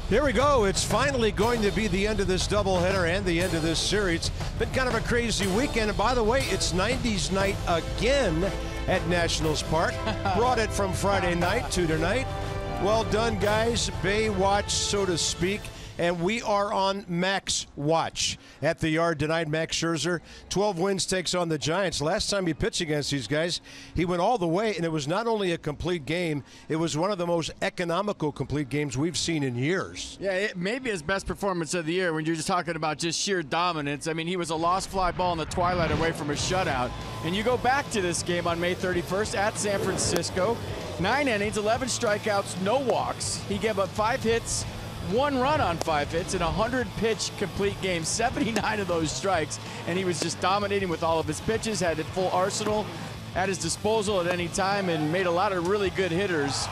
Here we go. It's finally going to be the end of this doubleheader and the end of this series. Been kind of a crazy weekend. And by the way, it's 90s night again at Nationals Park. Brought it from Friday night to tonight. Well done, guys. Bay watch, so to speak. And we are on Max watch at the yard tonight. Max Scherzer, 12 wins, takes on the Giants. Last time he pitched against these guys, he went all the way, and it was not only a complete game, it was one of the most economical complete games we've seen in years. Yeah, it may be his best performance of the year when you're just talking about just sheer dominance. I mean, he was a lost fly ball in the twilight away from a shutout. And you go back to this game on May 31st at San Francisco. 9 innings, 11 strikeouts, no walks. He gave up 5 hits, 1 run on 5 hits in a 100-pitch complete game, 79 of those strikes, and he was just dominating with all of his pitches, had a full arsenal at his disposal at any time, and made a lot of really good hitters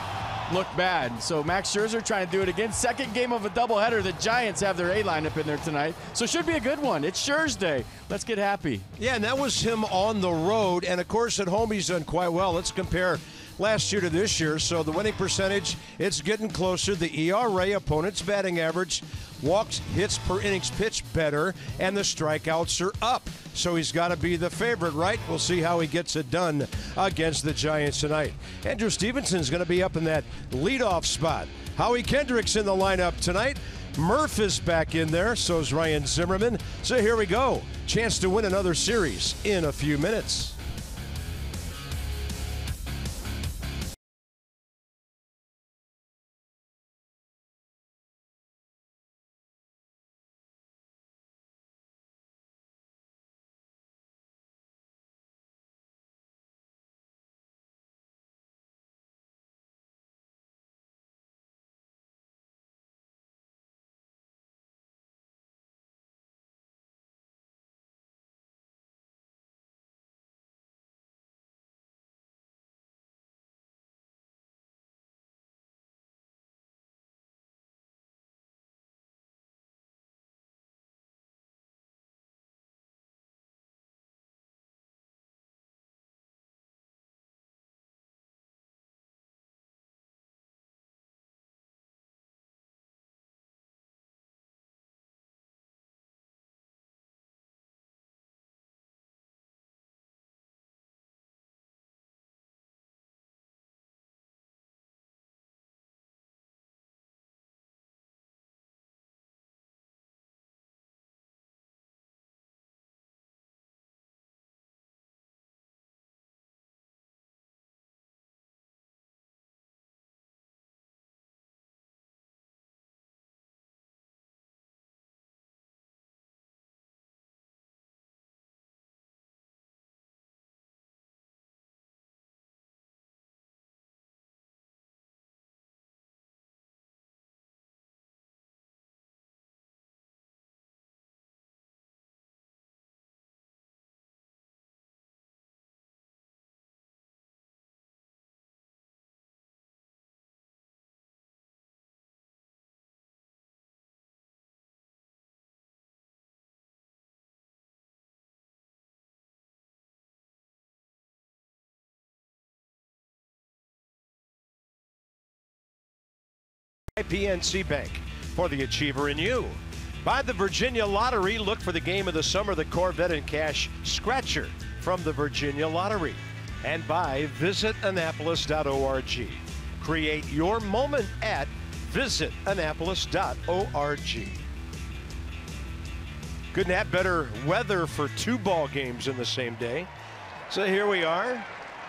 look bad. So Max Scherzer trying to do it again. Second game of a doubleheader. The Giants have their A lineup in there tonight, so it should be a good one. It's Scherz Day. Let's get happy. Yeah, and that was him on the road, and of course at home he's done quite well. Let's compare last year to this year. So the winning percentage, it's getting closer. The ERA, opponent's batting average, walks, hits per innings pitched better, and the strikeouts are up. So he's got to be the favorite, right? We'll see how he gets it done against the Giants tonight. Andrew Stevenson's going to be up in that leadoff spot. Howie Kendrick's in the lineup tonight. Murph is back in there, so is Ryan Zimmerman. So here we go. Chance to win another series in a few minutes. PNC Bank, for the achiever in you. By the Virginia Lottery, look for the game of the summer, the Corvette and Cash Scratcher from the Virginia Lottery. And by visitannapolis.org. Create your moment at visitannapolis.org. Couldn't have better weather for 2 ball games in the same day. So here we are,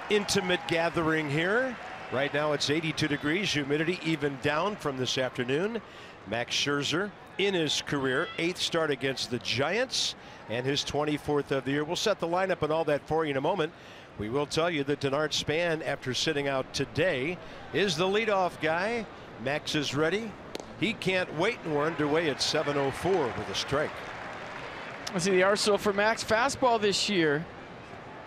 intimate gathering here. Right now it's 82 degrees, humidity even down from this afternoon. Max Scherzer in his career 8th start against the Giants and his 24th of the year. We'll set the lineup and all that for you in a moment. We will tell you that Denard Span, after sitting out today, is the leadoff guy. Max is ready. He can't wait, and we're underway at 7:04 with a strike. Let's see the arsenal for Max. Fastball this year,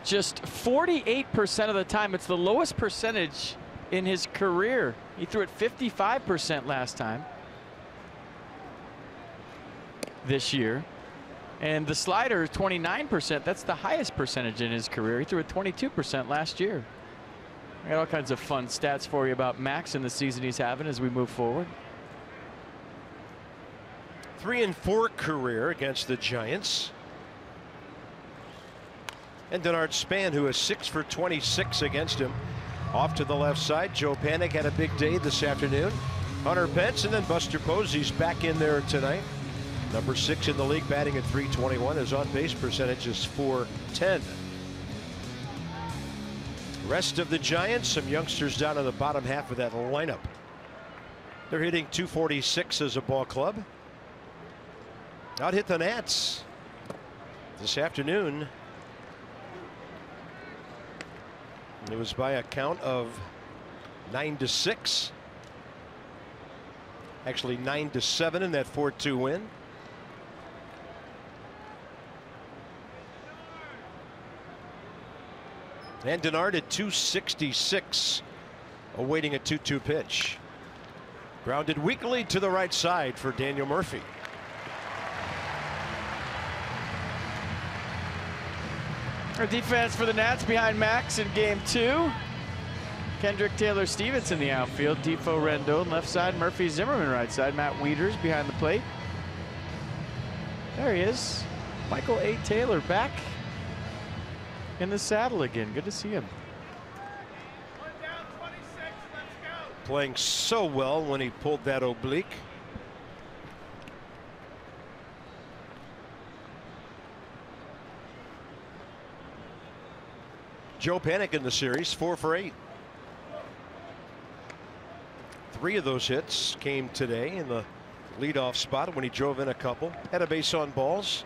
just 48% of the time. It's the lowest percentage in his career. He threw it 55% last time this year. And the slider, 29%. That's the highest percentage in his career. He threw it 22% last year. I got all kinds of fun stats for you about Max and the season he's having as we move forward. 3-4 career against the Giants. And Denard Span, who is 6 for 26 against him. Off to the left side. Joe Panik had a big day this afternoon. Hunter Pence, and then Buster Posey's back in there tonight. Number 6 in the league, batting at .321. His on-base percentage is .410. Rest of the Giants, some youngsters down in the bottom half of that lineup. They're hitting .246 as a ball club. Out hit the Nats this afternoon. It was by a count of 9-6. Actually 9-7 in that 4-2 win. And Denard at .266, awaiting a 2-2 pitch. Grounded weakly to the right side for Daniel Murphy. Our defense for the Nats behind Max in game 2. Kendrick Taylor Stevens in the outfield. Defo Rendon left side. Murphy Zimmerman right side. Matt Wieters behind the plate. There he is. Michael A. Taylor back in the saddle again. Good to see him. Playing so well when he pulled that oblique. Joe Panik in the series, 4 for 8. 3 of those hits came today in the leadoff spot when he drove in a couple. Had a base on balls.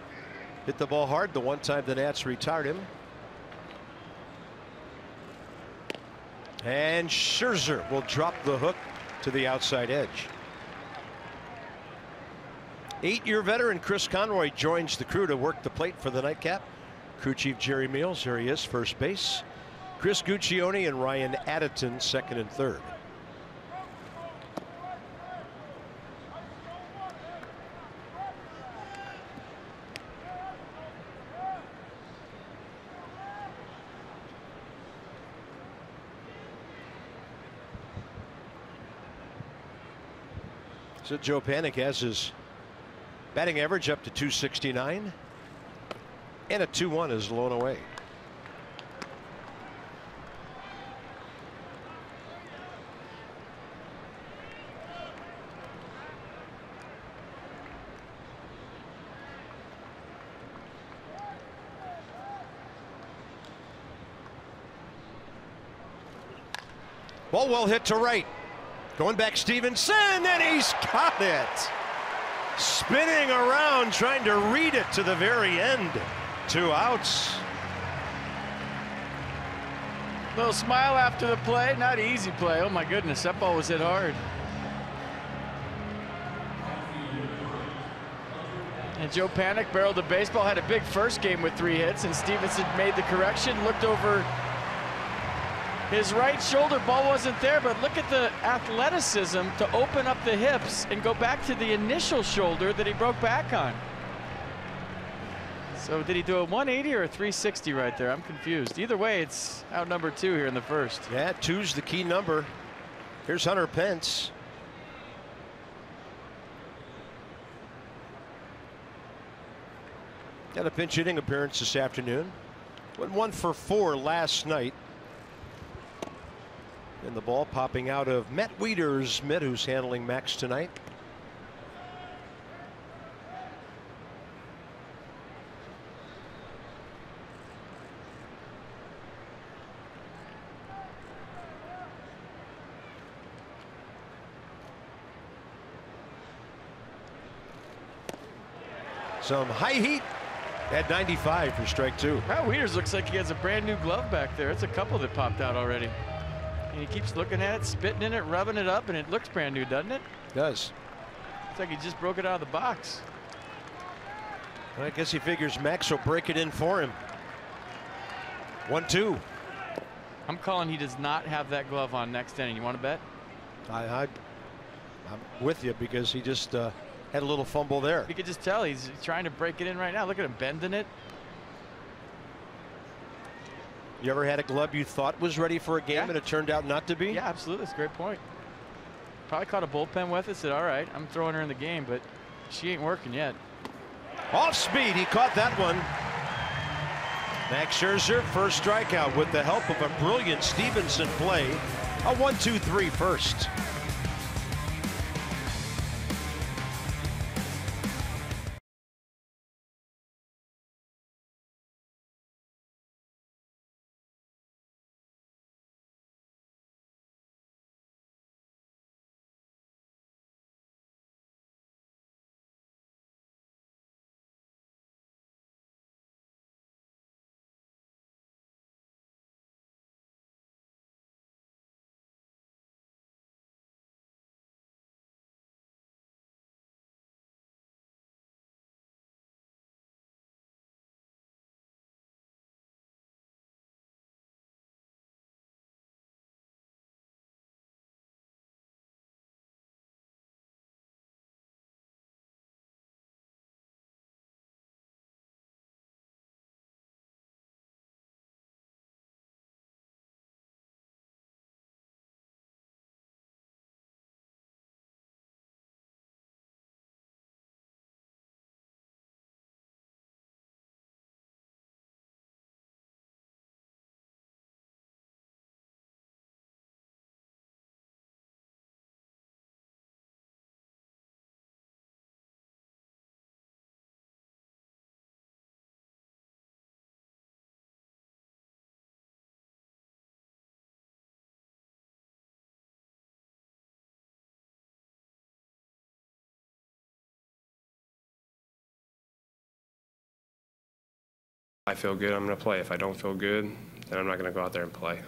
Hit the ball hard the one time the Nats retired him. And Scherzer will drop the hook to the outside edge. 8-year veteran Chris Conroy joins the crew to work the plate for the nightcap. Crew chief Jerry Meals, here he is, first base. Chris Guccione and Ryan Addington, second and third. So Joe Panik has his batting average up to .269, and a 2-1 is blown away. Ball well hit to right. Going back Stevenson, and he's got it. Spinning around, trying to read it to the very end. 2 outs. Little smile after the play. Not an easy play. Oh my goodness, that ball was hit hard. And Joe Panik barreled the baseball. Had a big first game with 3 hits, and Stevenson made the correction. Looked over his right shoulder. Ball wasn't there, but look at the athleticism to open up the hips and go back to the initial shoulder that he broke back on. So did he do a 180 or a 360 right there? I'm confused. Either way, it's out number 2 here in the first. Yeah, 2's the key number. Here's Hunter Pence. Got a pinch hitting appearance this afternoon. Went 1 for 4 last night. And the ball popping out of Matt Wieters, who's handling Max tonight. Some high heat at 95 for strike 2. Matt Wieters looks like he has a brand new glove back there. It's a couple that popped out already. And he keeps looking at it, spitting in it, rubbing it up, and it looks brand new, doesn't it? It does. It's like he just broke it out of the box. I guess he figures Max will break it in for him. 1-2. I'm calling he does not have that glove on next inning. You want to bet? I'm with you because he just had a little fumble there. You could just tell he's trying to break it in right now. Look at him bending it. You ever had a glove you thought was ready for a game and it turned out not to be? Yeah, absolutely. That's a great point. Probably caught a bullpen with it. Said, all right, I'm throwing her in the game, but She ain't working yet. Off speed, he caught that one. Max Scherzer, first strikeout with the help of a brilliant Stevenson play. A 1-2-3 first. I feel good, I'm going to play. If I don't feel good, then I'm not going to go out there and play.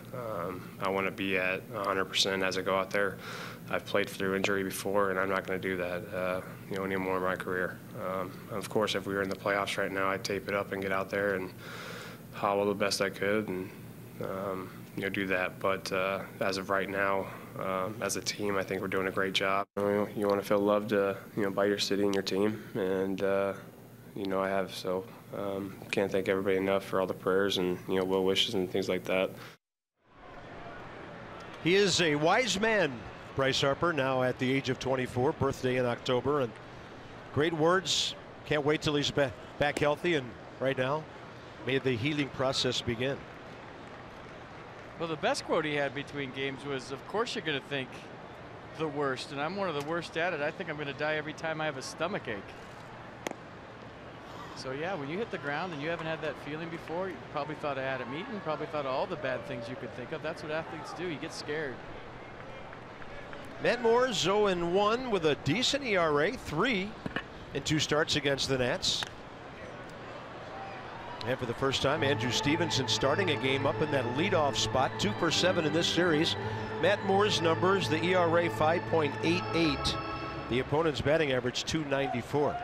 I want to be at 100% as I go out there. I've played through injury before, and I'm not going to do that anymore in my career. Of course, if we were in the playoffs right now, I'd tape it up and get out there and hobble the best I could and do that. But as of right now, as a team, I think we're doing a great job. You want to feel loved by your city and your team, and I have. So can't thank everybody enough for all the prayers and well wishes and things like that. He is a wise man, Bryce Harper, now at the age of 24, birthday in October, and great words. Can't wait till he's back healthy, and right now, may the healing process begin. Well, the best quote he had between games was, "Of course you're going to think the worst, and I'm one of the worst at it. I think I'm going to die every time I have a stomach ache." So yeah, when you hit the ground and you haven't had that feeling before, you probably thought of Adam Eaton, probably thought of all the bad things you could think of. That's what athletes do. You get scared. Matt Moore's 0-1 with a decent ERA, 3 in 2 starts against the Nats. And for the first time, Andrew Stevenson starting a game up in that leadoff spot, 2 for 7 in this series. Matt Moore's numbers, the ERA 5.88, the opponent's batting average 294.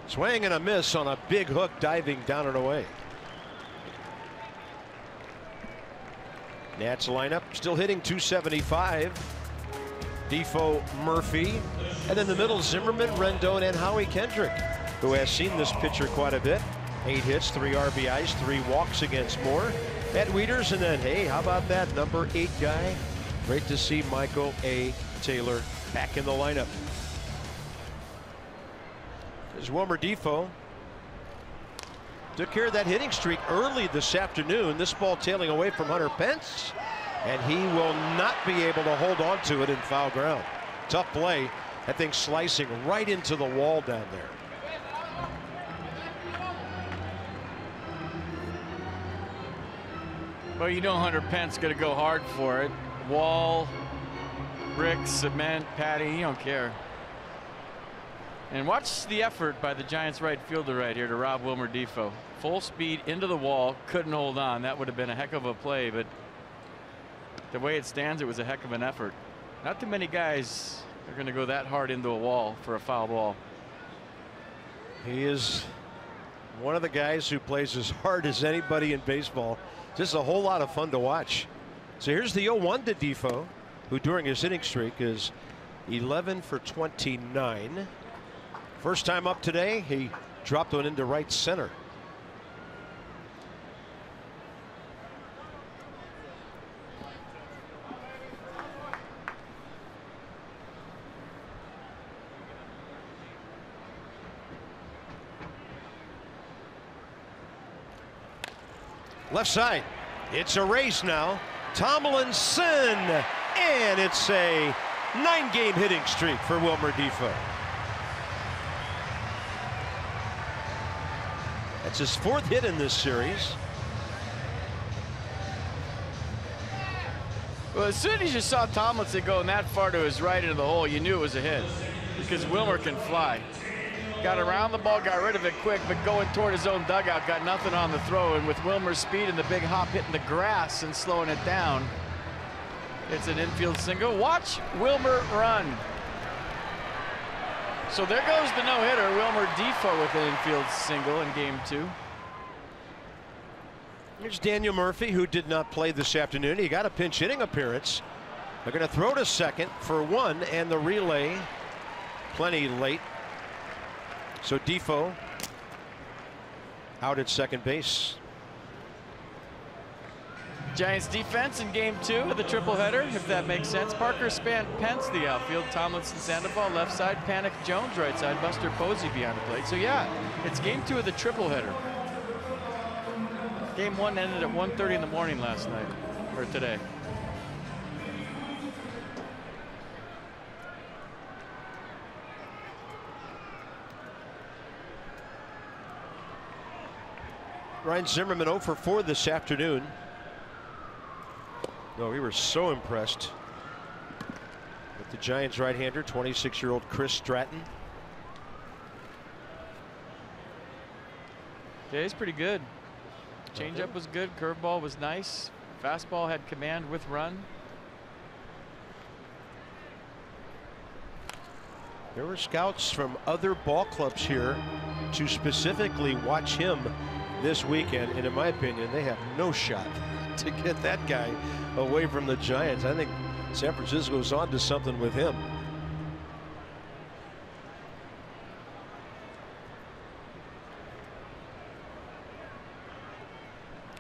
Swing and a miss on a big hook, diving down and away. Nats lineup still hitting 275. Defoe, Murphy, and in the middle, Zimmerman, Rendon, and Howie Kendrick, who has seen this pitcher quite a bit. 8 hits, 3 RBIs, 3 walks against Moore. Ed Wieters, and then, hey, how about that number 8 guy? Great to see Michael A. Taylor back in the lineup. As Wilmer Defoe took care of that hitting streak early this afternoon. This ball tailing away from Hunter Pence, and he will not be able to hold on to it in foul ground. Tough play. That thing slicing right into the wall down there. Well, Hunter Pence going to go hard for it. Wall, brick, cement, patty, he don't care. And watch the effort by the Giants right fielder right here to rob Wilmer Defoe. Full speed into the wall, couldn't hold on. That would have been a heck of a play, but the way it stands, it was a heck of an effort. Not too many guys are going to go that hard into a wall for a foul ball. He is one of the guys who plays as hard as anybody in baseball. Just a whole lot of fun to watch. So here's the 0-1 to Defoe, who during his hitting streak is 11 for 29. First time up today, he dropped one into right center. Left side. It's a race now. Tomlinson. And it's a 9-game hitting streak for Wilmer Difo. That's his 4th hit in this series. Well, as soon as you saw Tomlinson going that far to his right into the hole, you knew it was a hit because Wilmer can fly. Got around the ball, got rid of it quick, but going toward his own dugout, got nothing on the throw. And with Wilmer's speed and the big hop hitting the grass and slowing it down, it's an infield single. Watch Wilmer run. So there goes the no-hitter. Wilmer Difo with an infield single in game 2. Here's Daniel Murphy, who did not play this afternoon. He got a pinch hitting appearance. They're going to throw to second for 1, and the relay plenty late. So Difo out at second base. Giants defense in game 2 of the triple-header, if that makes sense. Parker Pence, the outfield. Tomlinson, Sandoval, left side. Panic Jones, right side. Buster Posey behind the plate. So, yeah, it's game 2 of the triple-header. Game 1 ended at 1:30 in the morning last night, or today. Ryan Zimmerman 0 for 4 this afternoon. No, we were so impressed with the Giants right-hander, 26-year-old Chris Stratton. Yeah, he's pretty good. Changeup was good. Curveball was nice. Fastball had command with run. There were scouts from other ball clubs here to specifically watch him this weekend, and in my opinion, they have no shot to get that guy away from the Giants. I think San Francisco's on to something with him.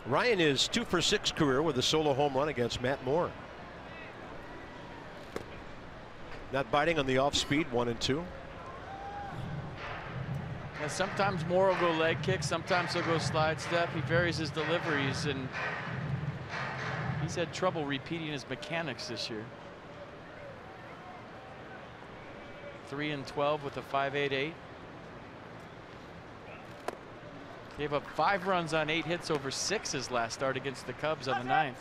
Ryan is 2 for 6 career with a solo home run against Matt Moore. Not biting on the off speed, 1 and 2. And sometimes Moore will go leg kick, sometimes he'll go slide step. He varies his deliveries, and he's had trouble repeating his mechanics this year. 3 and 12 with a 5.88. Gave up 5 runs on 8 hits over 6 his last start against the Cubs on the 9th.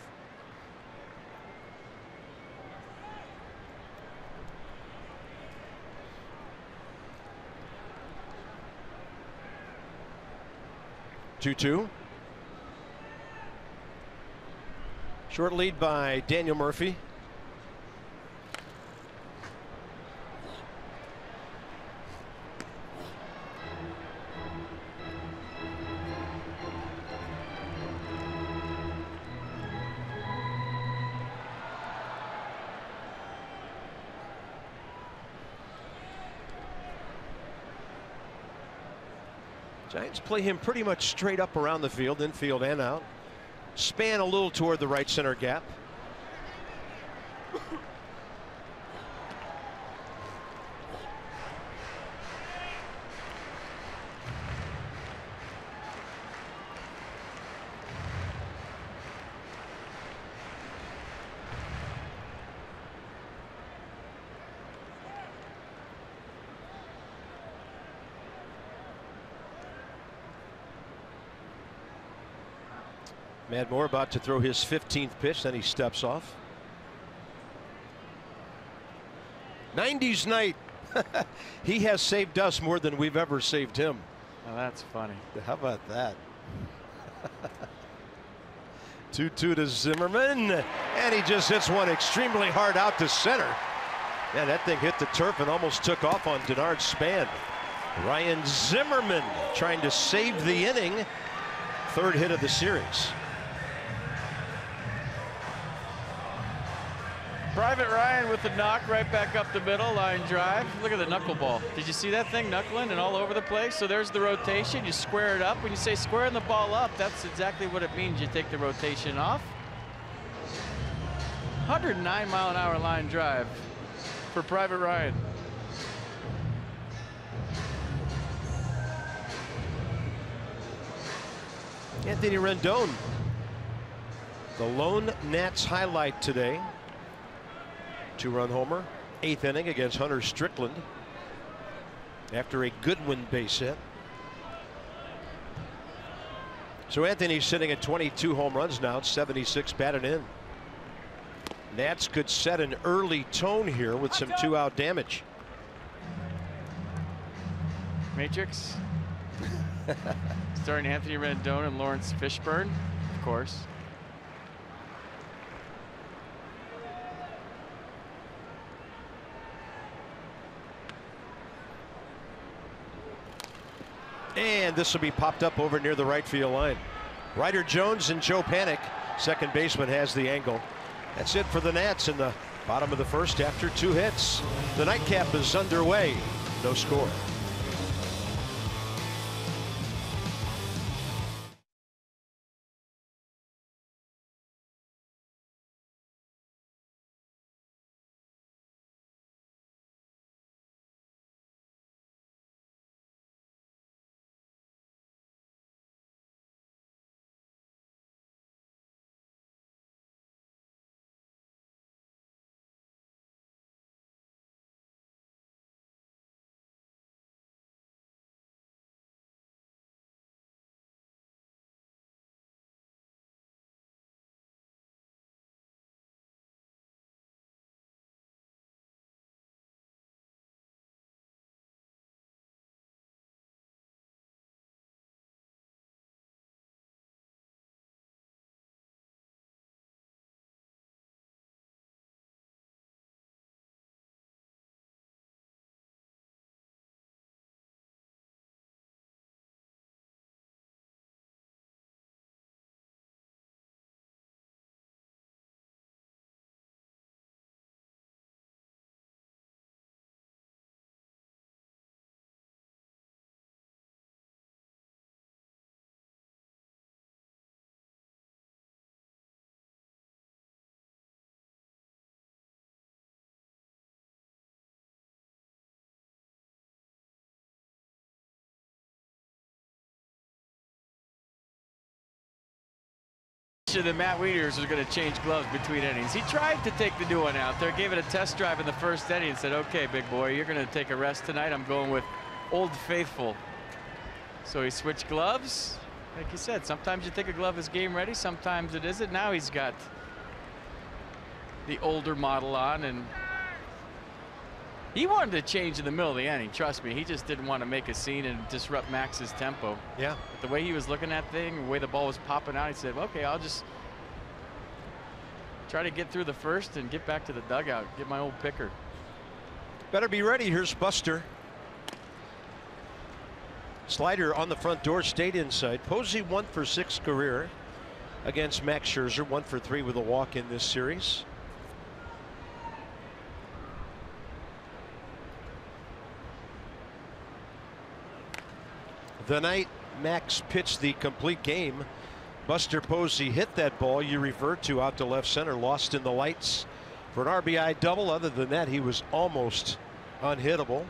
Short lead by Daniel Murphy. Giants play him pretty much straight up around the field, infield and out. Span a little toward the right center gap. Matt Moore about to throw his 15th pitch, then he steps off. 90s night. He has saved us more than we've ever saved him. Oh, that's funny. How about that? 2-2 to Zimmerman, and he just hits one extremely hard out to center. Man, that thing hit the turf and almost took off on Denard Span. Ryan Zimmerman trying to save the inning. 3rd hit of the series. Private Ryan with the knock right back up the middle, line drive. Look at the knuckleball. Did you see that thing knuckling and all over the place? So there's the rotation. You square it up. When you say squaring the ball up, that's exactly what it means. You take the rotation off. 109-mile-an-hour line drive for Private Ryan. Anthony Rendon The lone Nats highlight today. 2-run homer, 8th inning against Hunter Strickland after a Goodwin base hit. So Anthony's sitting at 22 home runs now, 76 batted in. Nats could set an early tone here with some 2-out damage. Matrix. Starring Anthony Rendon and Lawrence Fishburne, of course. And this will be popped up over near the right field line. Ryder Jones and Joe Panik. Second baseman has the angle. That's it for the Nats in the bottom of the first after 2 hits. The nightcap is underway. No score. That Matt Wieters was going to change gloves between innings. He tried to take the new one out there, gave it a test drive in the first inning and said, okay, big boy, you're going to take a rest tonight. I'm going with Old Faithful. So he switched gloves. Like you said, sometimes you think a glove is game ready, sometimes it isn't. Now he's got the older model on, and he wanted to change in the middle of the inning. Trust me, he just didn't want to make a scene and disrupt Max's tempo. Yeah. But the way he was looking at things, the way the ball was popping out, he said, okay, I'll just try to get through the first and get back to the dugout, get my old picker. Better be ready. Here's Buster. Slider on the front door, stayed inside. Posey 1 for 6 career against Max Scherzer, 1 for 3 with a walk in this series. The night Max pitched the complete game, Buster Posey hit that ball you referred to out to left center, lost in the lights for an RBI double. Other than that, he was almost unhittable.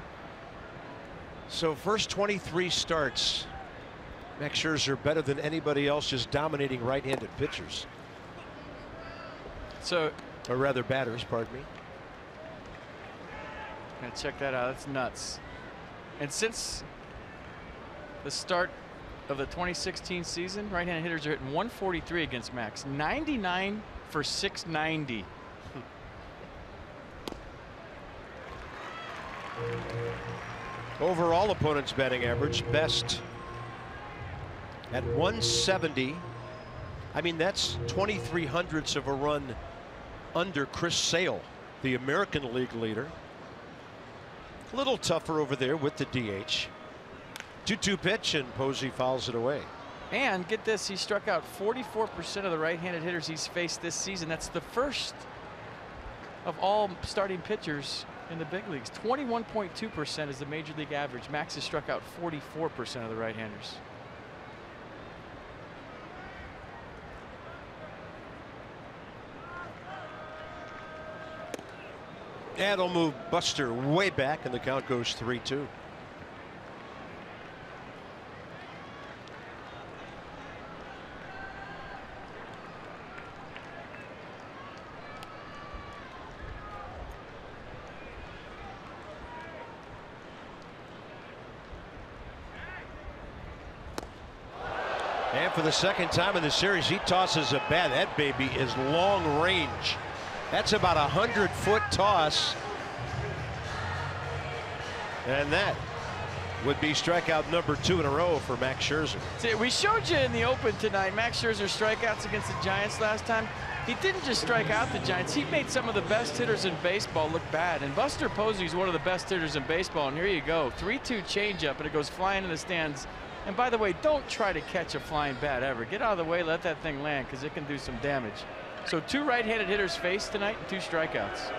So first 23 starts, Max Scherzer better than anybody else, just dominating right-handed pitchers. So, or rather batters, pardon me. Check that out. That's nuts. And since the start of the 2016 season, right-handed hitters are hitting 143 against Max, 99 for 690. Overall opponent's batting average best at 170. I mean, that's 23/100ths of a run under Chris Sale, the American League leader. A little tougher over there with the DH. 2-2 pitch, and Posey fouls it away. And get this, he struck out 44% of the right-handed hitters he's faced this season. That's the first of all starting pitchers in the big leagues. 21.2% is the major league average. Max has struck out 44% of the right-handers. That'll move Buster way back, and the count goes 3-2. And for the second time in the series, he tosses a bat. That baby is long range. That's about a 100-foot toss. And that would be strikeout number 2 in a row for Max Scherzer. See, we showed you in the open tonight, Max Scherzer strikeouts against the Giants last time. He didn't just strike out the Giants. He made some of the best hitters in baseball look bad. And Buster Posey's one of the best hitters in baseball. And here you go, 3-2 changeup, and it goes flying in the stands. And by the way, don't try to catch a flying bat ever. Get out of the way, let that thing land, because it can do some damage. So 2 right-handed hitters faced tonight and 2 strikeouts.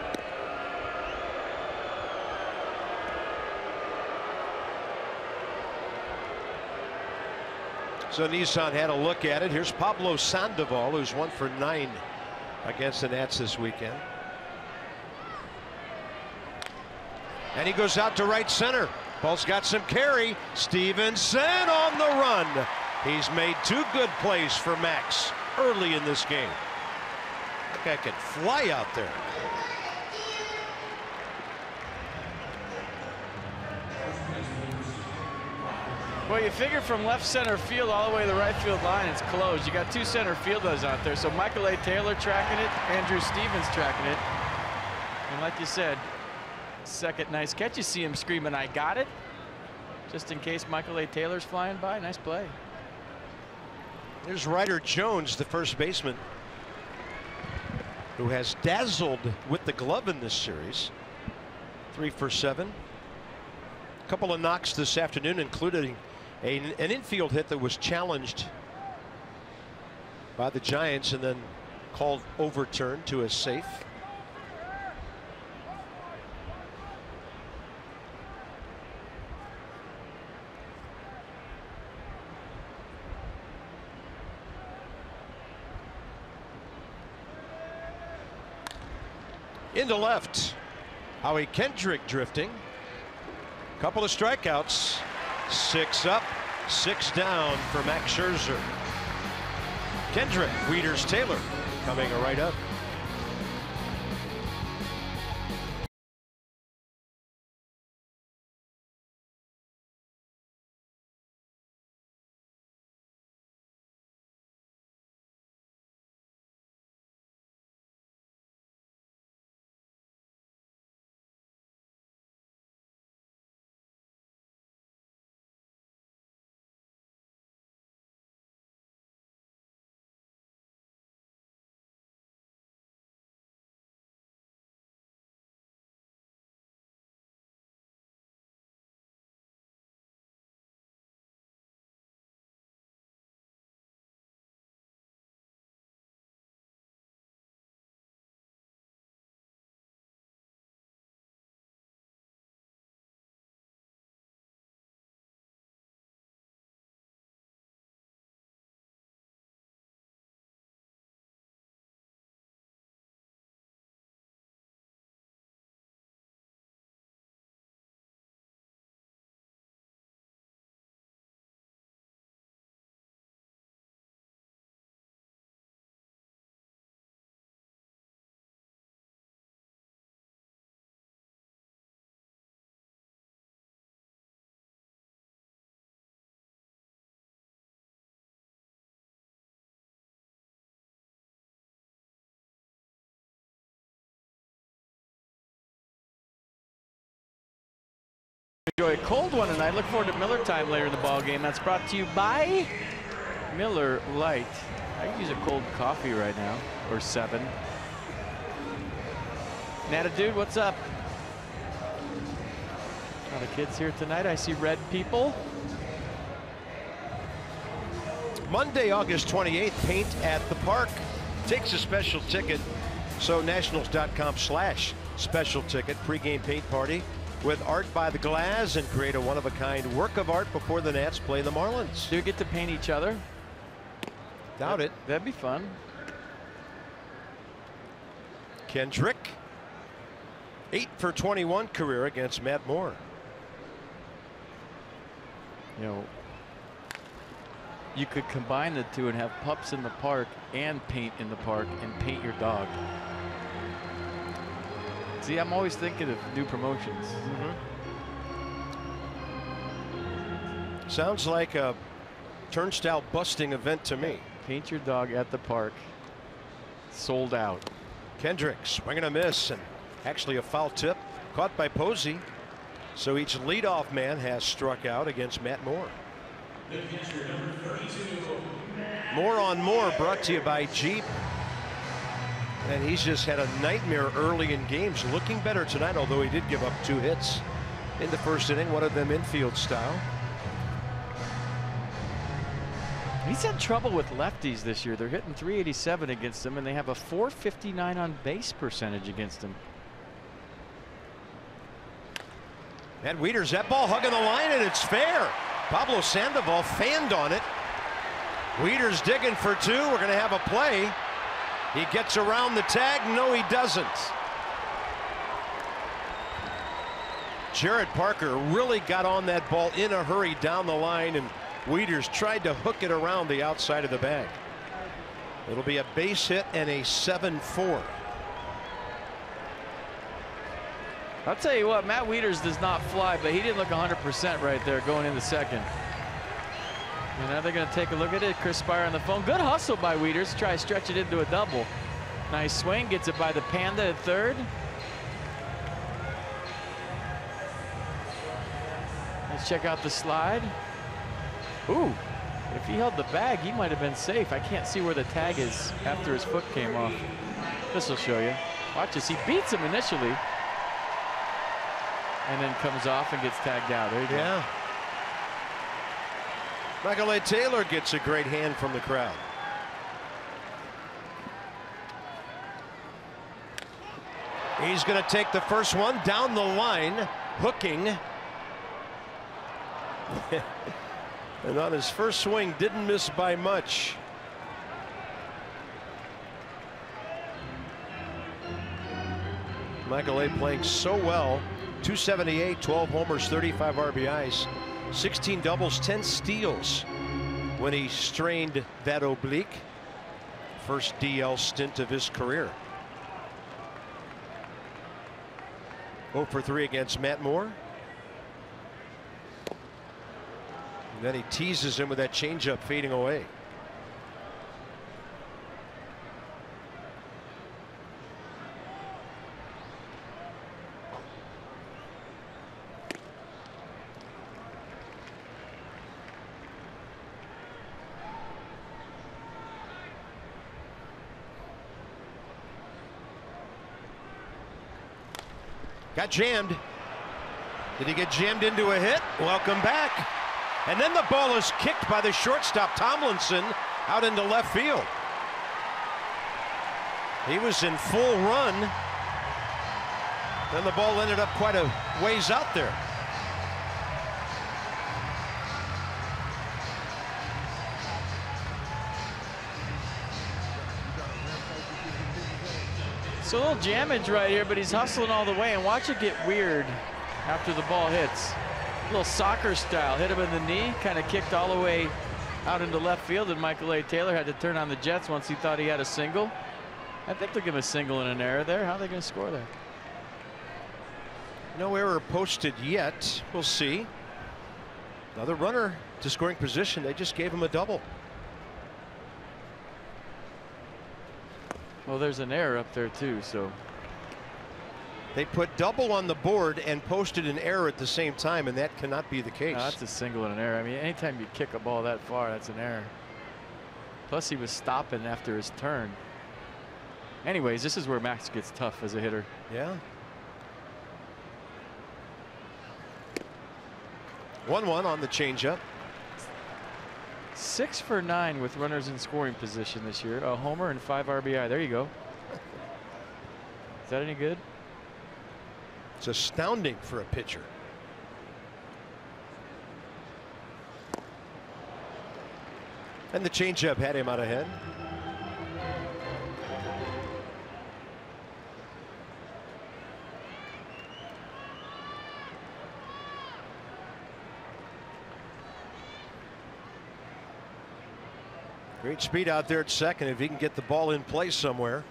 So Nissan had a look at it. Here's Pablo Sandoval, who's 1 for 9 against the Nats this weekend. And he goes out to right center. Ball's got some carry. Stevenson on the run. He's made 2 good plays for Max early in this game. That guy can fly out there. Well, you figure from left center field all the way to the right field line, it's closed. You got 2 center fielders out there. So Michael A. Taylor tracking it, Andrew Stevens tracking it. And like you said, second nice catch. You see him screaming, "I got it," just in case Michael A. Taylor's flying by. Nice play. There's Ryder Jones, the first baseman, who has dazzled with the glove in this series. 3 for 7. A couple of knocks this afternoon, including an infield hit that was challenged by the Giants and then called overturned to a safe. Into left. Howie Kendrick drifting. Couple of strikeouts. 6 up, 6 down for Max Scherzer. Kendrick, Wieters, Taylor coming right up. Enjoy a cold one tonight. Look forward to Miller time later in the ball game. That's brought to you by Miller Lite. I could use a cold coffee right now, or 7. Nata dude, what's up? A lot of kids here tonight. I see red people. Monday, August 28th, Paint at the Park takes a special ticket. So nationals.com/special ticket pregame paint party with art by the glass and create a one-of-a-kind work of art before the Nats play the Marlins. Do you get to paint each other? Doubt it. That'd be fun. Kendrick, 8 for 21 career against Matt Moore. You know, you could combine the two and have pups in the park and paint in the park and paint your dog. See, I'm always thinking of new promotions. Sounds like a turnstile busting event to me. Paint your dog at the park. Sold out. Kendrick swinging a miss, and actually a foul tip caught by Posey. So each leadoff man has struck out against Matt Moore. More on Moore brought to you by Jeep. And he's just had a nightmare early in games. Looking better tonight, although he did give up 2 hits in the first inning, one of them infield style. He's had trouble with lefties this year. They're hitting .387 against him, and they have a .459 on base percentage against him. And Wieters, that ball hugging the line, and it's fair. Pablo Sandoval fanned on it. Wieters digging for 2. We're going to have a play. He gets around the tag. No, he doesn't. Jared Parker really got on that ball in a hurry down the line, and Wieters tried to hook it around the outside of the bag. It'll be a base hit and a 7-4. I'll tell you what, Matt Wieters does not fly, but he didn't look 100% right there going into second. And now they're going to take a look at it. Chris Spire on the phone. Good hustle by Wieters. Try to stretch it into a double. Nice swing. Gets it by the Panda at third. Let's check out the slide. Ooh, if he held the bag, he might have been safe. I can't see where the tag is after his foot came off. This will show you. Watch this. He beats him initially. And then comes off and gets tagged out. There you go. Yeah. Michael A. Taylor gets a great hand from the crowd. He's going to take the first one down the line, hooking. And on his first swing, didn't miss by much. Michael A. playing so well. 278, 12 homers, 35 RBIs, 16 doubles, 10 steals when he strained that oblique. First DL stint of his career. 0 for 3 against Matt Moore. And then he teases him with that changeup fading away. Got jammed. Did he get jammed into a hit? Welcome back. And then the ball is kicked by the shortstop Tomlinson out into left field. He was in full run. Then the ball ended up quite a ways out there. It's a little jammage right here, but he's hustling all the way, and watch it get weird after the ball hits. A little soccer style. Hit him in the knee, kind of kicked all the way out into left field, and Michael A. Taylor had to turn on the Jets once he thought he had a single. I think they'll give him a single and an error there. How are they going to score there? No error posted yet. We'll see. Another runner to scoring position. They just gave him a double. Well, there's an error up there too, so. They put double on the board and posted an error at the same time, and that cannot be the case. No, that's a single and an error. I mean, anytime you kick a ball that far, that's an error. Plus, he was stopping after his turn. Anyways, this is where Max gets tough as a hitter. Yeah. 1-1 on the changeup. 6 for 9 with runners in scoring position this year. A homer and 5 RBI. There you go. Is that any good? It's astounding for a pitcher. And the changeup had him out ahead. Great speed out there at second. If he can get the ball in place somewhere,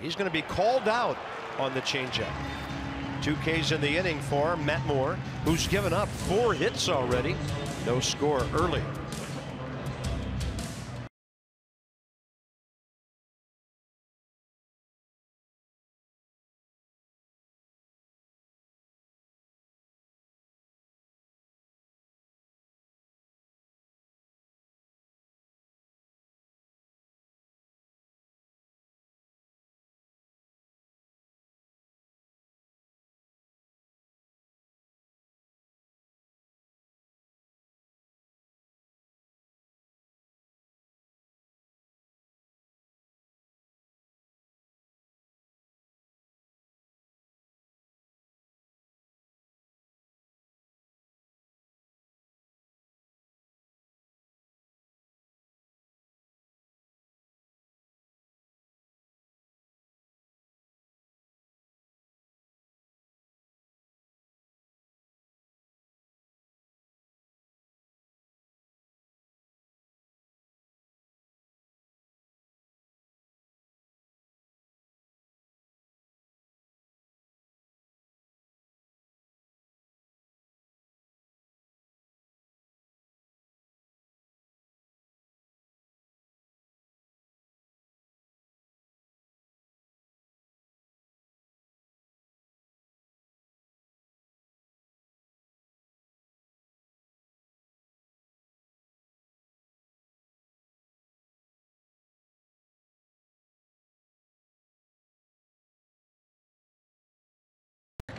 he's going to be called out on the changeup. 2 Ks in the inning for Matt Moore, who's given up 4 hits already. No score early.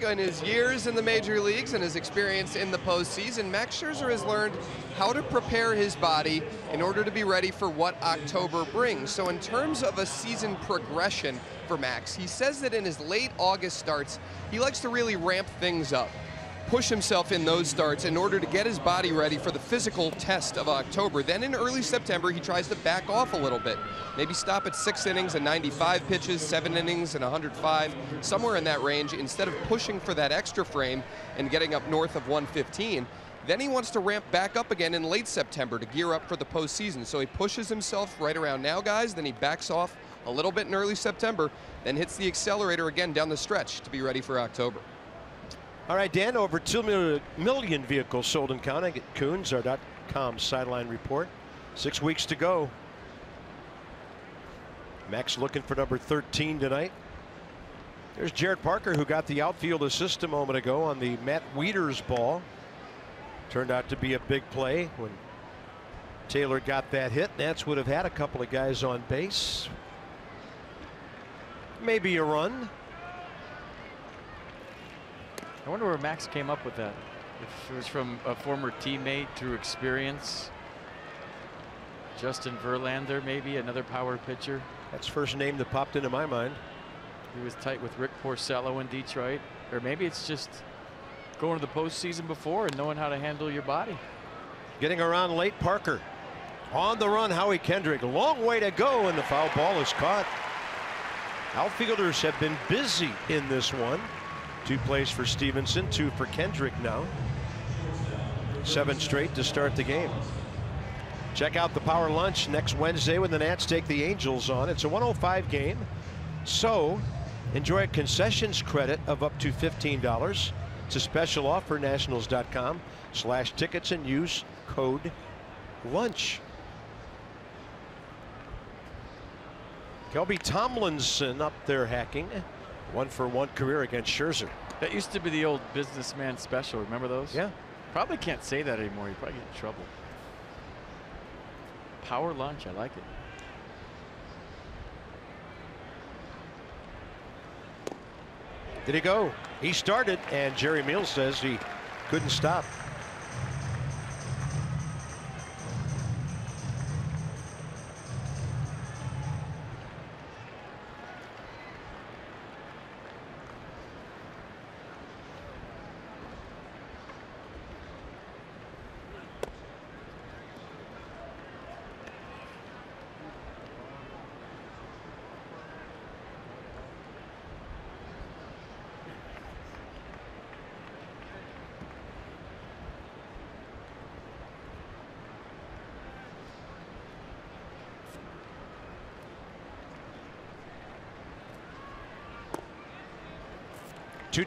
in his years in the major leagues and his experience in the postseason, Max Scherzer has learned how to prepare his body in order to be ready for what October brings. So in terms of a season progression for Max, he says that in his late August starts, he likes to really ramp things up, push himself in those starts in order to get his body ready for the physical test of October. Then in early September, he tries to back off a little bit. Maybe stop at 6 innings and 95 pitches, 7 innings and 105, somewhere in that range, instead of pushing for that extra frame and getting up north of 115. Then he wants to ramp back up again in late September to gear up for the postseason. So he pushes himself right around now, guys, then he backs off a little bit in early September, then hits the accelerator again down the stretch to be ready for October. All right, Dan, over 2 million vehicles sold and counting at Coons.com sideline report. 6 weeks to go. Max looking for number 13 tonight. There's Jared Parker, who got the outfield assist a moment ago on the Matt Wieters ball. Turned out to be a big play when Taylor got that hit. Nats would have had a couple of guys on base. Maybe a run. I wonder where Max came up with that. If it was from a former teammate through experience. Justin Verlander, maybe another power pitcher. That's the first name that popped into my mind. He was tight with Rick Porcello in Detroit. Or maybe it's just going to the postseason before and knowing how to handle your body. Getting around late, Parker. On the run, Howie Kendrick. Long way to go, and the foul ball is caught. Outfielders have been busy in this one. 2 plays for Stevenson, 2 for Kendrick now. 7 straight to start the game. Check out the Power Lunch next Wednesday when the Nats take the Angels on. It's a 105 game. So enjoy a concessions credit of up to $15. It's a special offer, nationals.com/tickets, and use code LUNCH. Kelby Tomlinson up there hacking. 1-for-1 career against Scherzer. That used to be the old businessman special. Remember those? Yeah. Probably can't say that anymore. You probably get in trouble. Power Lunch. I like it. Did he go? He started, and Jerry Meals says he couldn't stop.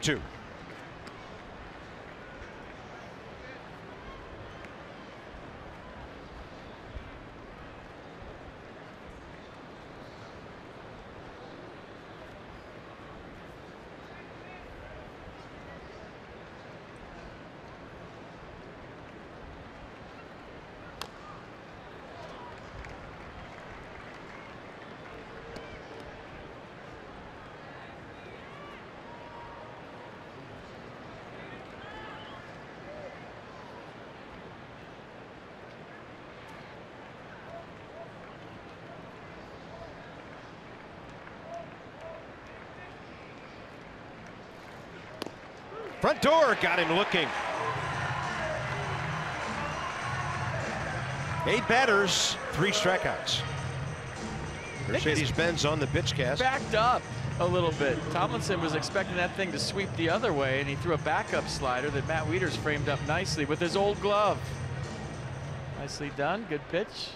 Two. Front door got him looking. 8 batters, 3 strikeouts. Mercedes-Benz on the pitch cast. Backed up a little bit. Tomlinson was expecting that thing to sweep the other way, and he threw a backup slider that Matt Wieters framed up nicely with his old glove. Nicely done. Good pitch.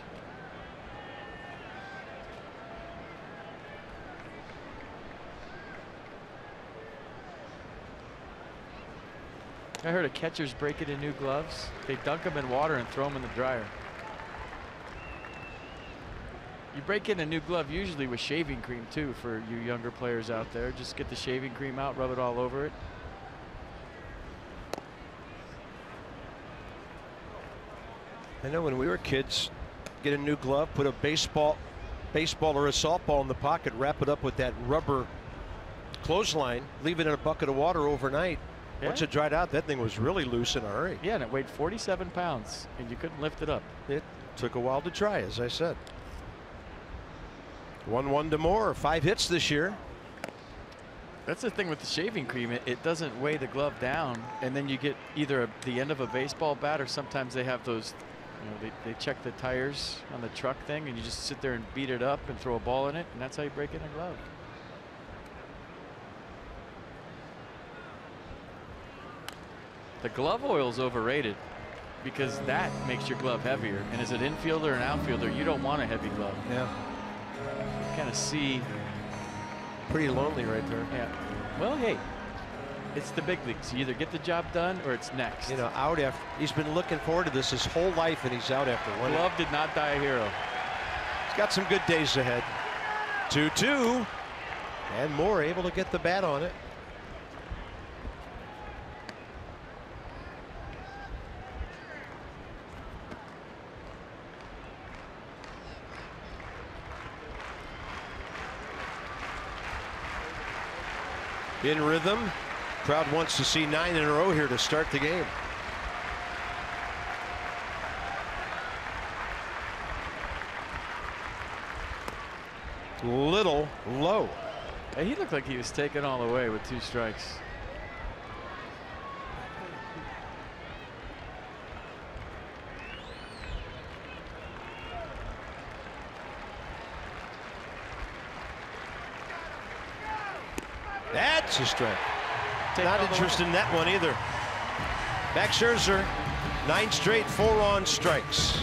I heard of catchers breaking in new gloves. They dunk them in water and throw them in the dryer. You break in a new glove usually with shaving cream too, for you younger players out there. Just get the shaving cream out, rub it all over it. I know when we were kids, get a new glove, put a baseball or a softball in the pocket, wrap it up with that rubber clothesline, leave it in a bucket of water overnight. Yeah. Once it dried out, that thing was really loose in a hurry. Yeah, and it weighed 47 pounds, and you couldn't lift it up. It took a while to dry, as I said. 1-1 to Moore, 5 hits this year. That's the thing with the shaving cream. It doesn't weigh the glove down, and then you get either the end of a baseball bat, or sometimes they have those, you know, they check the tires on the truck thing, and you just sit there and beat it up and throw a ball in it, and that's how you break in a glove. The glove oil is overrated because that makes your glove heavier. And as an infielder and outfielder, you don't want a heavy glove. Yeah. You kind of see. Pretty lonely right there. Yeah. Well, hey, it's the big leagues. You either get the job done or it's next. You know, out after he's been looking forward to this his whole life, and he's out after one. Glove did not die a hero. He's got some good days ahead. 2-2, and Moore able to get the bat on it. In rhythm. Crowd wants to see 9 in a row here to start the game. Little low. Hey, he looked like he was taken all the way with 2 strikes. That's a strike. Not interested in that one either. Back Scherzer, 9 straight 4-on strikes.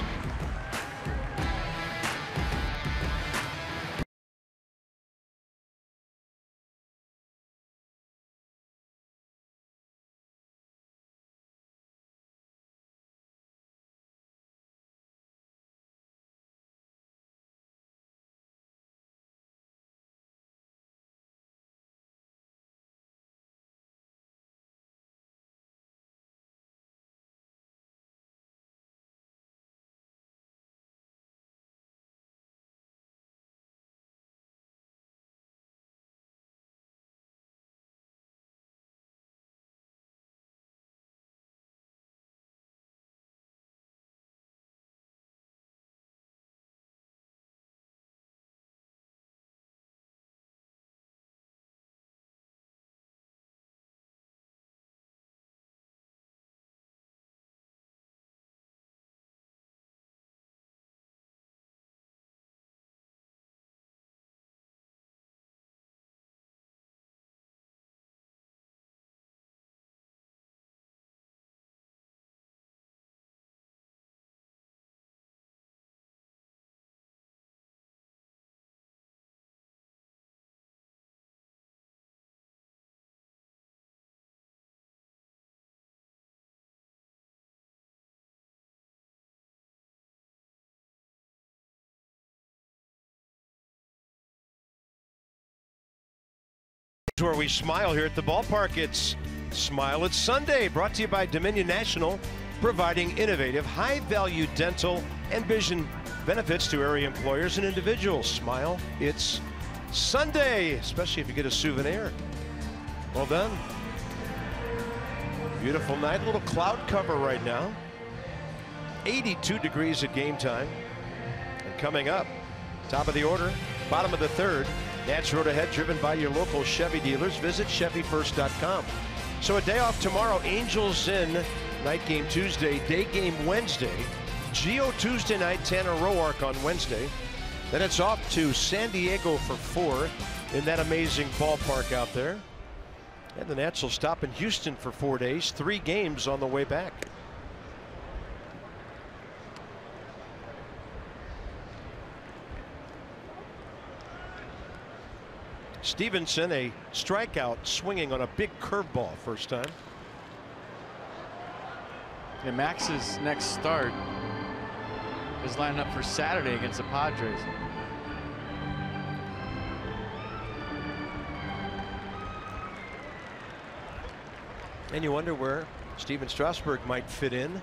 Where we smile here at the ballpark. It's Smile It's Sunday, brought to you by Dominion National, providing innovative, high-value dental and vision benefits to area employers and individuals. Smile It's Sunday, especially if you get a souvenir. Well done. Beautiful night, a little cloud cover right now. 82 degrees at game time. And coming up, top of the order, bottom of the third, Nats Road Ahead, driven by your local Chevy dealers. Visit ChevyFirst.com. So a day off tomorrow. Angels in, night game Tuesday, day game Wednesday. Geo Tuesday night, Tanner Roark on Wednesday. Then it's off to San Diego for 4 in that amazing ballpark out there. And the Nats will stop in Houston for 4 days, 3 games on the way back. Stevenson, a strikeout, swinging on a big curveball first time. And Max's next start is lined up for Saturday against the Padres. And you wonder where Steven Strasburg might fit in.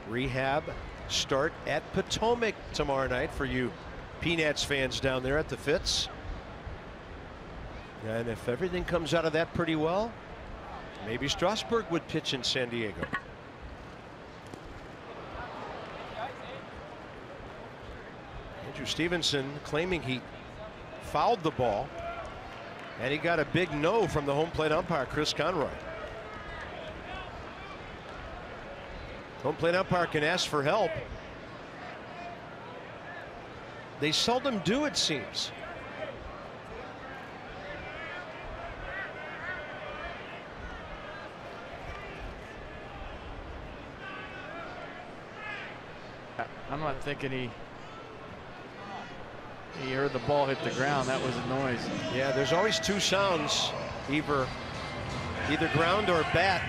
Rehab start at Potomac tomorrow night for you Peanuts fans down there at the Fitz. And if everything comes out of that pretty well, maybe Strasburg would pitch in San Diego. Andrew Stevenson claiming he fouled the ball, and he got a big no from the home plate umpire, Chris Conroy. Home plate umpire can ask for help. They seldom do, it seems. I'm not thinking he heard the ball hit the ground. That was a noise. Yeah, there's always two sounds, either ground or bat.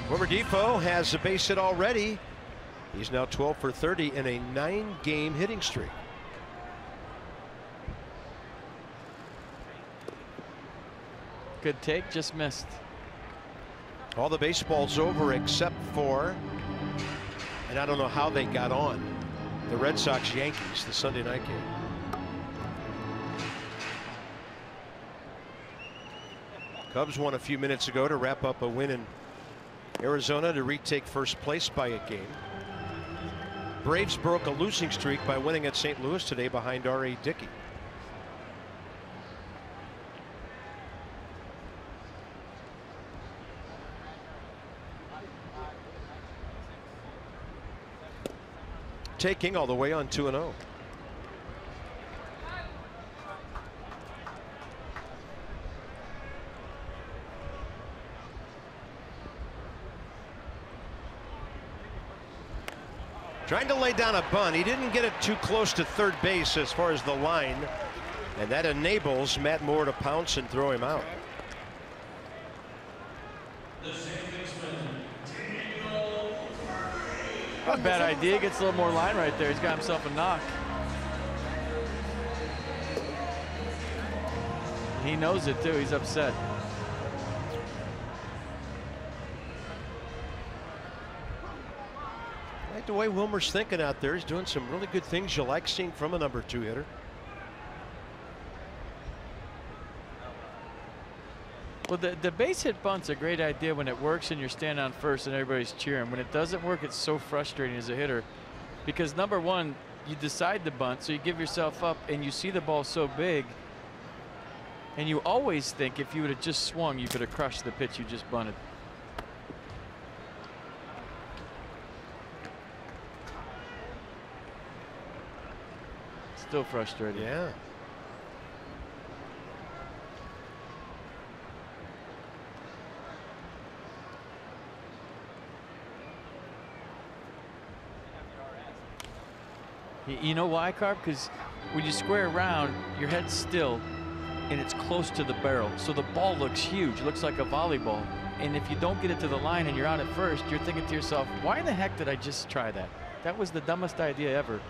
Wilmer Defoe has a base hit already. He's now 12 for 30 in a 9-game hitting streak. Good take, just missed. All the baseball's over except for, and I don't know how they got on, the Red Sox Yankees, the Sunday night game. Cubs won a few minutes ago to wrap up a win in Arizona to retake first place by a game. Braves broke a losing streak by winning at St. Louis today behind R.A. Dickey. Taking all the way on 2-0. Trying to lay down a bunt. He didn't get it too close to third base as far as the line, and that enables Matt Moore to pounce and throw him out. Not a bad idea. Gets a little more line right there. He's got himself a knock. He knows it too. He's upset. I like the way Wilmer's thinking out there. He's doing some really good things you like seeing from a number 2 hitter. Well, the base hit bunt's a great idea when it works and you're standing on first and everybody's cheering. When it doesn't work, it's so frustrating as a hitter, because number one, you decide to bunt, so you give yourself up and you see the ball so big, and you always think if you would have just swung, you could have crushed the pitch you just bunted. Still frustrating. Yeah. You know why, Carp? Because when you square around, your head's still and it's close to the barrel. So the ball looks huge, looks like a volleyball. And if you don't get it to the line and you're out at first, you're thinking to yourself, why in the heck did I just try that? That was the dumbest idea ever.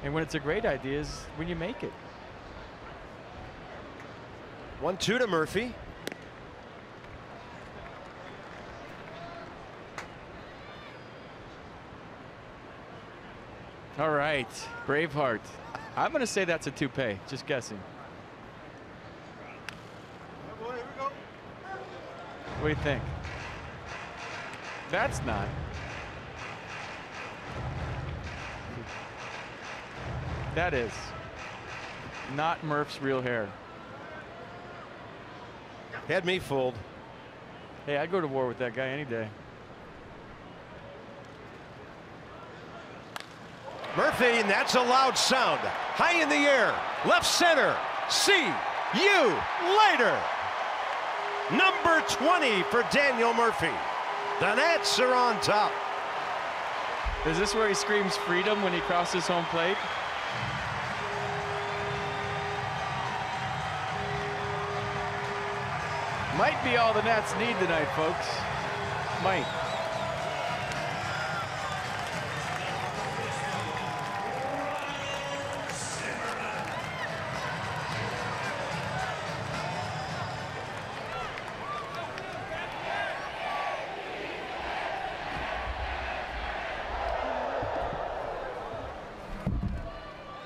And when it's a great idea is when you make it. 1-2 to Murphy. All right, Braveheart. I'm going to say that's a toupee, just guessing. What do you think? That's not. That is not Murph's real hair. Had me fooled. Hey, I'd go to war with that guy any day. Murphy, and that's a loud sound. High in the air, left center. See you later. Number 20 for Daniel Murphy. The Nats are on top. Is this where he screams freedom when he crosses home plate? Might be all the Nats need tonight, folks. Might.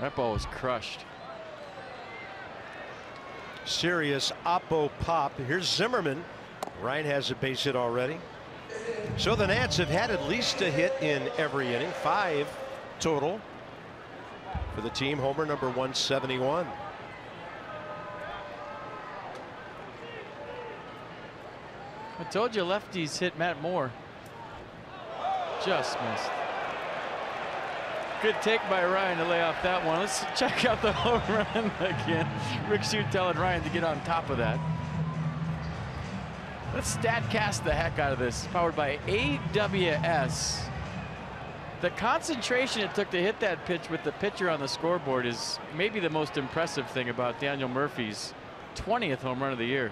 That ball was crushed. Serious oppo pop. Here's Zimmerman. Ryan has a base hit already. So the Nats have had at least a hit in every inning. 5 total for the team. Homer number 171. I told you lefties hit Matt Moore. Just missed. Good take by Ryan to lay off that one. Let's check out the home run again. Rick Shute telling Ryan to get on top of that. Let's StatCast the heck out of this. Powered by AWS. The concentration it took to hit that pitch with the pitcher on the scoreboard is maybe the most impressive thing about Daniel Murphy's 20th home run of the year.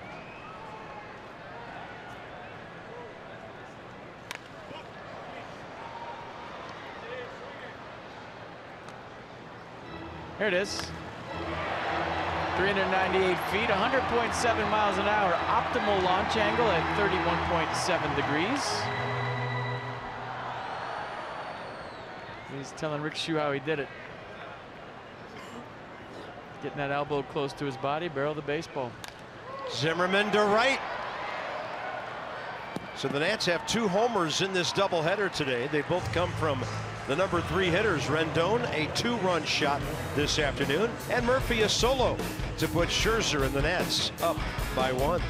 Here it is. 398 feet, 100.7 miles an hour. Optimal launch angle at 31.7 degrees. He's telling Rick Shue how he did it. Getting that elbow close to his body, barrel the baseball. Zimmerman to right. So the Nats have 2 homers in this doubleheader today. They both come from the number 3 hitters. Rendon, a 2-run shot this afternoon, and Murphy a solo to put Scherzer and the Nats up by 1.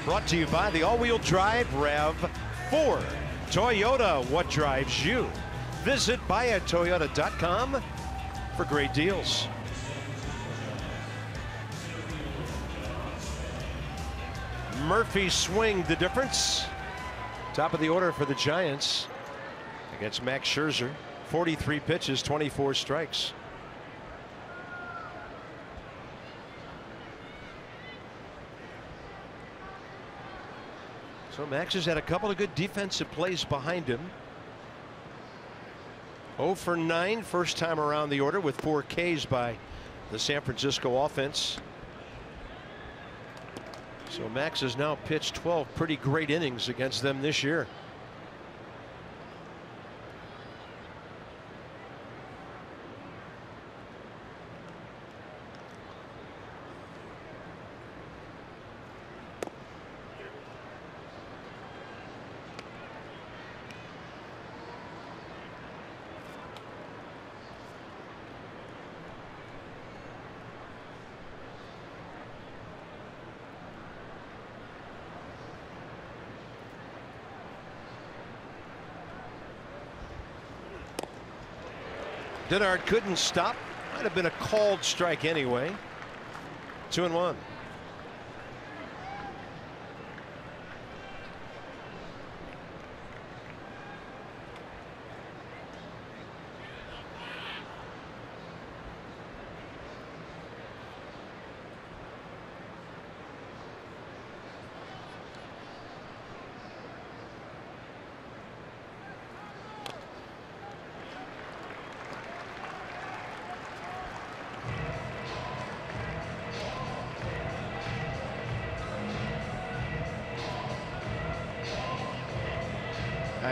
Brought to you by the all-wheel drive RAV4. Toyota, what drives you? Visit buyatoyota.com for great deals. Murphy swing the difference. Top of the order for the Giants against Max Scherzer. 43 pitches, 24 strikes. So Max has had a couple of good defensive plays behind him. 0 for 9 first time around the order with 4 Ks by the San Francisco offense. So Max has now pitched 12 pretty great innings against them this year. Dinard couldn't stop. Might have been a called strike anyway. 2-1.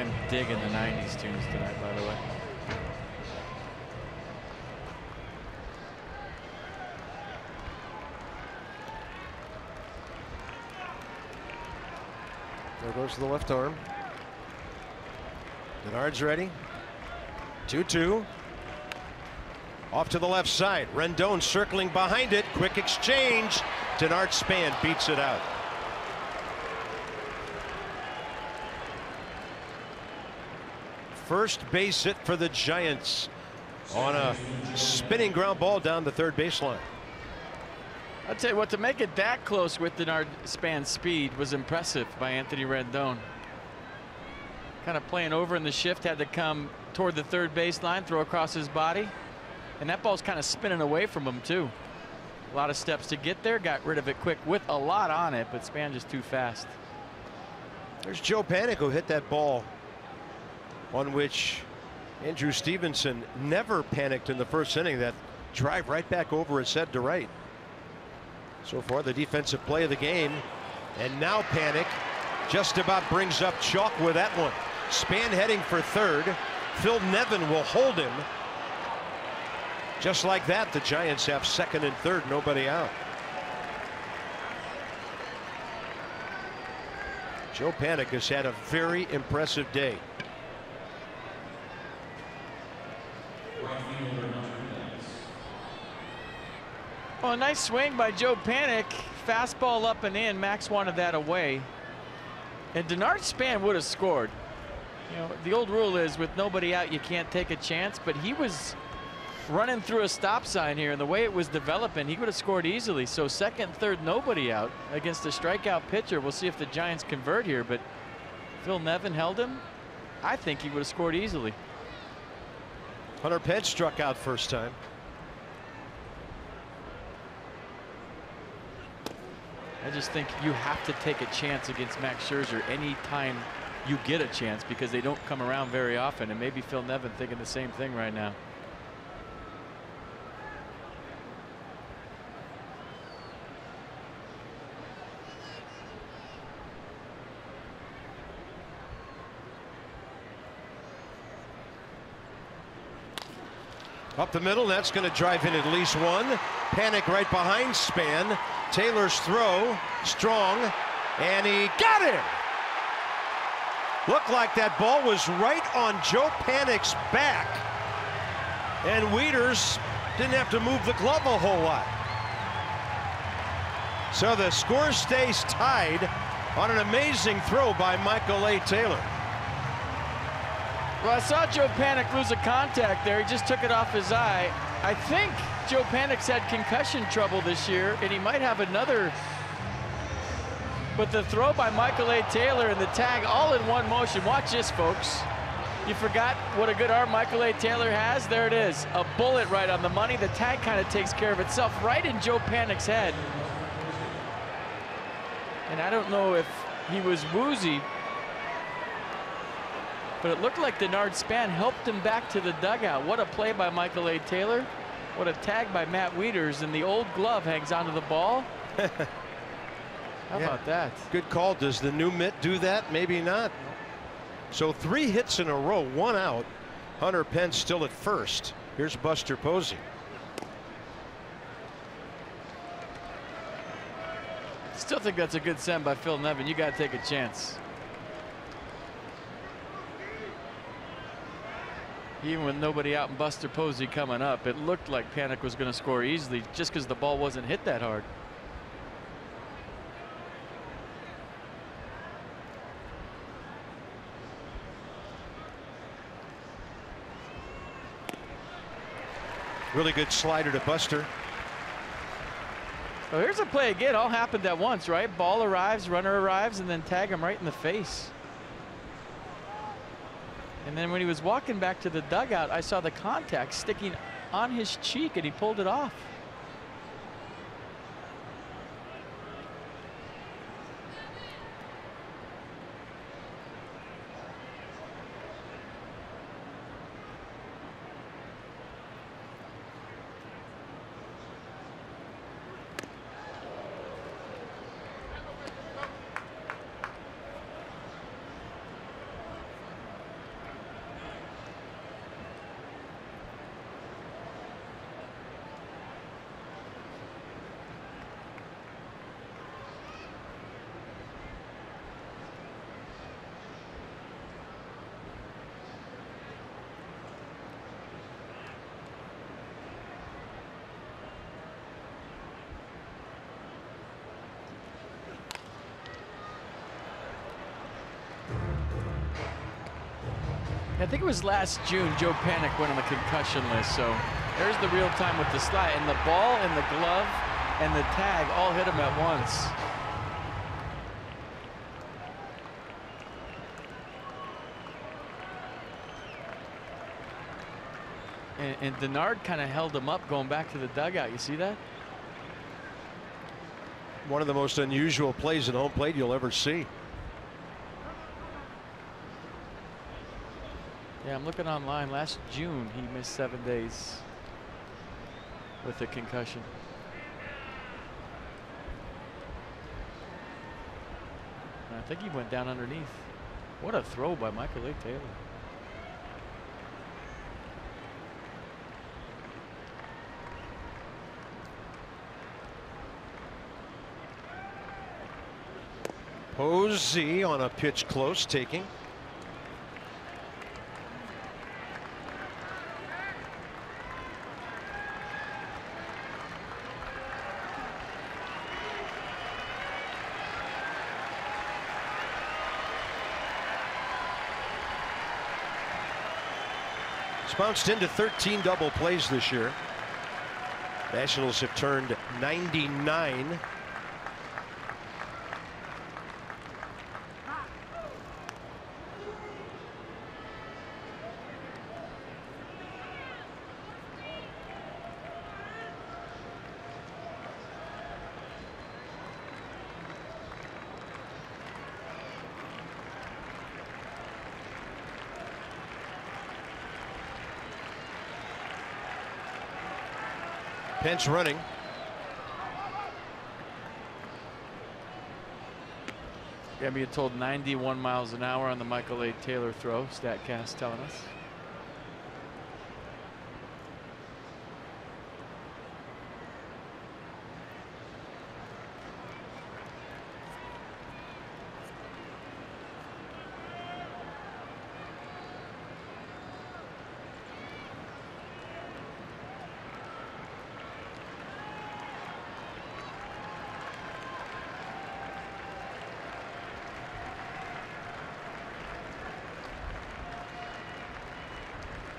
I'm digging the 90s tunes tonight, by the way. There goes the left arm. Denard's ready. 2-2. Off to the left side. Rendon circling behind it. Quick exchange. Denard Span beats it out. First base hit for the Giants on a spinning ground ball down the third baseline. I'll tell you what, to make it that close with Denard Span's speed was impressive by Anthony Rendon. Kind of playing over in the shift, had to come toward the third baseline, throw across his body. And that ball's kind of spinning away from him, too. A lot of steps to get there, got rid of it quick with a lot on it, but Span just too fast. There's Joe Panik, who hit that ball on which Andrew Stevenson never panicked in the first inning. That drive right back over his head to right. So far, the defensive play of the game. And now Panik just about brings up chalk with that one. Span heading for third. Phil Nevin will hold him. Just like that, the Giants have second and third, nobody out. Joe Panik has had a very impressive day. Well, a nice swing by Joe Panik. Fastball up and in. Max wanted that away. And Denard Span would have scored. You know, the old rule is with nobody out, you can't take a chance, but he was running through a stop sign here, and the way it was developing, he would have scored easily. So second, third, nobody out against a strikeout pitcher. We'll see if the Giants convert here, but Phil Nevin held him. I think he would have scored easily. Hunter Pence struck out first time. I just think you have to take a chance against Max Scherzer anytime you get a chance, because they don't come around very often, and maybe Phil Nevin thinking the same thing right now. Up the middle, that's going to drive in at least one. Panik right behind Span. Taylor's throw, strong, and he got it. Looked like that ball was right on Joe Panik's back, and Wieters didn't have to move the glove a whole lot. So the score stays tied on an amazing throw by Michael A. Taylor. Well, I saw Joe Panik lose a contact there. He just took it off his eye. I think Joe Panik's had concussion trouble this year, and he might have another. But the throw by Michael A. Taylor and the tag all in one motion. Watch this, folks. You forgot what a good arm Michael A. Taylor has? There it is. A bullet right on the money. The tag kind of takes care of itself right in Joe Panik's head. And I don't know if he was woozy, but it looked like Denard Span helped him back to the dugout. What a play by Michael A. Taylor. What a tag by Matt Wieters, and the old glove hangs onto the ball. How about that? Good call. Does the new mitt do that? Maybe not. So 3 hits in a row, 1 out. Hunter Pence still at first. Here's Buster Posey. Still think that's a good send by Phil Nevin. You got to take a chance. Even with nobody out and Buster Posey coming up, it looked like Panik was going to score easily just because the ball wasn't hit that hard. Really good slider to Buster. Well, here's a play again. All happened at once, right? Ball arrives, runner arrives, and then tag him right in the face. And then when he was walking back to the dugout, I saw the contact sticking on his cheek, and he pulled it off. I think it was last June, Joe Panic went on the concussion list. So there's the real time with the slide. And the ball and the glove and the tag all hit him at once. And Denard kind of held him up going back to the dugout. You see that? One of the most unusual plays at home plate you'll ever see. Yeah, I'm looking online. Last June, he missed 7 days with a concussion. And I think he went down underneath. What a throw by Michael A. Taylor. Posey on a pitch close, taking. It's bounced into 13 double plays this year. Nationals have turned 99. Pence running. Yeah, being told 91 miles an hour on the Michael A. Taylor throw. StatCast telling us.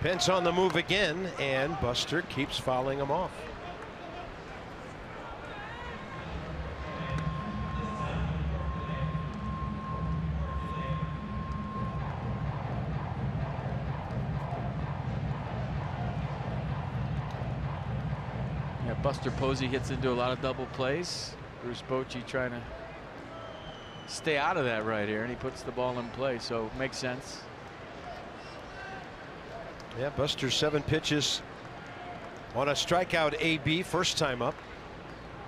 Pence on the move again, and Buster keeps fouling him off. Yeah, Buster Posey gets into a lot of double plays. Bruce Bochy trying to stay out of that right here, and he puts the ball in play, so makes sense. Yeah, Buster 7 pitches on a strikeout AB, first time up.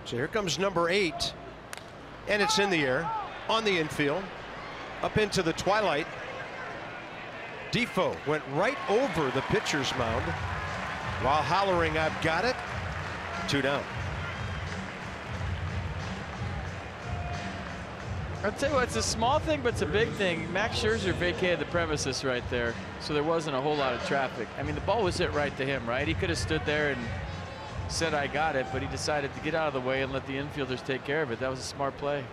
So here comes number 8, and it's in the air on the infield up into the twilight. Defoe went right over the pitcher's mound while hollering, "I've got it." 2 down. I'll tell you what, it's a small thing, but it's a big thing. Max Scherzer vacated the premises right there, so there wasn't a whole lot of traffic. I mean, the ball was hit right to him, right? He could have stood there and said, "I got it," but he decided to get out of the way and let the infielders take care of it. That was a smart play.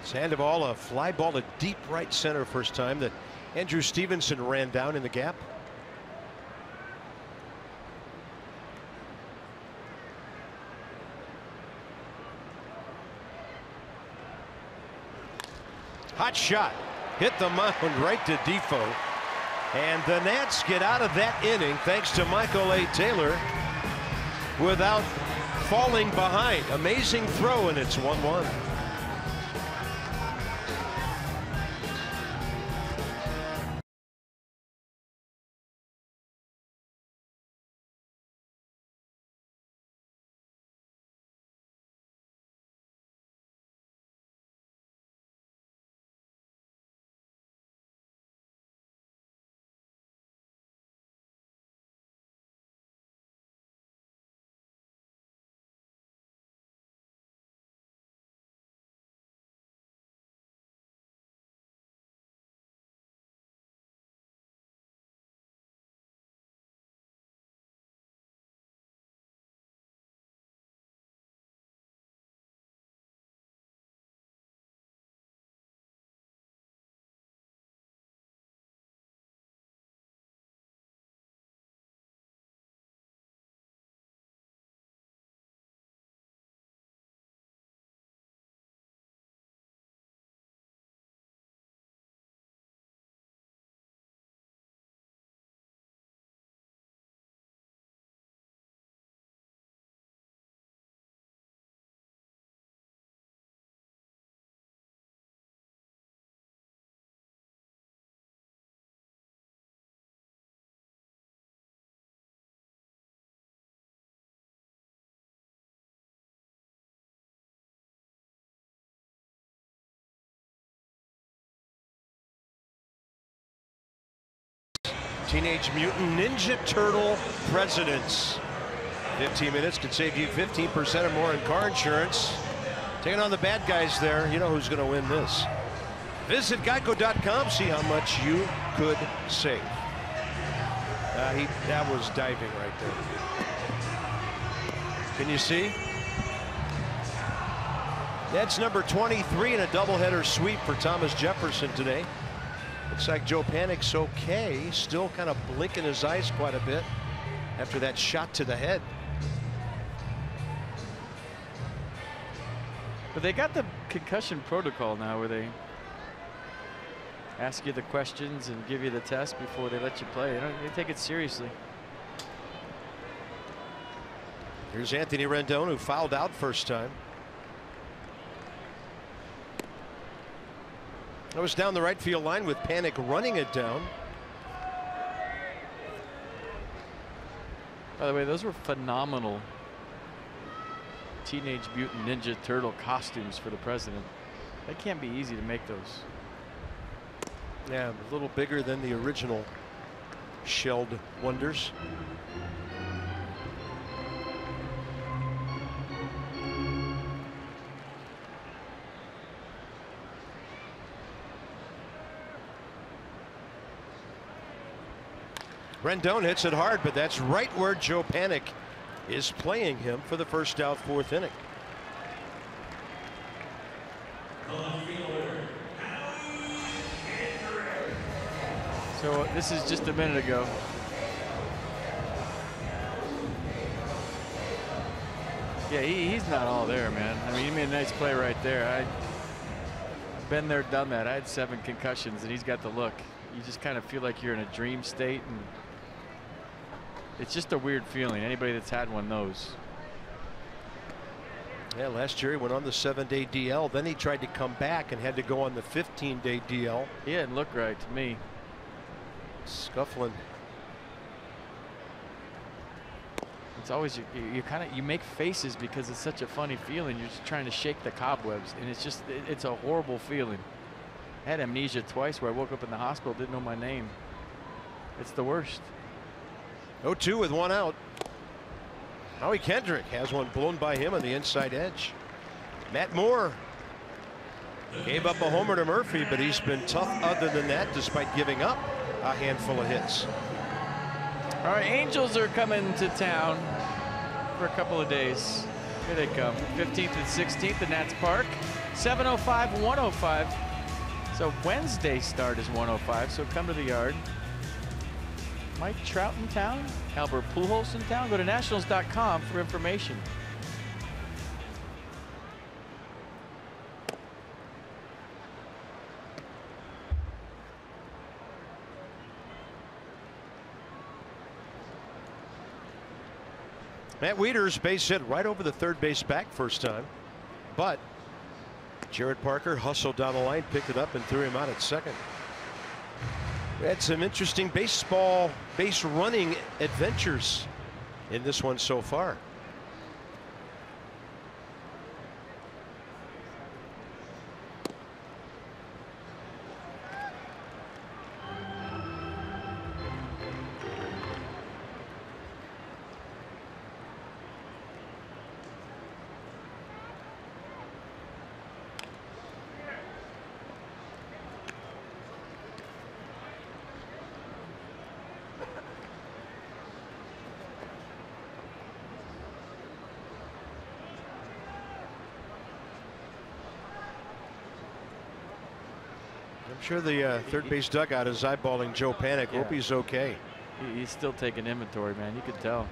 Sandoval, a fly ball to deep right center first time that Andrew Stevenson ran down in the gap. Hot shot hit the mound right to Defoe, and the Nats get out of that inning thanks to Michael A. Taylor without falling behind. Amazing throw, and it's 1-1. Teenage Mutant Ninja Turtle presidents. 15 minutes could save you 15% or more in car insurance. Taking on the bad guys there. You know who's going to win this. Visit geico.com, see how much you could save. That was diving right there. Can you see? That's number 23 in a doubleheader sweep for Thomas Jefferson today. Looks like Joe Panik's okay. Still kind of blinking his eyes quite a bit after that shot to the head. But they got the concussion protocol now where they ask you the questions and give you the test before they let you play. They take it seriously. Here's Anthony Rendon, who fouled out first time. That was down the right field line with Panik running it down. By the way, those were phenomenal Teenage Mutant Ninja Turtle costumes for the president. That can't be easy to make those. Yeah, a little bigger than the original shelled wonders. Rendon hits it hard, but that's right where Joe Panik is playing him for the first out, fourth inning. So this is just a minute ago. Yeah, he's not all there, man. I mean, he made a nice play right there. I've been there, done that. I had 7 concussions, and he's got the look. You just kind of feel like you're in a dream state, and it's just a weird feeling. Anybody that's had one knows. Yeah, last year he went on the 7-day DL. Then he tried to come back and had to go on the 15-day DL. He didn't look right to me. Scuffling. It's always you make faces because it's such a funny feeling. You're just trying to shake the cobwebs, and it's a horrible feeling. I had amnesia twice where I woke up in the hospital, didn't know my name. It's the worst. 0-2 with 1 out. Howie Kendrick has one blown by him on the inside edge. Matt Moore gave up a homer to Murphy, but he's been tough other than that, despite giving up a handful of hits. All right, Angels are coming to town for a couple of days. Here they come. 15th and 16th at Nats Park. 7:05, 105. So Wednesday start is 105. So come to the yard. Mike Trout in town. Albert Pujols in town. Go to nationals.com for information. Matt Wieters base hit right over the third base back first time, but Jared Parker hustled down the line, picked it up, and threw him out at second. We had some interesting baseball base running adventures in this one so far. I'm sure the third base dugout is eyeballing Joe Panik. Yeah. Hope he's okay. He's still taking inventory, man. You can tell.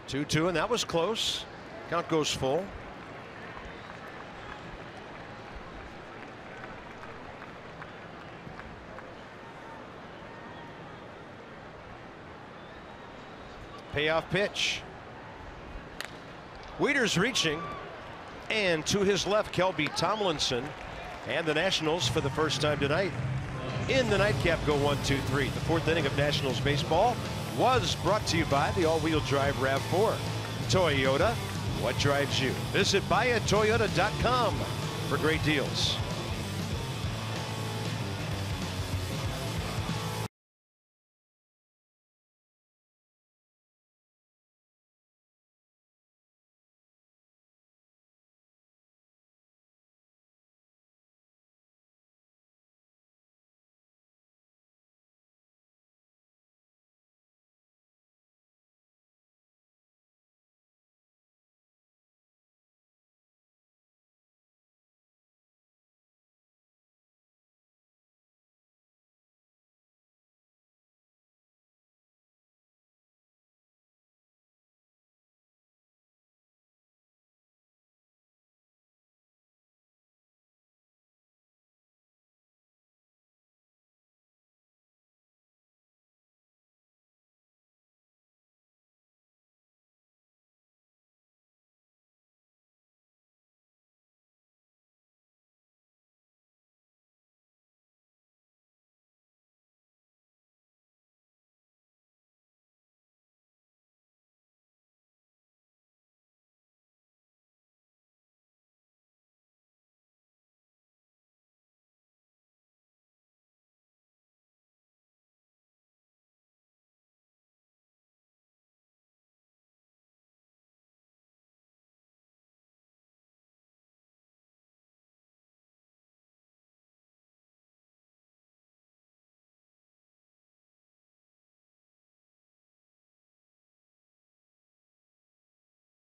2-2, and that was close. Count goes full. Payoff pitch. Wieters reaching, and to his left, Kelby Tomlinson. And the Nationals, for the first time tonight in the nightcap, go 1-2-3. The fourth inning of Nationals baseball was brought to you by the all-wheel drive RAV4. Toyota, what drives you? Visit buyatoyota.com for great deals.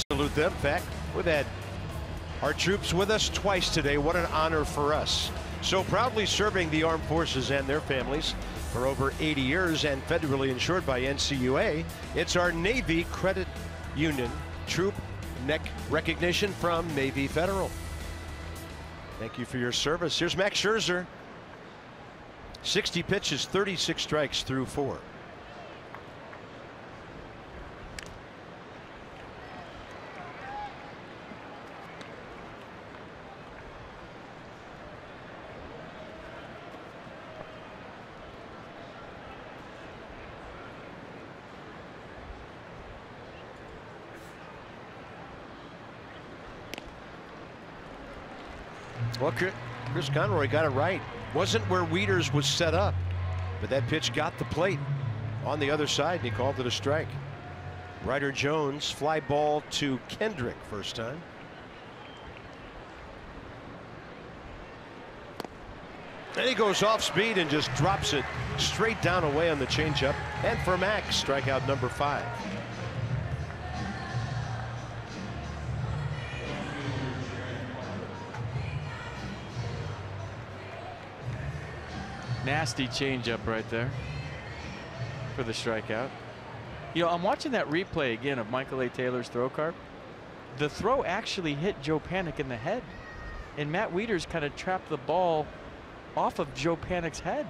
Salute them. In fact, we've had our troops with us twice today. What an honor for us. So proudly serving the armed forces and their families for over 80 years and federally insured by NCUA, it's our Navy Credit Union Troop Neck recognition from Navy Federal. Thank you for your service. Here's Max Scherzer. 60 pitches, 36 strikes through 4. Well, Chris Conroy got it right. Wasn't where Wieters was set up, but that pitch got the plate on the other side, and he called it a strike. Ryder Jones, fly ball to Kendrick, first time. And he goes off speed and just drops it straight down away on the changeup. And for Max, strikeout number 5. Nasty changeup right there for the strikeout. You know, I'm watching that replay again of Michael A. Taylor's throw, Carp. The throw actually hit Joe Panik in the head, and Matt Wieters kind of trapped the ball off of Joe Panik's head.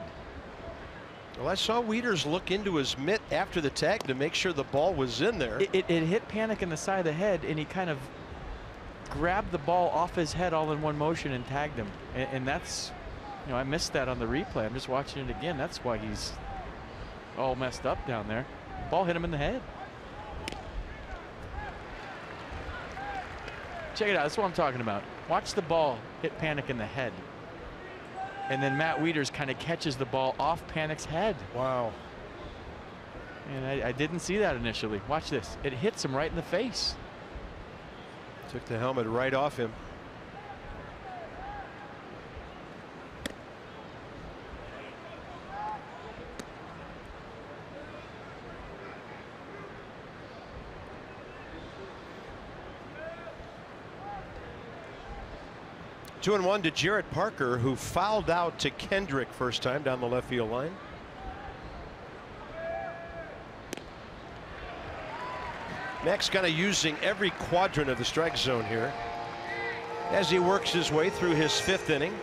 Well, I saw Wieters look into his mitt after the tag to make sure the ball was in there. It hit Panik in the side of the head, and he kind of grabbed the ball off his head all in one motion and tagged him. And that's, you know, I missed that on the replay. I'm just watching it again. That's why he's all messed up down there. Ball hit him in the head. Check it out. That's what I'm talking about. Watch the ball hit Panik in the head. And then Matt Wieters kind of catches the ball off Panik's head. Wow. And I didn't see that initially. Watch this. It hits him right in the face. Took the helmet right off him. 2-1 to Jarrett Parker, who fouled out to Kendrick first time down the left field line. Max kind of using every quadrant of the strike zone here as he works his way through his 5th inning.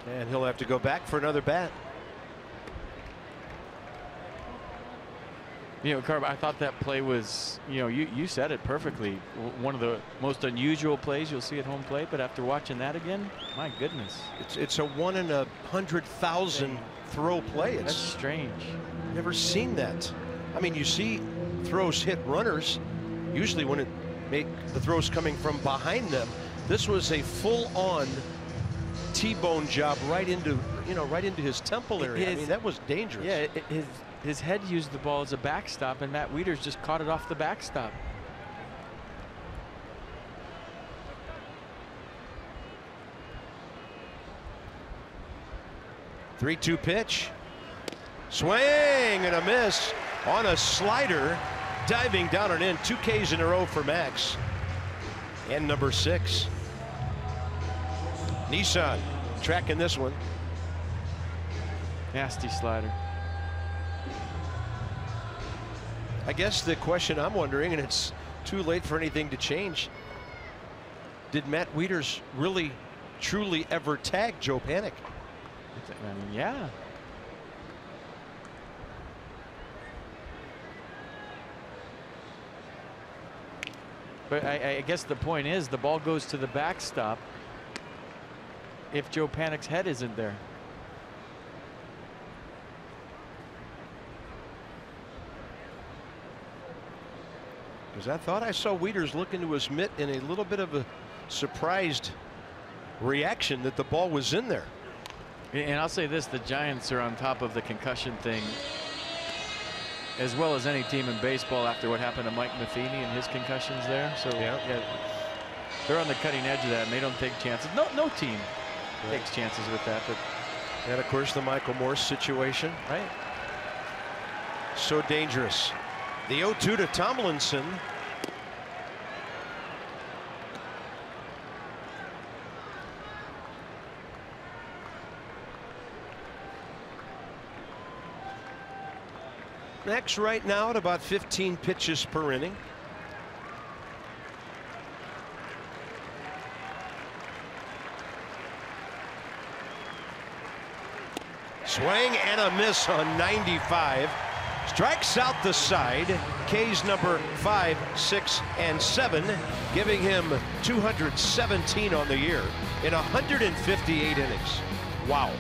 And he'll have to go back for another bat. You know, Carb, I thought that play was, you know, you said it perfectly. One of the most unusual plays you'll see at home plate. But after watching that again, my goodness. It's a 1 in 100,000 throw play. That's strange. Never seen that. I mean, you see throws hit runners, usually when the throws coming from behind them. This was a full-on T-bone job right into, right into his temple area. I mean, that was dangerous. Yeah, his head used the ball as a backstop, and Matt Wieters just caught it off the backstop. Three-two pitch. Swing and a miss on a slider. Diving down and in. 2 Ks in a row for Max. And number 6. Nissan tracking this one. Nasty slider. I guess the question I'm wondering, and it's too late for anything to change, did Matt Wieters really, truly ever tag Joe Panik? I mean, yeah. But I guess the point is the ball goes to the backstop. if Joe Panik's head isn't there. Because I thought I saw Wieters look into his mitt in a little bit of a surprised reaction that the ball was in there. And I'll say this, the Giants are on top of the concussion thing as well as any team in baseball after what happened to Mike Matheny and his concussions there. So yeah, they're on the cutting edge of that, and they don't take chances. No team takes chances with that. But and of course the Michael Morse situation. Right. So dangerous. The 0-2 to Tomlinson. Max right now at about 15 pitches per inning. Swing and a miss on 95. Strikes out the side. K's number 5, 6, and 7, giving him 217 on the year in 158 innings. Wow.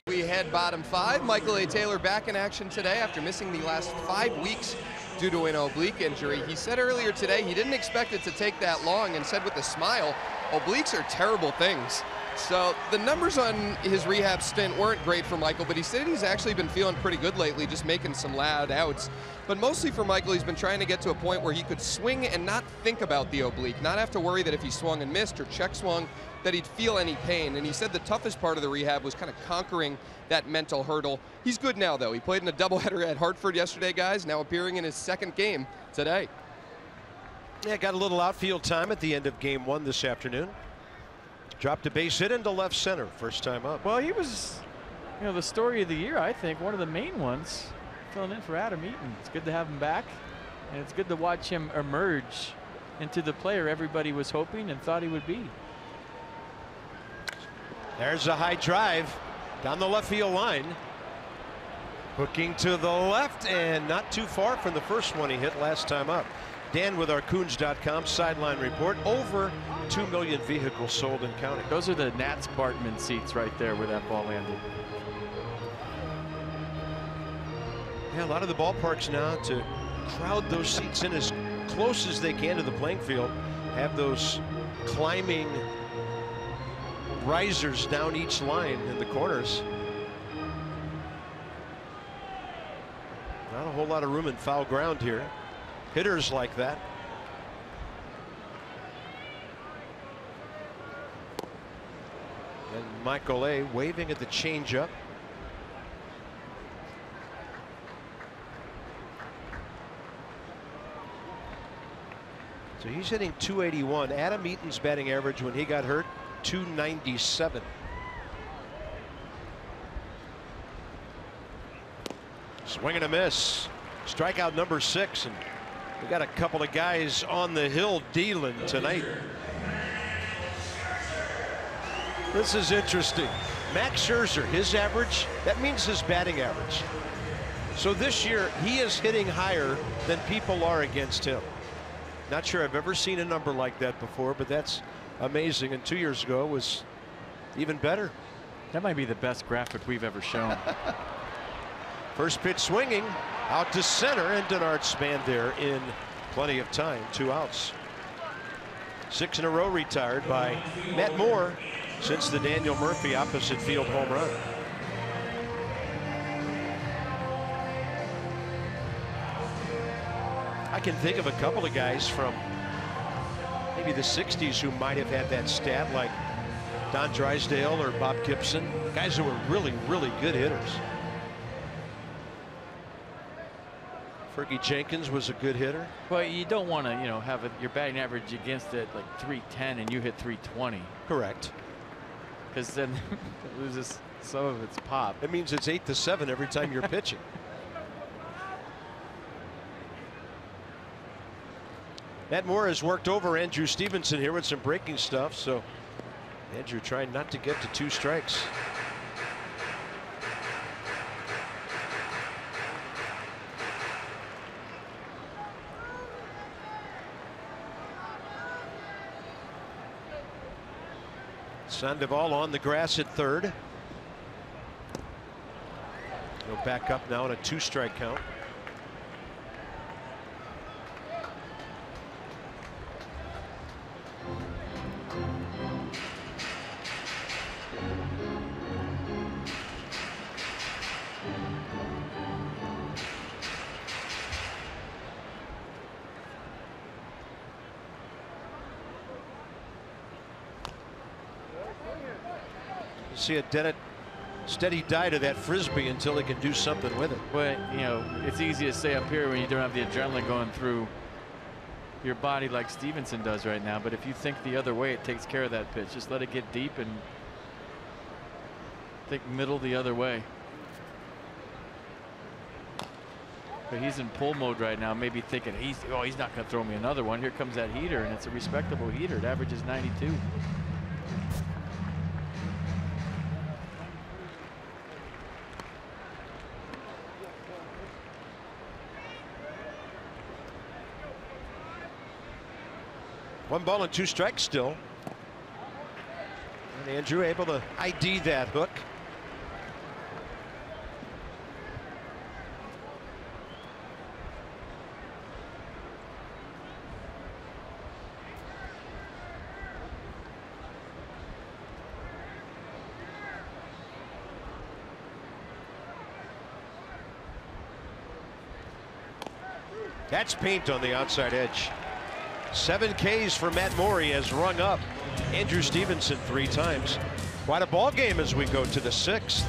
We head bottom 5. Michael A. Taylor back in action today after missing the last 5 weeks due to an oblique injury. He said earlier today he didn't expect it to take that long and said with a smile, obliques are terrible things. So the numbers on his rehab stint weren't great for Michael, but he said he's actually been feeling pretty good lately, just making some loud outs. But mostly for Michael, he's been trying to get to a point where he could swing and not think about the oblique, not have to worry that if he swung and missed or check swung, that he'd feel any pain. And he said the toughest part of the rehab was kind of conquering that mental hurdle. He's good now, though. He played in a doubleheader at Hartford yesterday, guys, now appearing in his second game today. Yeah, got a little outfield time at the end of game 1 this afternoon. Dropped a base hit into left center, first time up. Well, he was, you know, the story of the year, I think, one of the main ones, filling in for Adam Eaton. It's good to have him back, and it's good to watch him emerge into the player everybody was hoping and thought he would be. There's a high drive down the left field line. Hooking to the left and not too far from the first one he hit last time up. Dan with our Coons.com sideline report. Over 2 million vehicles sold and counting. Those are the Nats Bartman seats right there where that ball landed. Yeah, a lot of the ballparks now to crowd those seats in as close as they can to the playing field. Have those climbing risers down each line in the corners. Not a whole lot of room in foul ground here. Hitters like that. And Michael A. waving at the changeup. So he's hitting .281. Adam Eaton's batting average when he got hurt, .297. Swing and a miss. Strikeout number 6, and We got a couple of guys on the hill dealing tonight. This is interesting. Max Scherzer, his average, that means his batting average. So this year, he is hitting higher than people are against him. Not sure I've ever seen a number like that before, but that's amazing. And 2 years ago was even better. That might be the best graphic we've ever shown. First pitch swinging out to center, and Denard spanned there in plenty of time. 2 outs. 6 in a row retired by Matt Moore since the Daniel Murphy opposite field home run. I can think of a couple of guys from maybe the 60s who might have had that stat, like Don Drysdale or Bob Gibson, guys who were really, really good hitters. Fergie Jenkins was a good hitter. Well, you don't want to, have your batting average against it like 310 and you hit 320. Correct. Because then it loses some of its pop. It means it's 8-7 every time you're pitching. Matt Moore has worked over Andrew Stevenson here with some breaking stuff, so Andrew trying not to get to 2 strikes. Sandoval on the grass at third. He'll back up now in a 2-strike count. See a steady die to that frisbee until he can do something with it. But it's easy to say up here when you don't have the adrenaline going through your body like Stevenson does right now. But if you think the other way, it takes care of that pitch. Just let it get deep and think middle the other way. But he's in pull mode right now, maybe thinking he's not going to throw me another one. Here comes that heater, and it's a respectable heater. It averages 92. One ball and 2 strikes still. And Andrew able to ID that hook. That's paint on the outside edge. 7 Ks for Matt Moore. He has rung up Andrew Stevenson 3 times. Quite a ball game as we go to the 6th.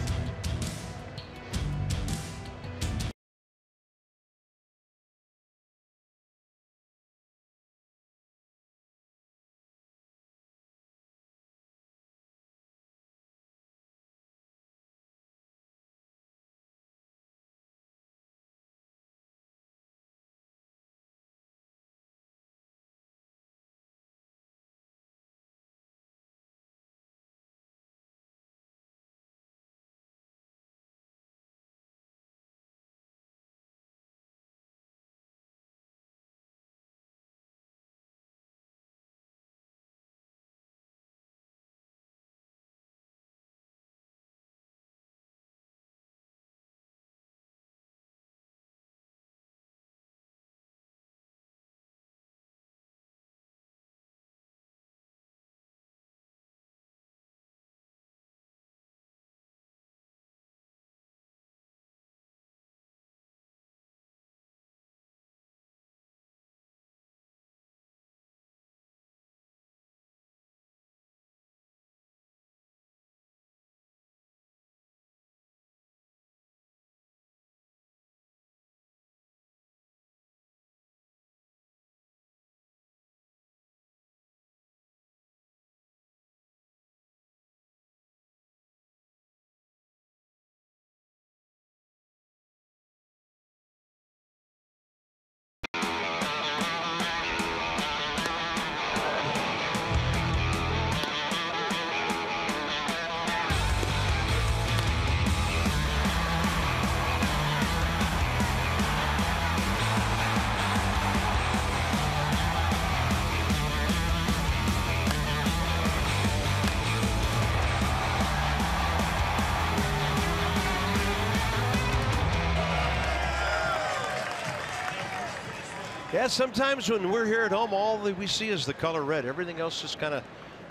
Yeah, sometimes when we're here at home, all that we see is the color red. Everything else just kind of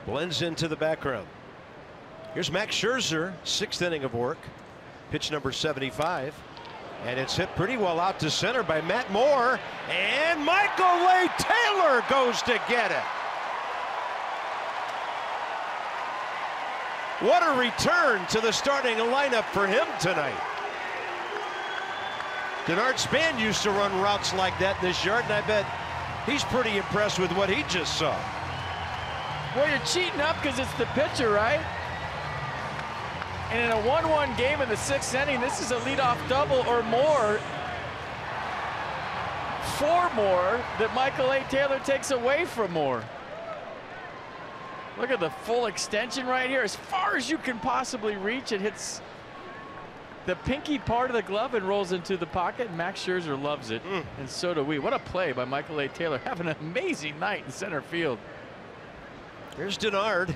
blends into the background. Here's Max Scherzer, 6th inning of work. Pitch number 75. And it's hit pretty well out to center by Matt Moore. And Michael Lay Taylor goes to get it. What a return to the starting lineup for him tonight. Denard Span used to run routes like that in this yard, and I bet he's pretty impressed with what he just saw. Well, you're cheating up because it's the pitcher, right? And in a 1-1 game in the 6th inning, this is a leadoff double or more. 4 more that Michael A. Taylor takes away from Moore. Look at the full extension right here. As far as you can possibly reach, it hits the pinky part of the glove and rolls into the pocket. Max Scherzer loves it, and so do we. What a play by Michael A. Taylor. Having an amazing night in center field. Here's Denard,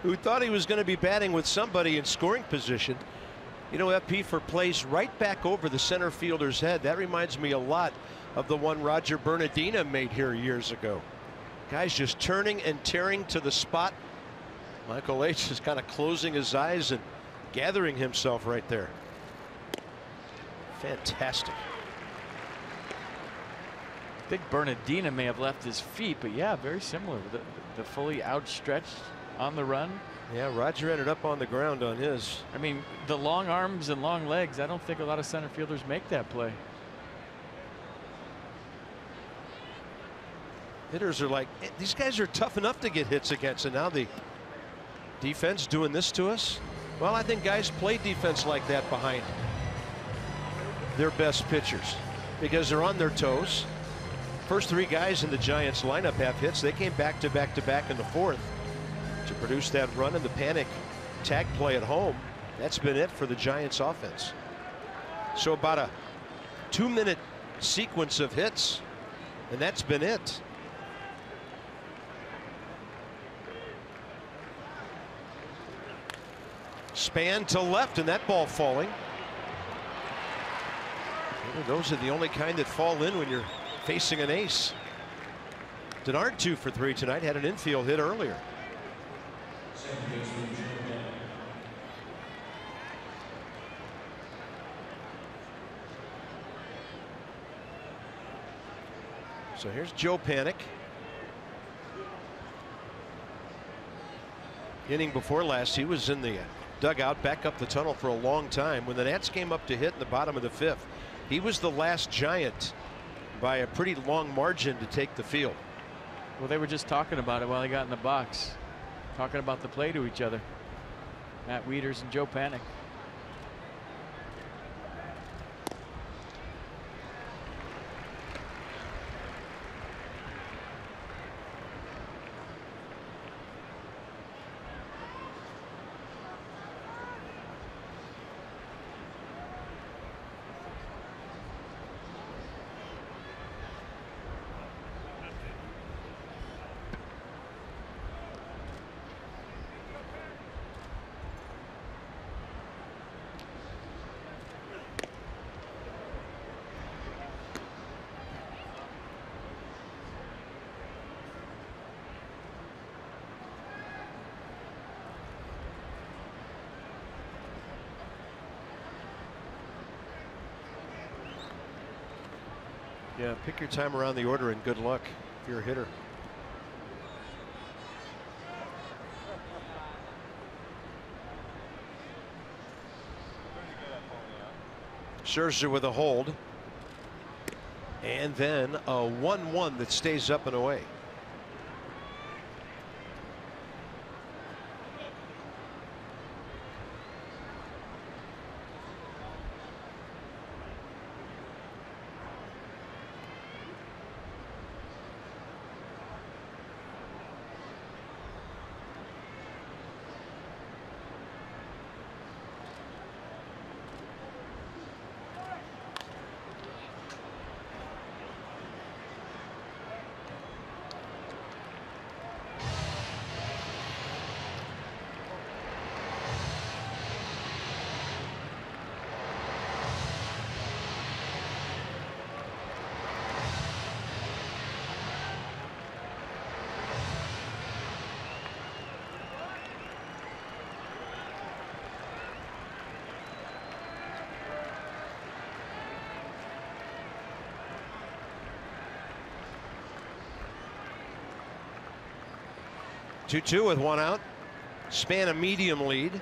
who thought he was going to be batting with somebody in scoring position. You know, FP for plays right back over the center fielder's head. That reminds me a lot of the one Roger Bernardina made here years ago. Guys just turning and tearing to the spot. Michael H. is kind of closing his eyes and gathering himself right there. Fantastic. I think Bernardina may have left his feet, but yeah, very similar. The fully outstretched on the run. Yeah, Roger ended up on the ground on his. I mean, the long arms and long legs, I don't think a lot of center fielders make that play. Hitters are like, these guys are tough enough to get hits against, and now the defense doing this to us. Well, I think guys play defense like that behind their best pitchers because they're on their toes. First 3 guys in the Giants lineup have hits. They came back to back to back in the 4th to produce that run in the panic tag play at home. That's been it for the Giants offense. So about a 2-minute sequence of hits, and that's been it. Span to left, and that ball falling. Those are the only kind that fall in when you're facing an ace. Denard 2 for 3 tonight. Had an infield hit earlier. So here's Joe Panik. Inning before last, he was in the dugout back up the tunnel for a long time. When the Nats came up to hit in the bottom of the 5th, he was the last Giant by a pretty long margin to take the field. Well, they were just talking about it while he got in the box, talking about the play to each other. Matt Wieters and Joe Panik. Yeah, pick your time around the order and good luck if you're a hitter. Scherzer with a hold. And then a 1-1 that stays up and away. 2-2 with one out. Span a medium lead.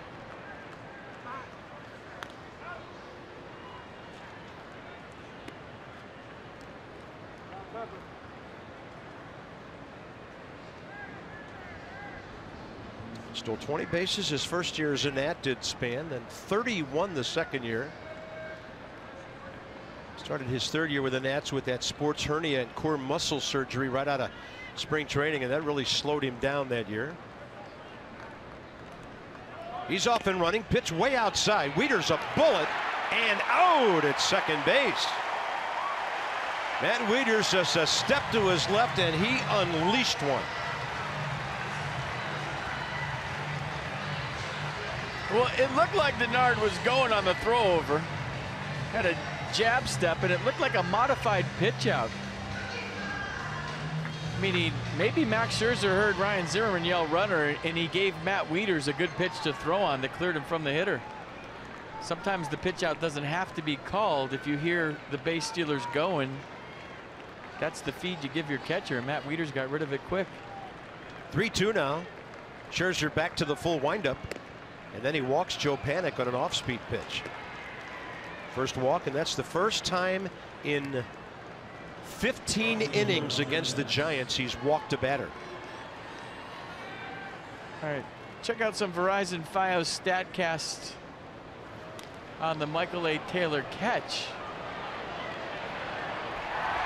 Stole 20 bases his first year as a Nat, did Span, then 31 the second year. Started his third year with the Nats with that sports hernia and core muscle surgery right out of spring training, and that really slowed him down that year. He's off and running, pitch way outside. Wieters a bullet and out at second base. Matt Wieters just a step to his left and he unleashed one. Well, it looked like Denard was going on the throw over. Had a jab step and it looked like a modified pitch out. Meaning maybe Max Scherzer heard Ryan Zimmerman yell runner and he gave Matt Wieters a good pitch to throw on that cleared him from the hitter. Sometimes the pitch out doesn't have to be called. If you hear the base stealers going, that's the feed you give your catcher, and Matt Wieters got rid of it quick. 3-2 now. Scherzer back to the full windup, and then he walks Joe Panik on an off-speed pitch. First walk, and that's the first time in 15 innings against the Giants he's walked a batter. All right, check out some Verizon Fios StatCast on the Michael A. Taylor catch.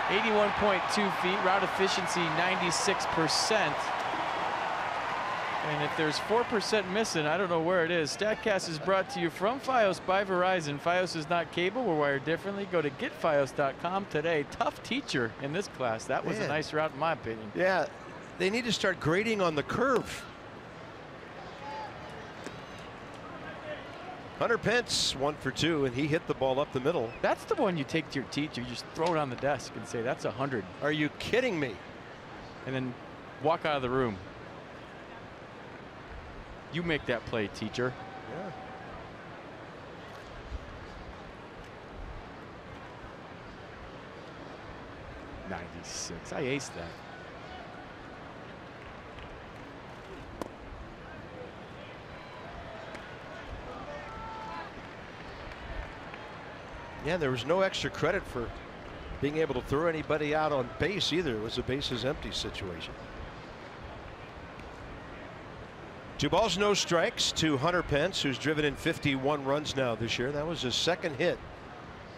81.2 feet, route efficiency 96%. And if there's 4% missing, I don't know where it is. StatCast is brought to you from Fios by Verizon. Fios is not cable. We're wired differently. Go to getfios.com today. Tough teacher in this class. That was a nice route in my opinion. Yeah, they need to start grading on the curve. Hunter Pence 1 for 2, and he hit the ball up the middle. That's the one you take to your teacher. You just throw it on the desk and say, that's 100. Are you kidding me? And then walk out of the room. You make that play, teacher. Yeah. '96. I aced that. Yeah, there was no extra credit for being able to throw anybody out on base either. It was a bases empty situation. 2 balls, no strikes to Hunter Pence, who's driven in 51 runs now this year. That was his second hit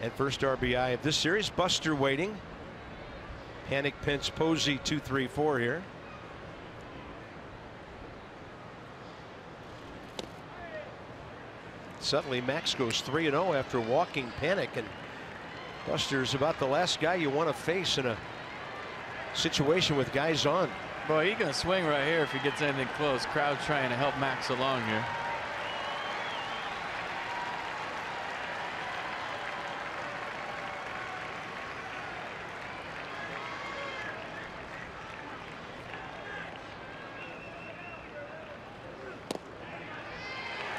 and first RBI of this series. Buster waiting. Panik, Pence, Posey 2-3-4 here. Suddenly Max goes 3-0 after walking Panik, and Buster's about the last guy you want to face in a situation with guys on. Boy, he's gonna swing right here if he gets anything close. Crowd trying to help Max along here.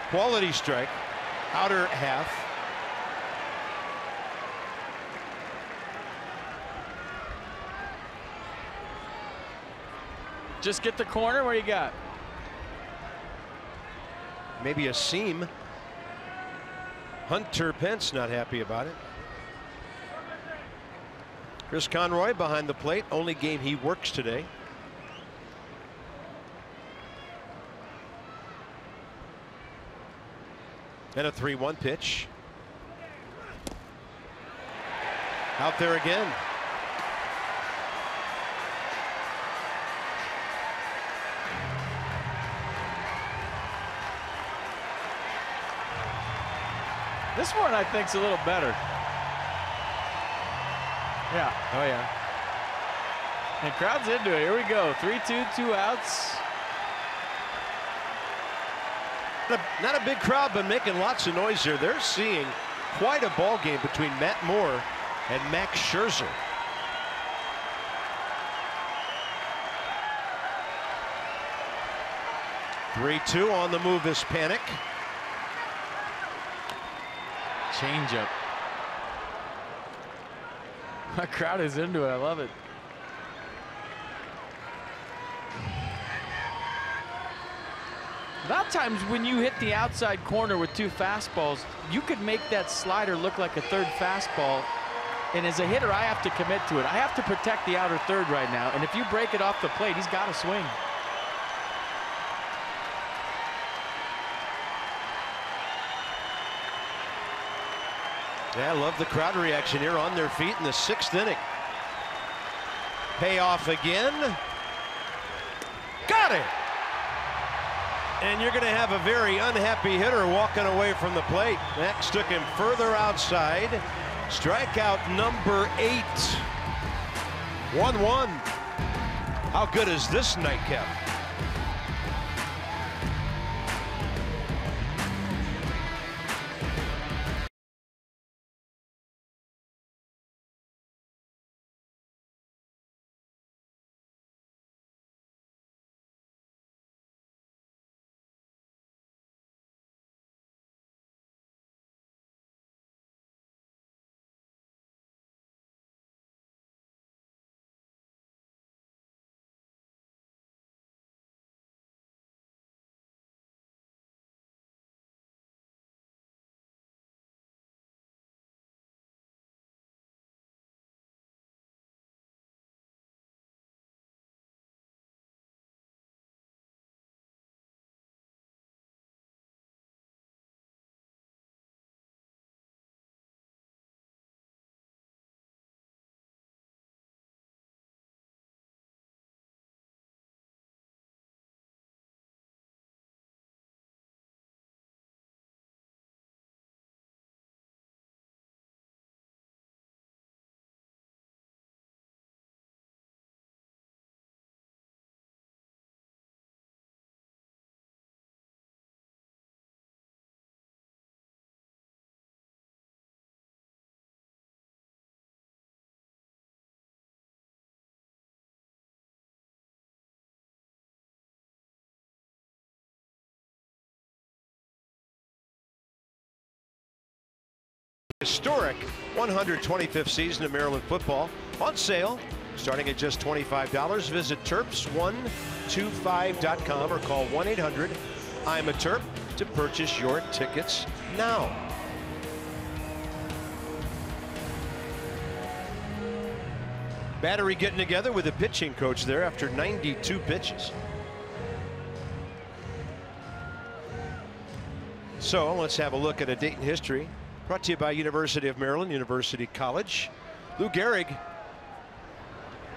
Quality strike, outer half. Just get the corner. What do you got? Maybe a seam. Hunter Pence not happy about it. Chris Conroy behind the plate. Only game he works today. And a 3-1 pitch. Out there again. This one I think's a little better. Yeah. Oh yeah. And crowd's into it. Here we go. 3-2, 2 outs. Not a big crowd, but making lots of noise here. They're seeing quite a ball game between Matt Moore and Max Scherzer. Three-2 on the move is Panik. Changeup. My crowd is into it. I love it. A lot of times when you hit the outside corner with 2 fastballs, you could make that slider look like a 3rd fastball. And as a hitter, I have to commit to it. I have to protect the outer 3rd right now. And if you break it off the plate, he's got to swing. Yeah, I love the crowd reaction here on their feet in the 6th inning. Payoff again. Got it. And you're going to have a very unhappy hitter walking away from the plate. Max took him further outside. Strikeout number 8. 1-1. How good is this nightcap? Historic 125th season of Maryland football on sale starting at just $25. Visit terps125.com or call 1-800-I'm-a-Terp to purchase your tickets now. Battery getting together with the pitching coach there after 92 pitches. So let's have a look at a date in history. Brought to you by University of Maryland, University College. Lou Gehrig,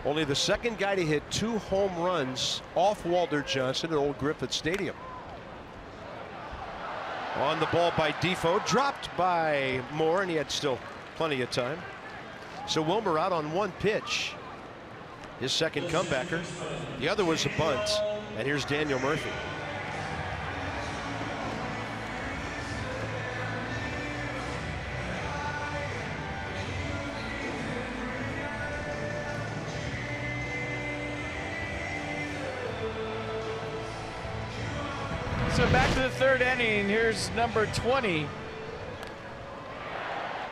only the 2nd guy to hit 2 home runs off Walter Johnson at Old Griffith Stadium. On the ball by Defoe, dropped by Moore, and he had still plenty of time. So Wilmer out on 1 pitch. His 2nd comebacker. The other was a bunt, and here's Daniel Murphy. So back to the 3rd inning. Here's number 20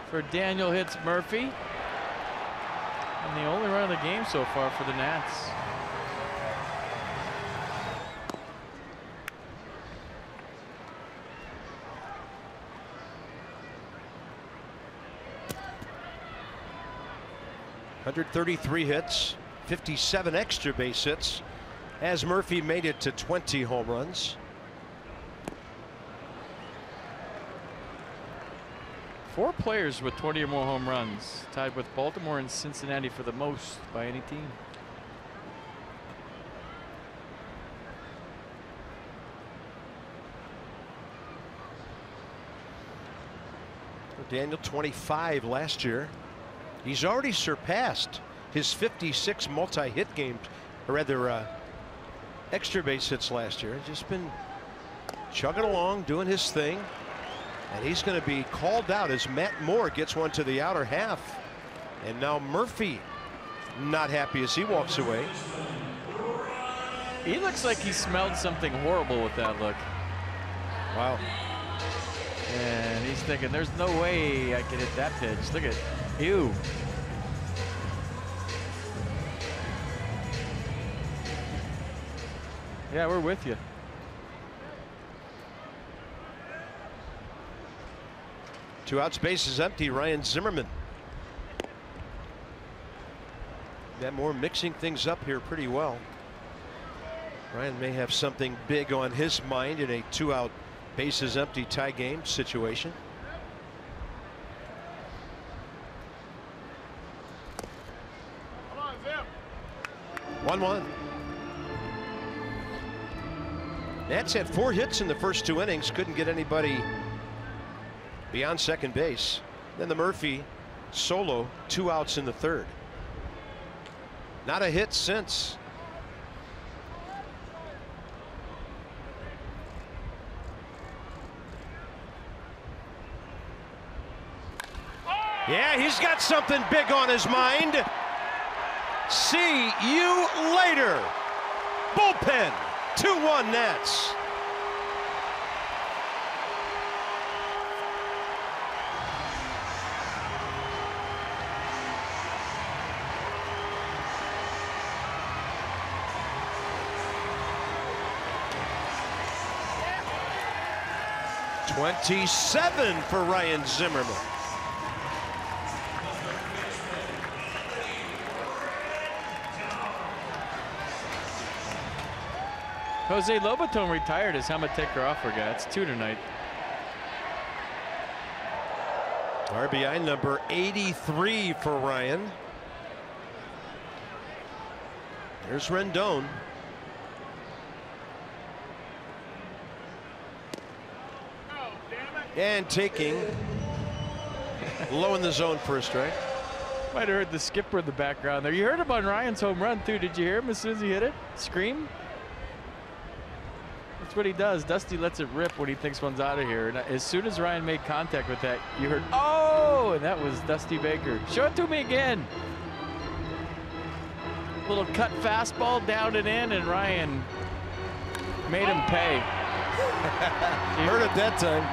for Daniel hits Murphy. And the only run of the game so far for the Nats. .133 hits, 57 extra base hits as Murphy made it to 20 home runs. 4 players with 20 or more home runs, tied with Baltimore and Cincinnati for the most by any team. Daniel 25 last year. He's already surpassed his 56 multi-hit games, or rather extra base hits last year. Just been chugging along, doing his thing. And he's going to be called out as Matt Moore gets one to the outer half. And now Murphy not happy as he walks away. He looks like he smelled something horrible with that look. Wow. And he's thinking, there's no way I can hit that pitch. Look at, ew. Yeah, we're with you. 2 outs, bases empty. Ryan Zimmerman. Matt Moore mixing things up here pretty well. Ryan may have something big on his mind in a 2-out, bases empty tie game situation. Come on, Zim. 1-1. Nats had 4 hits in the first 2 innings. Couldn't get anybody beyond second base. Then the Murphy solo, 2 outs in the 3rd. Not a hit since. Yeah, he's got something big on his mind. See you later. Bullpen. 2-1 Nats. '27 for Ryan Zimmerman. Jose Lobaton retired as helmet taker offer guy. It's 2 tonight. RBI number 83 for Ryan. There's Rendon. And taking low in the zone for a strike. Might have heard the skipper in the background there. You heard about Ryan's home run too. Did you hear him as soon as he hit it? Scream. That's what he does. Dusty lets it rip when he thinks one's out of here. And as soon as Ryan made contact with that, you heard, oh, and that was Dusty Baker. Show it to me again. Little cut fastball down and in, and Ryan made him pay. Heard it that time.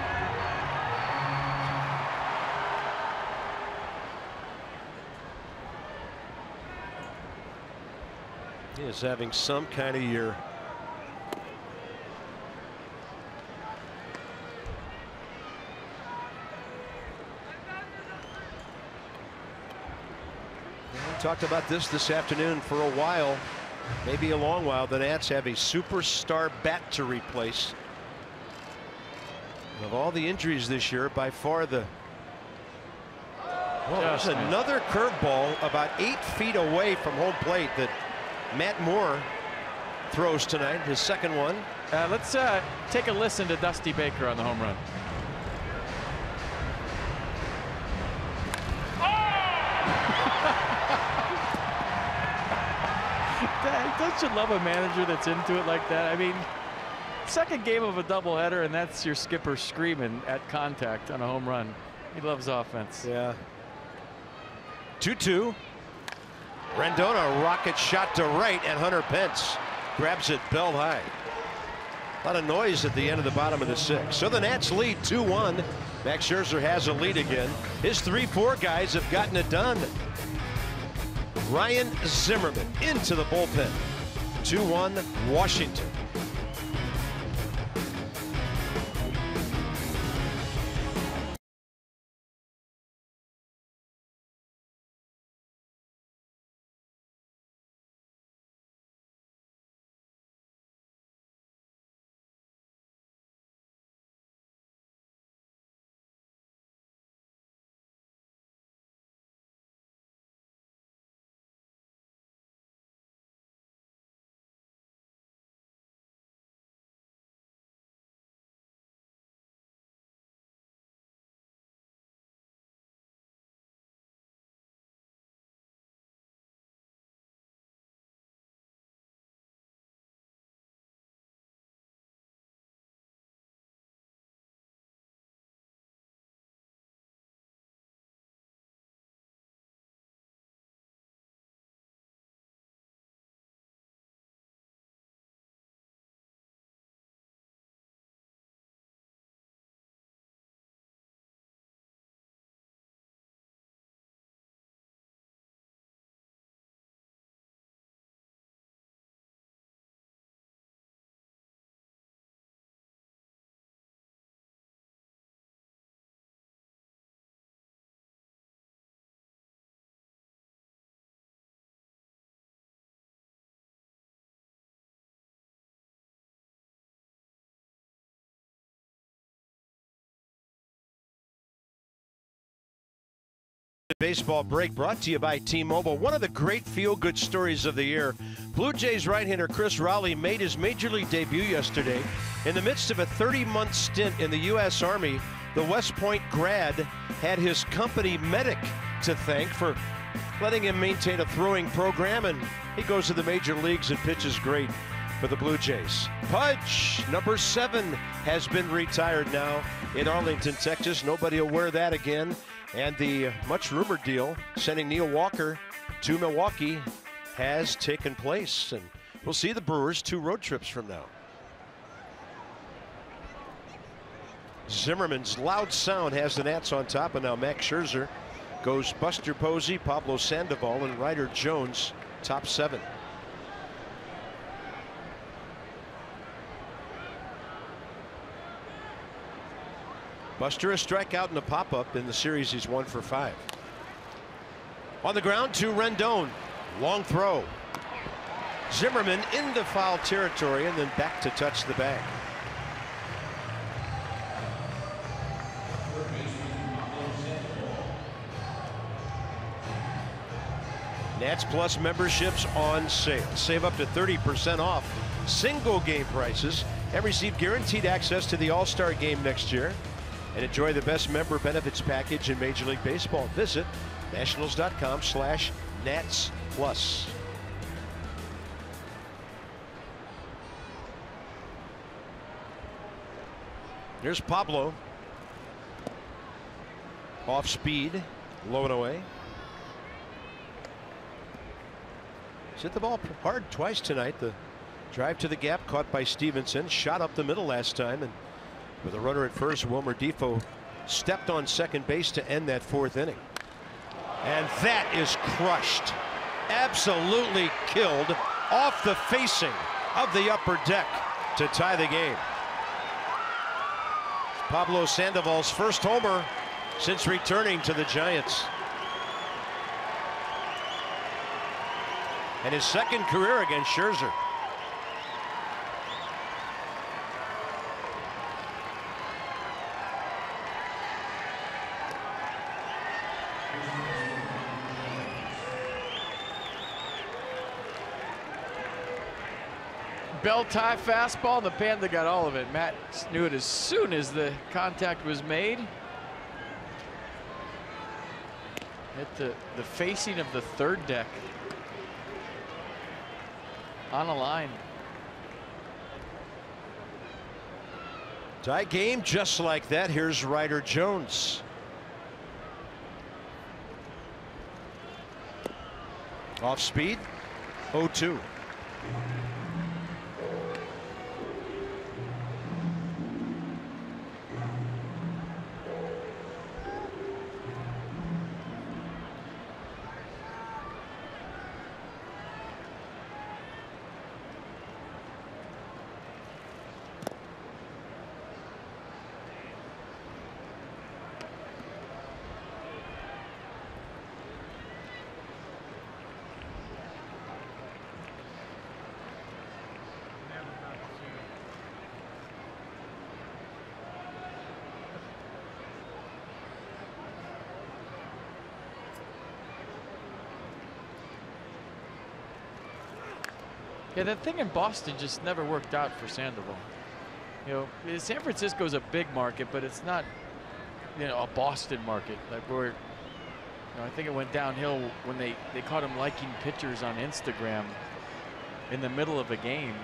He is having some kind of year. We talked about this afternoon for a while, maybe a long while. The Nats have a superstar bat to replace. Of all the injuries this year, by far the there's another curveball about 8 feet away from home plate that Matt Moore throws tonight, his second one. Let's take a listen to Dusty Baker on the home run. Don't you love a manager that's into it like that? I mean, second game of a doubleheader, and that's your skipper screaming at contact on a home run. He loves offense. Yeah. 2-2. Rendon, a rocket shot to right, and Hunter Pence grabs it belt high. A lot of noise at the end of the bottom of the 6th. So the Nats lead 2-1. Max Scherzer has a lead again. His 3-4 guys have gotten it done. Ryan Zimmerman into the bullpen. 2-1 Washington. Baseball break brought to you by T-Mobile. One of the great feel-good stories of the year. Blue Jays right-hander Chris Raleigh made his major league debut yesterday. In the midst of a 30-month stint in the U.S. Army, the West Point grad had his company medic to thank for letting him maintain a throwing program, and he goes to the major leagues and pitches great for the Blue Jays. Pudge, number 7, has been retired now in Arlington, Texas. Nobody will wear that again. And the much-rumored deal sending Neil Walker to Milwaukee has taken place. And we'll see the Brewers 2 road trips from now. Zimmerman's loud sound has the Nats on top, and now Max Scherzer goes Buster Posey, Pablo Sandoval, and Ryder Jones top 7. Buster a strikeout and a pop-up in the series. He's 1 for 5. On the ground to Rendon. Long throw. Zimmerman into foul territory and then back to touch the bag. Nats Plus memberships on sale. Save up to 30% off single game prices and receive guaranteed access to the All-Star game next year. And enjoy the best member benefits package in Major League Baseball. Visit nationals.com/Nats Plus. Here's Pablo. Off speed, low and away. He's hit the ball hard twice tonight. The drive to the gap caught by Stevenson. Shot up the middle last time, and with a runner at first, Wilmer Defoe stepped on second base to end that 4th inning. And that is crushed. Absolutely killed off the facing of the upper deck to tie the game. Pablo Sandoval's first homer since returning to the Giants. And his second career against Scherzer. Bell tie fastball. The Panda got all of it. Matt knew it as soon as the contact was made. Hit the facing of the 3rd deck. On a line. Tie game just like that. Here's Ryder Jones. Off speed. 0-2. Yeah, that thing in Boston just never worked out for Sandoval. You know, San Francisco's a big market, but it's not, you know, a Boston market. Like where, you know, I think it went downhill when they caught him liking pictures on Instagram in the middle of a game.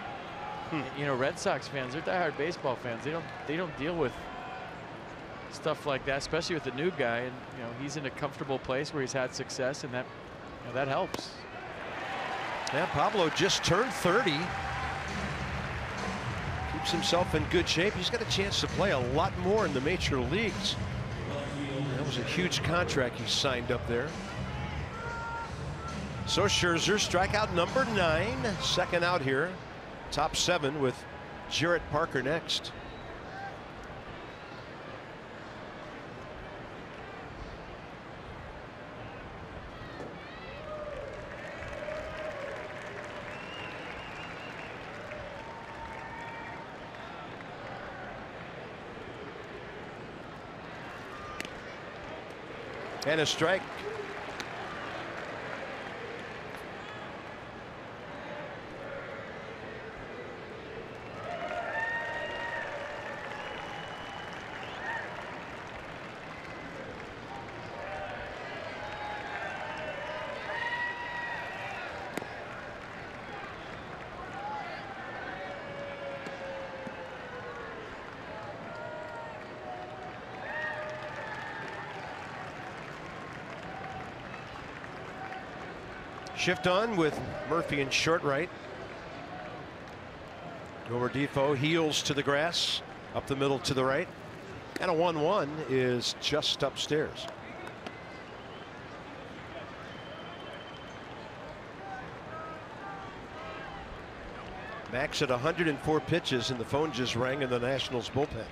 You know, Red Sox fans, they're diehard baseball fans. They don't deal with stuff like that, especially with the new guy. And you know, he's in a comfortable place where he's had success, and that, you know, that helps. Yeah, Pablo just turned 30. Keeps himself in good shape. He's got a chance to play a lot more in the major leagues. That was a huge contract he signed up there. So Scherzer, strikeout number 9, second out here. Top 7 with Jarrett Parker next. And a strike Shift on with Murphy in short right. Over Defoe, heels to the grass, up the middle to the right. And a 1-1 is just upstairs. Max at 104 pitches, and the phone just rang in the Nationals bullpen.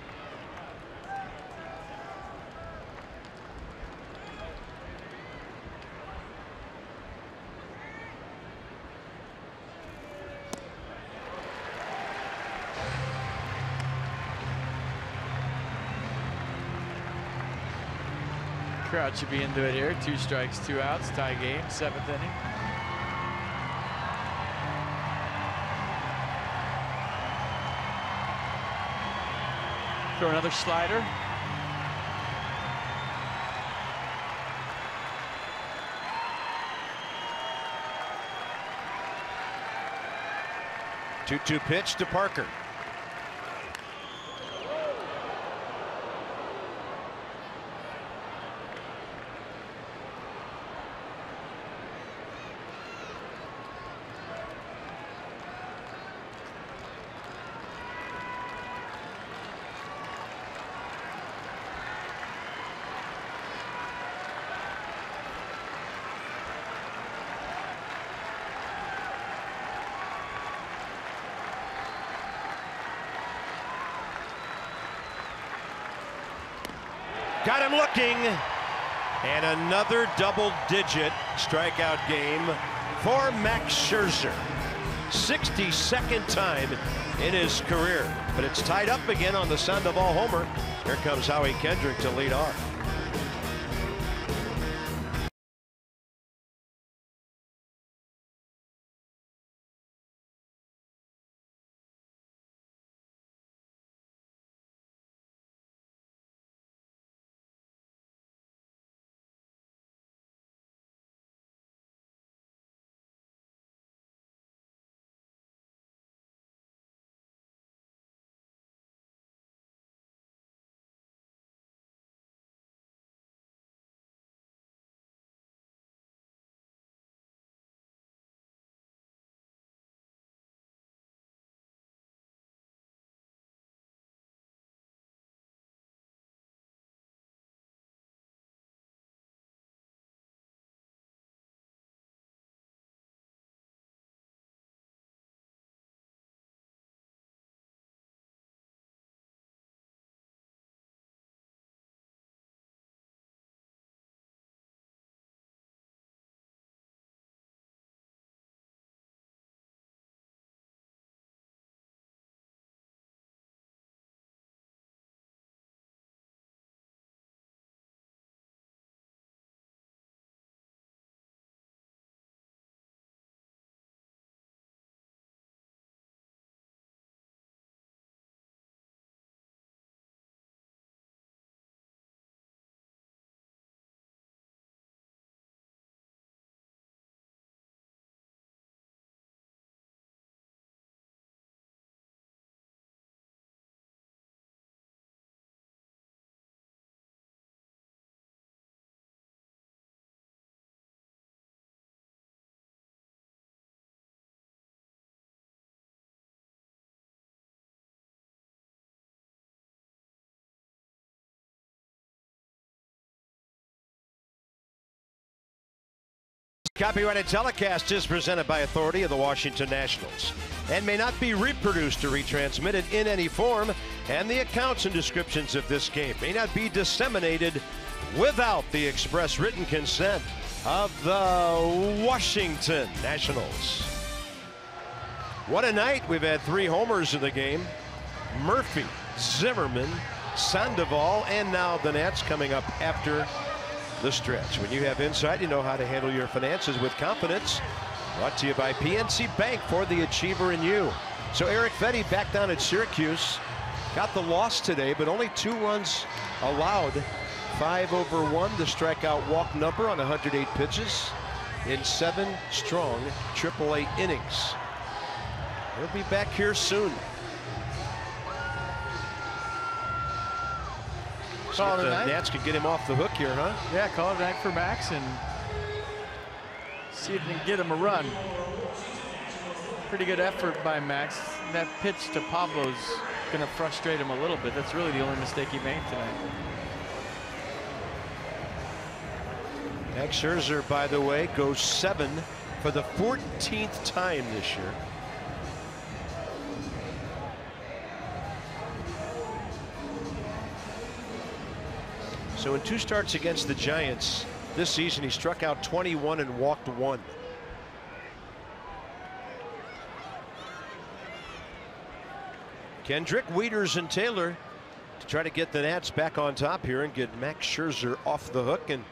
Crowd should be into it here. 2 strikes, 2 outs, tie game, 7th inning. Throw another slider. Two pitch to Parker. Got him looking, and another double-digit strikeout game for Max Scherzer. 62nd time in his career, but it's tied up again on the Sandoval homer. Here comes Howie Kendrick to lead off. Copyrighted telecast is presented by authority of the Washington Nationals and may not be reproduced or retransmitted in any form, and the accounts and descriptions of this game may not be disseminated without the express written consent of the Washington Nationals. What a night. We've had 3 homers in the game. Murphy, Zimmerman, Sandoval, and now the Nats coming up after the stretch. When you have insight, you know how to handle your finances with confidence. Brought to you by PNC Bank, for the achiever in you. So Eric Fetty back down at Syracuse. Got the loss today, but only 2 runs allowed. 5 over 1, the strikeout walk number on 108 pitches in 7 strong AAA innings. He'll be back here soon. Call it a the night. Nats can get him off the hook here, huh? Yeah, call it a night for Max, and See if you can get him a run. Pretty good effort by Max. That pitch to Pablo's going to frustrate him a little bit. That's really the only mistake he made tonight. Max Scherzer, by the way, goes 7 for the 14th time this year. So in 2 starts against the Giants this season, he struck out 21 and walked 1. Kendrick, Wieters, and Taylor to try to get the Nats back on top here and get Max Scherzer off the hook. And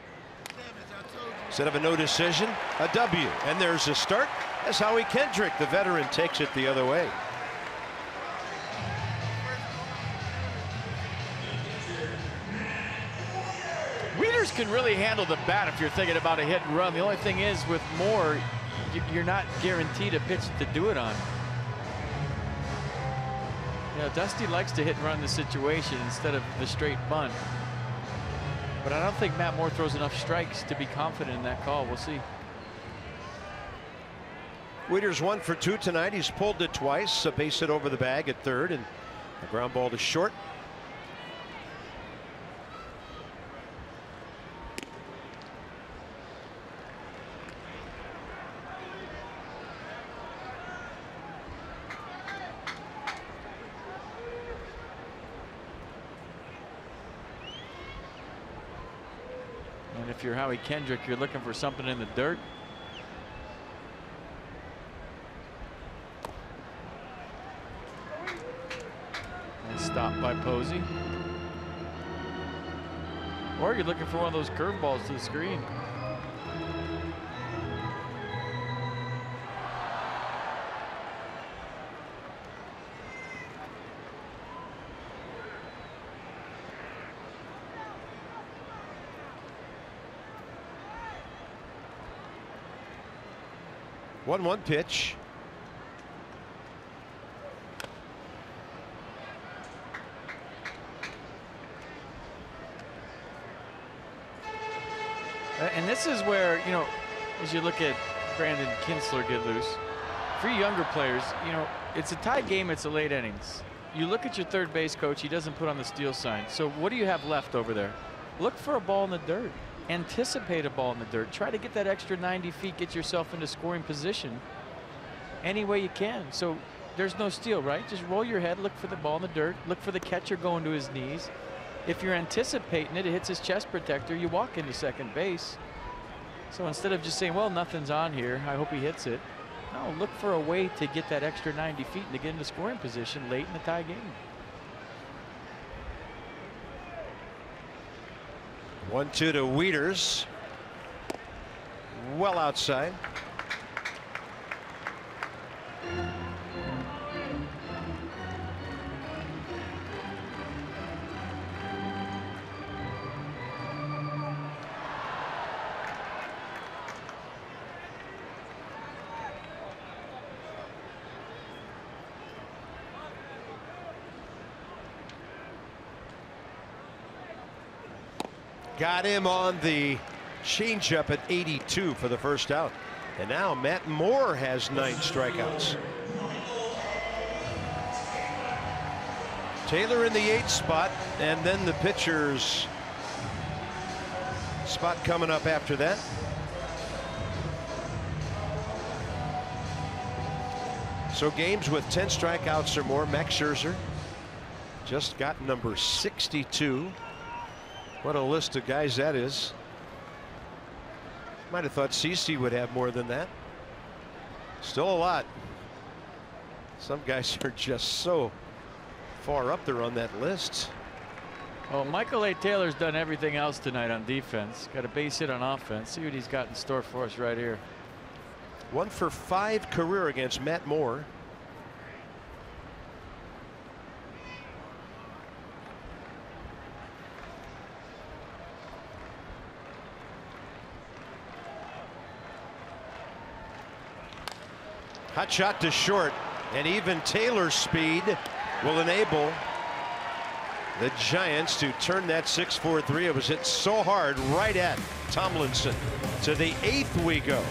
instead of a no decision, a W. And there's a start as Howie Kendrick, the veteran, takes it the other way. Wieters can really handle the bat if you're thinking about a hit and run. The only thing is, with Moore, you're not guaranteed a pitch to do it on. You know, Dusty likes to hit and run the situation instead of the straight bunt. But I don't think Matt Moore throws enough strikes to be confident in that call. We'll see. Wieters 1 for 2 tonight. He's pulled it twice. A base hit over the bag at third, and a ground ball to short. And if you're Howie Kendrick, you're looking for something in the dirt. And stopped by Posey. Or you're looking for one of those curveballs to the screen. One pitch. And this is where, you know, as you look at Brandon Kinsler get loose, for younger players, you know, it's a tied game, it's a late innings. You look at your third base coach, he doesn't put on the steal sign. So what do you have left over there? Look for a ball in the dirt. Anticipate a ball in the dirt. Try to get that extra 90 feet, get yourself into scoring position any way you can. So there's no steal, right? Just roll your head, look for the ball in the dirt, look for the catcher going to his knees. If you're anticipating it, it hits his chest protector, you walk into second base. So instead of just saying, well, nothing's on here, I hope he hits it. No, look for a way to get that extra 90 feet and to get into scoring position late in the tie game. 1-2 to Wieters. Well outside. Got him on the changeup at 82 for the first out. And now Matt Moore has 9 strikeouts. Taylor in the 8th spot, and then the pitcher's spot coming up after that. So games with 10 strikeouts or more, Max Scherzer just got number 62. What a list of guys that is. Might have thought CeCe would have more than that. Still a lot. Some guys are just so far up there on that list. Well, Michael A. Taylor's done everything else tonight on defense. Got a base hit on offense. See what he's got in store for us right here. 1 for 5 career against Matt Moore. Hot shot to short, and even Taylor's speed will enable the Giants to turn that 6-4-3. It was hit so hard right at Tomlinson. To the 8th we go.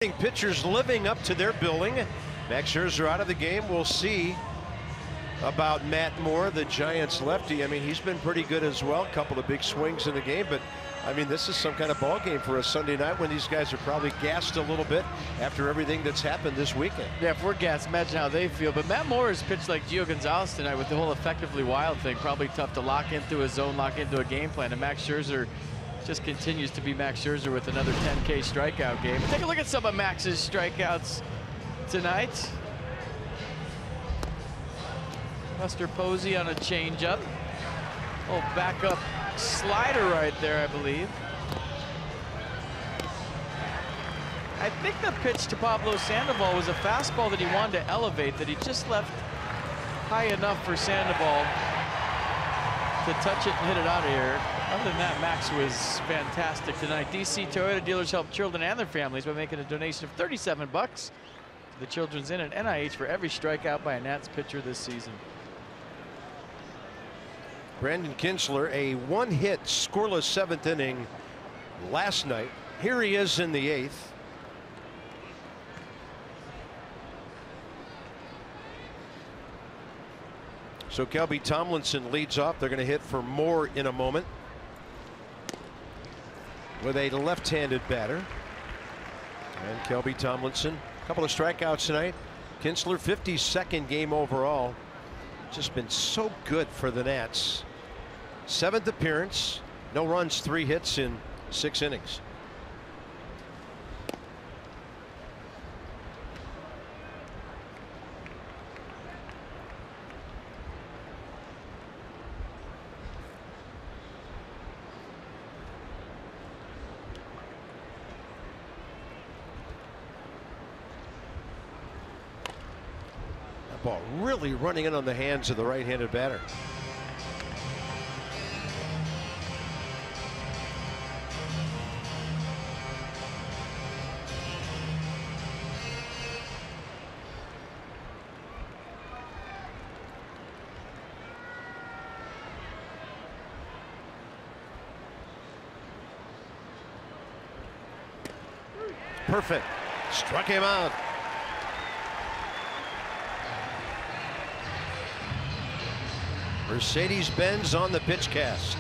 Pitchers living up to their billing. Max Scherzer out of the game. We'll see about Matt Moore, the Giants lefty. I mean, he's been pretty good as well. A couple of big swings in the game, but I mean, this is some kind of ball game for a Sunday night when these guys are probably gassed a little bit after everything that's happened this weekend. Yeah, if we're gassed, imagine how they feel. But Matt Moore has pitched like Gio Gonzalez tonight with the whole effectively wild thing. Probably tough to lock into a zone, lock into a game plan. And Max Scherzer just continues to be Max Scherzer with another 10K strikeout game. Take a look at some of Max's strikeouts tonight. Buster Posey on a changeup. Oh, backup slider right there, I believe. I think the pitch to Pablo Sandoval was a fastball that he wanted to elevate, that he just left high enough for Sandoval to touch it and hit it out of here. Other than that, Max was fantastic tonight. DC Toyota dealers help children and their families by making a donation of $37 to the Children's Inn and NIH for every strikeout by a Nats pitcher this season. Brandon Kintzler, a one-hit scoreless 7th inning last night. Here he is in the 8th. So Kelby Tomlinson leads off. They're going to hit for Moore in a moment with a left-handed batter. And Kelby Tomlinson, a couple of strikeouts tonight. Kintzler, 52nd game overall. Just been so good for the Nats. 7th appearance, no runs, 3 hits in 6 innings. That ball really running in on the hands of the right-handed batter. Perfect. Struck him out. Mercedes-Benz on the pitch cast.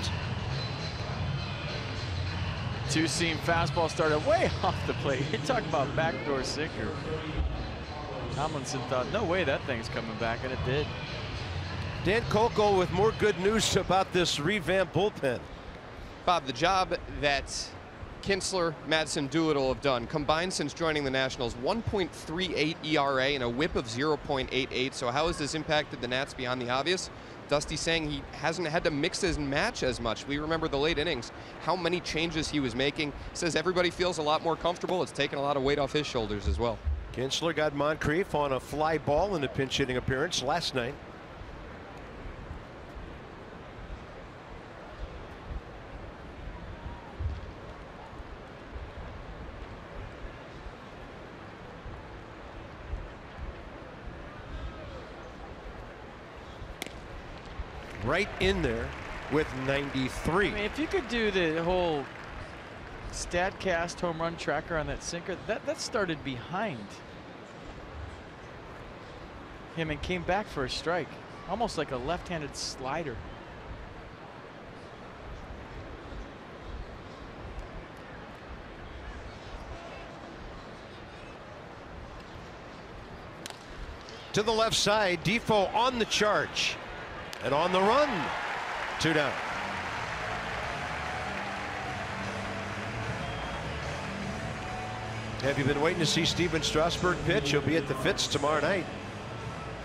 Two-seam fastball started way off the plate. You're talking about backdoor sinker. Tomlinson thought, no way that thing's coming back, and it did. Dan Kolko with more good news about this revamped bullpen. Bob, the job that Kintzler, Madsen, Doolittle have done combined since joining the Nationals, 1.38 ERA and a whip of 0.88. So how has this impacted the Nats beyond the obvious? Dusty saying he hasn't had to mix and match as much. We remember the late innings, how many changes he was making. Says everybody feels a lot more comfortable. It's taken a lot of weight off his shoulders as well. Kintzler got Moncrief on a fly ball in a pinch hitting appearance last night. Right in there with 93. I mean, if you could do the whole StatCast home run tracker on that sinker, that started behind him and came back for a strike, almost like a left-handed slider. To the left side, Defoe on the charge. And on the run, 2 down. Have you been waiting to see Steven Strasburg pitch? He'll be at the Fitz tomorrow night.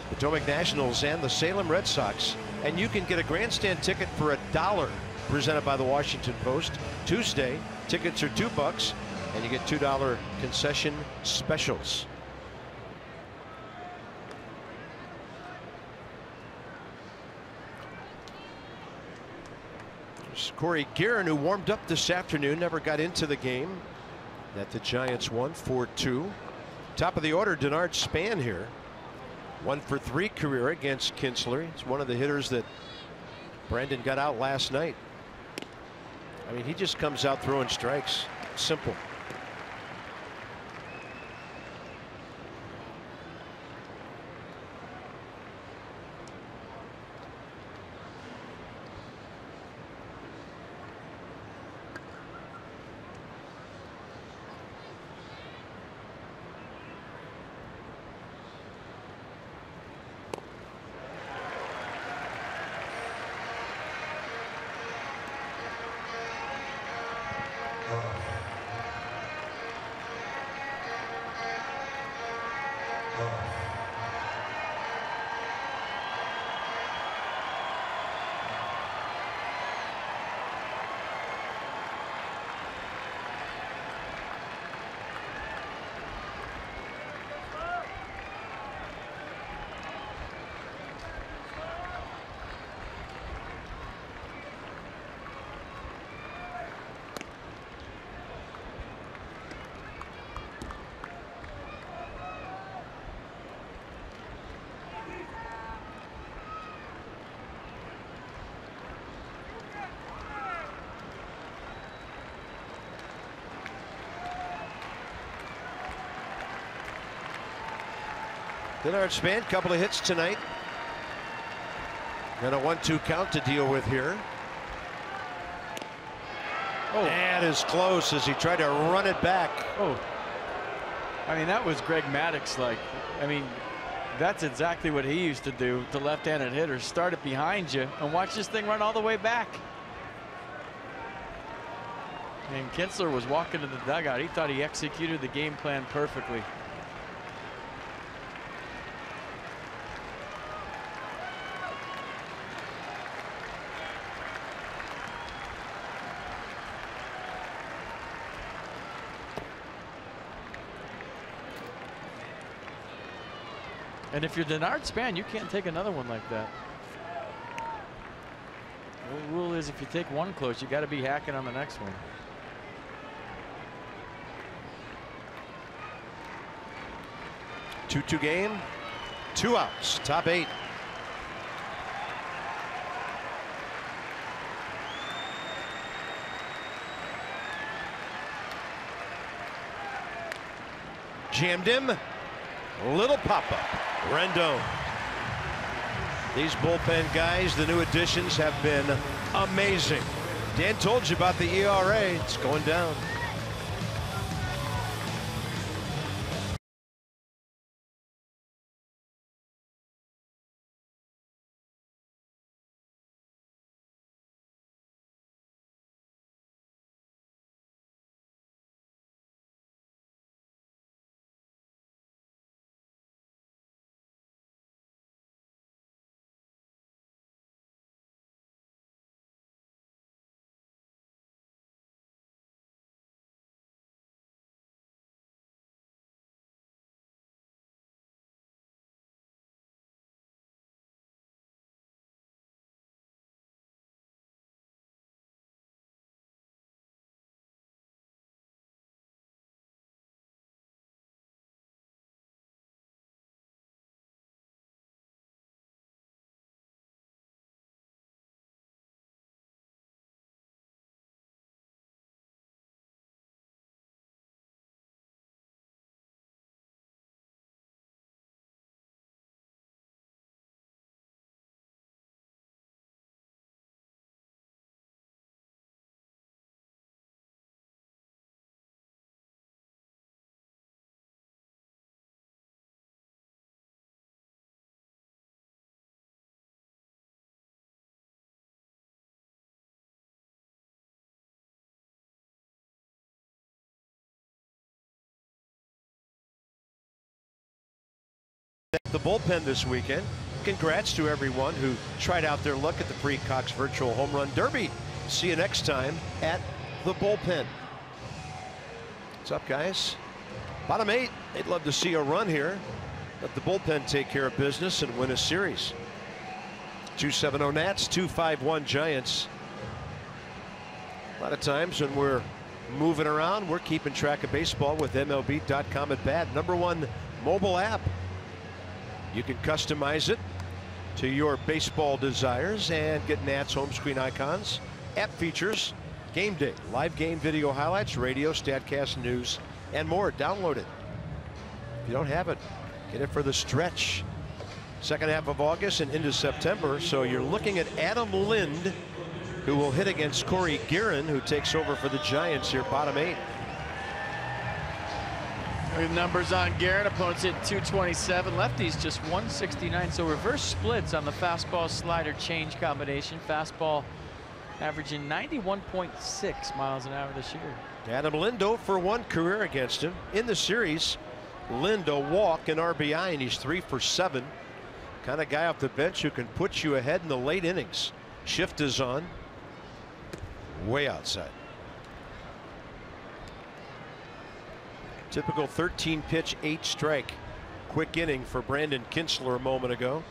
Potomac Nationals and the Salem Red Sox. And you can get a grandstand ticket for $1 presented by the Washington Post. Tuesday, tickets are $2 and you get $2 concession specials. Corey Guerin, who warmed up this afternoon, never got into the game that the Giants won 4-2. Top of the order, Denard Span here. 1 for 3 career against Kintzler. It's one of the hitters that Brandon got out last night. I mean, he just comes out throwing strikes. Simple. Denard Span, couple of hits tonight. And a 1-2 count to deal with here. Oh. And is close as he tried to run it back. Oh. I mean, that was Greg Maddux-like. I mean, that's exactly what he used to do to left-handed hitters. Start it behind you and watch this thing run all the way back. And Kinsler was walking to the dugout. He thought he executed the game plan perfectly. And if you're Denard Span, you can't take another one like that. The rule is if you take one close, you got to be hacking on the next one. Two game, 2 outs, top 8. Jammed him. Little pop-up. Rendon. These bullpen guys, the new additions, have been amazing. Dan told you about the ERA. It's going down. The bullpen this weekend. Congrats to everyone who tried out their luck at the free Cox Virtual Home Run Derby. See you next time at the bullpen. What's up, guys? Bottom 8. They'd love to see a run here. Let the bullpen take care of business and win a series. 270 Nats, 251 Giants. A lot of times when we're moving around, we're keeping track of baseball with MLB.com at bat. #1 mobile app. You can customize it to your baseball desires and get Nats home screen icons. App features game day, live game video highlights, radio, StatCast, news, and more. Download it. If you don't have it, get it for the stretch. Second half of August and into September. So you're looking at Adam Lind, who will hit against Corey Guerin, who takes over for the Giants here, bottom 8. The numbers on Guerin. Opponents hit 227. Lefties just 169. So reverse splits on the fastball slider change combination. Fastball averaging 91.6 miles an hour this year. Adam Lind for 1 career against him in the series. Lind a walk and RBI, and he's 3 for 7. Kind of guy off the bench who can put you ahead in the late innings. Shift is on. Way outside. Typical 13 pitch, 8 strike. Quick inning for Brandon Kinsler a moment ago.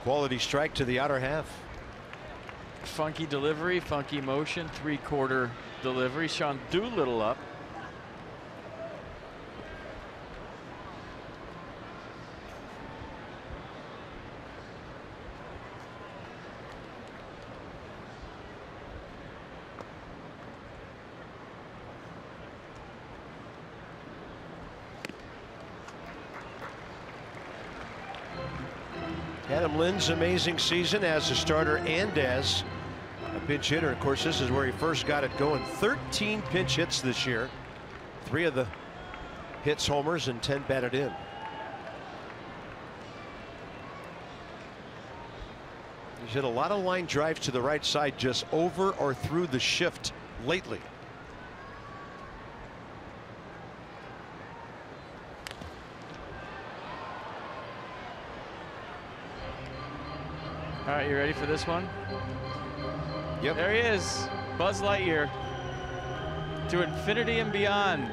Quality strike to the outer half. Funky delivery, funky motion, 3/4 delivery. Sean Doolittle up. Adam Lynn's amazing season as a starter and as a pinch hitter. Of course, this is where he first got it going. 13 pinch hits this year. 3 of the hits homers and 10 batted in. He's hit a lot of line drives to the right side, just over or through the shift lately. All right, you ready for this one? Yep. There he is, Buzz Lightyear, to infinity and beyond.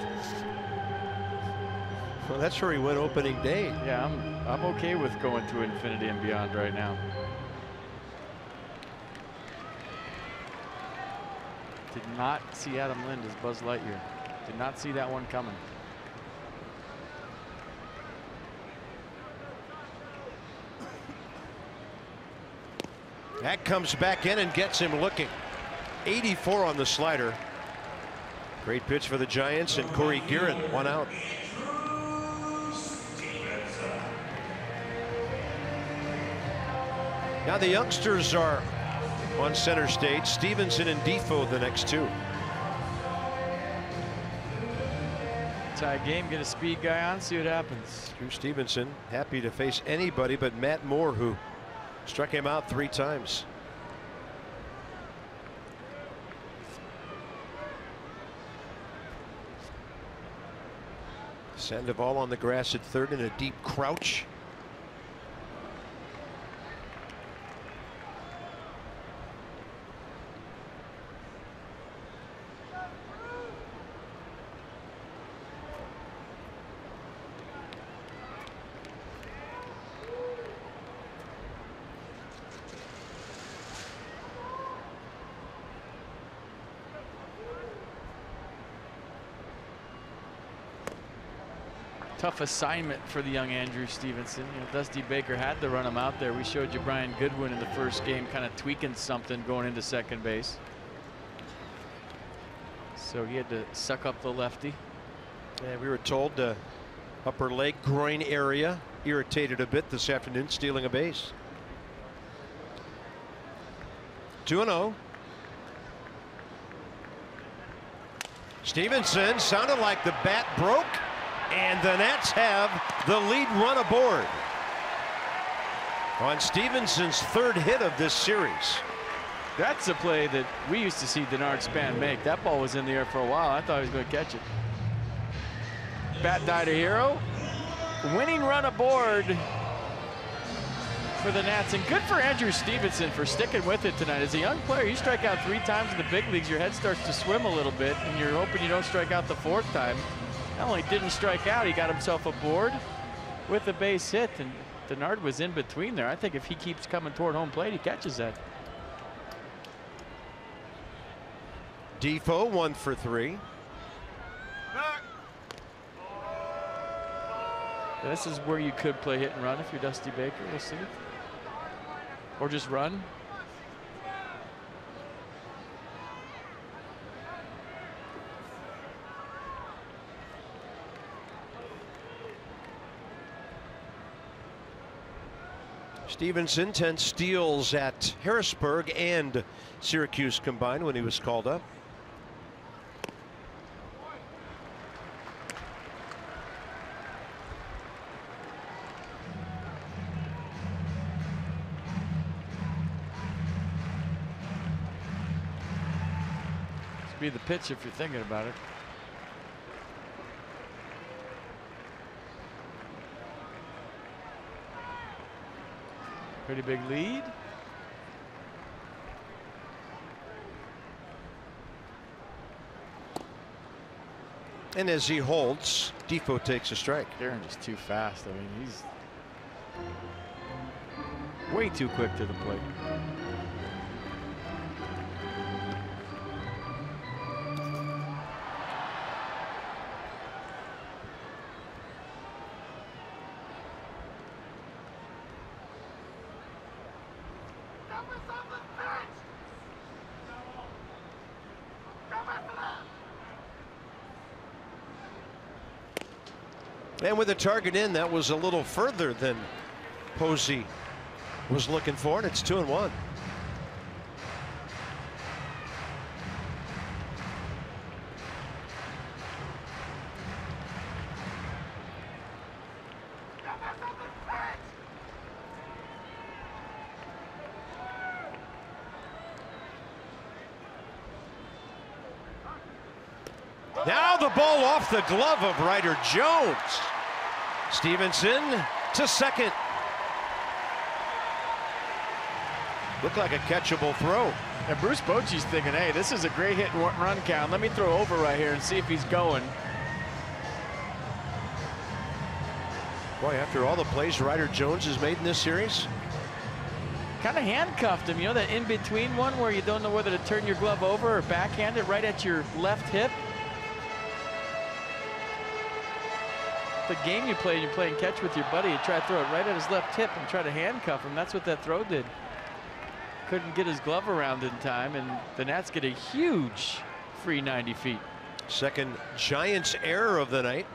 Well, that's where he went opening day. Yeah, I'm okay with going to infinity and beyond right now. Did not see Adam Lind as Buzz Lightyear. Did not see that one coming. That comes back in and gets him looking. 84 on the slider. Great pitch for the Giants, and Corey Guerin, 1 out. Now the youngsters are on center stage. Stevenson and Defoe the next 2. Tie game, get a speed guy on, see what happens. Drew Stevenson happy to face anybody but Matt Moore, who struck him out 3 times. Sandoval on the grass at third in a deep crouch. Tough assignment for the young Andrew Stevenson. You know, Dusty Baker had to run him out there. We showed you Brian Goodwin in the first game kind of tweaking something going into second base. So he had to suck up the lefty. And we were told the upper leg groin area irritated a bit this afternoon, stealing a base. 2-0. Stevenson, sounded like the bat broke. And the Nats have the lead run aboard on Stevenson's 3rd hit of this series. That's a play that we used to see Denard Span make. That ball was in the air for a while. I thought he was going to catch it. Bat died a hero. Winning run aboard for the Nats. And good for Andrew Stevenson for sticking with it tonight. As a young player, you strike out 3 times in the big leagues, your head starts to swim a little bit, and you're hoping you don't strike out the 4th time. Not only didn't strike out, he got himself aboard with a base hit, and Denard was in between there. I think if he keeps coming toward home plate, he catches that. Defoe 1 for 3. This is where you could play hit and run if you're Dusty Baker. We'll see. Or just run. Stevenson 10 steals at Harrisburg and Syracuse combined when he was called up. This be the pitch if you're thinking about it. Pretty big lead. And as he holds, Defoe takes a strike. Guerin is too fast. I mean, he's way too quick to the plate. And with the target in, that was a little further than Posey was looking for, and it's 2-1. Now the ball off the glove of Ryder Jones. Stevenson to second. Looked like a catchable throw. And Bruce Bochy's thinking, hey, this is a great hit and run count. Let me throw over right here and see if he's going. Boy, after all the plays Ryder Jones has made in this series. Kind of handcuffed him, you know, that in-between one where you don't know whether to turn your glove over or backhand it right at your left hip. The game you play, you're playing catch with your buddy, you try to throw it right at his left hip and try to handcuff him. That's what that throw did. Couldn't get his glove around in time, and the Nats get a huge free 90 feet. Second Giants error of the night.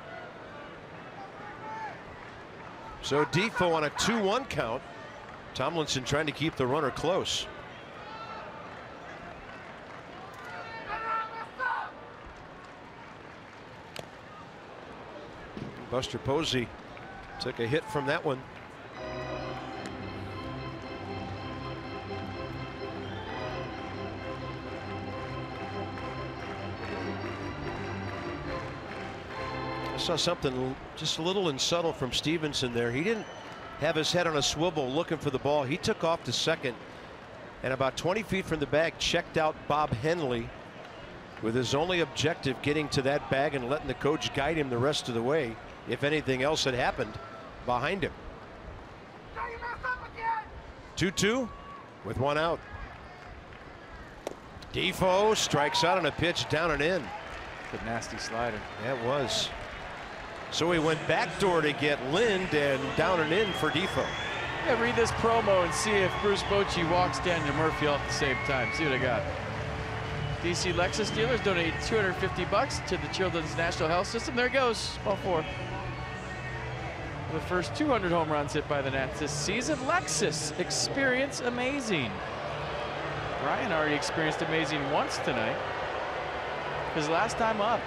So Defoe on a 2-1 count. Tomlinson trying to keep the runner close. Buster Posey took a hit from that one. I saw something just a little unsubtle from Stevenson there. He didn't have his head on a swivel looking for the ball. He took off to second, and about 20 feet from the bag checked out Bob Henley with his only objective getting to that bag and letting the coach guide him the rest of the way if anything else had happened behind him. 2-2 with one out. Defoe strikes out on a pitch down and in. A nasty slider. That was. So he went backdoor to get Lind and down and in for Defoe. Yeah, read this promo and see if Bruce Bochy walks Daniel Murphy off at the same time. See what I got. DC Lexus dealers donate $250 to the Children's National Health System. There it goes. Ball 4. The first 200 home runs hit by the Nats this season. Lexus, experience amazing. Ryan already experienced amazing once tonight. His last time up.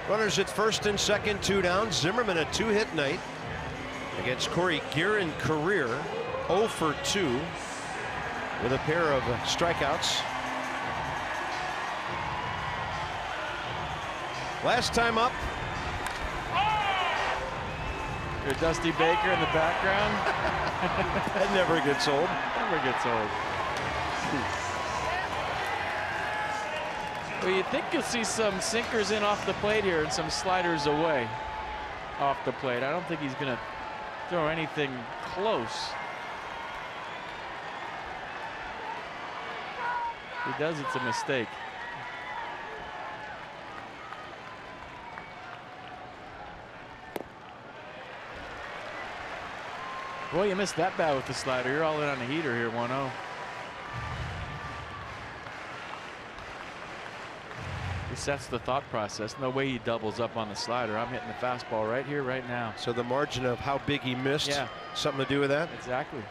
Runners at first and second, 2 down. Zimmerman a 2-hit night against Corey Guerin, career 0 for 2 with a pair of strikeouts. Last time up. Good Dusty Baker in the background. That never gets old. Never gets old. Well, you think you'll see some sinkers in off the plate here and some sliders away off the plate. I don't think he's going to throw anything close. If he does, it's a mistake. Boy, you missed that bat with the slider. You're all in on the heater here, 1-0. At least that's the thought process. No way he doubles up on the slider. I'm hitting the fastball right here, right now. So the margin of how big he missed, something to do with that? Exactly.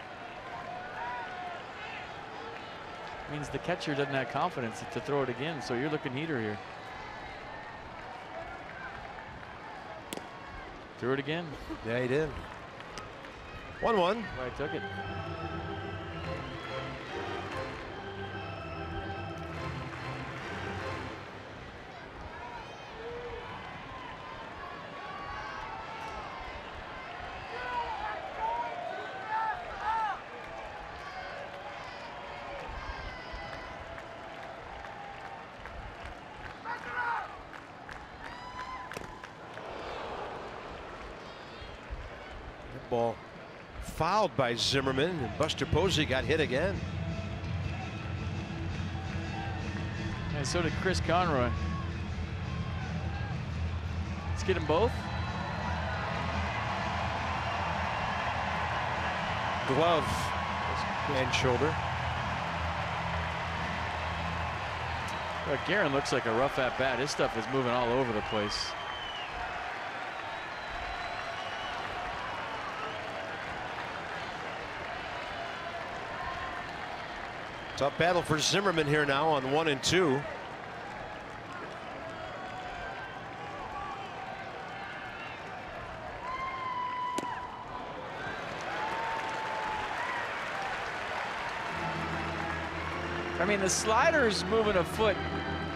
Means the catcher doesn't have confidence to throw it again, so you're looking heater here. Threw it again. Yeah, he did. 1-1. I took it. That ball fouled by Zimmerman, and Buster Posey got hit again. And so did Chris Conroy. Let's get them both. Glove and shoulder. Well, Guerin looks like a rough at bat. His stuff is moving all over the place. Tough battle for Zimmerman here now on 1 and 2. I mean, the slider's moving a foot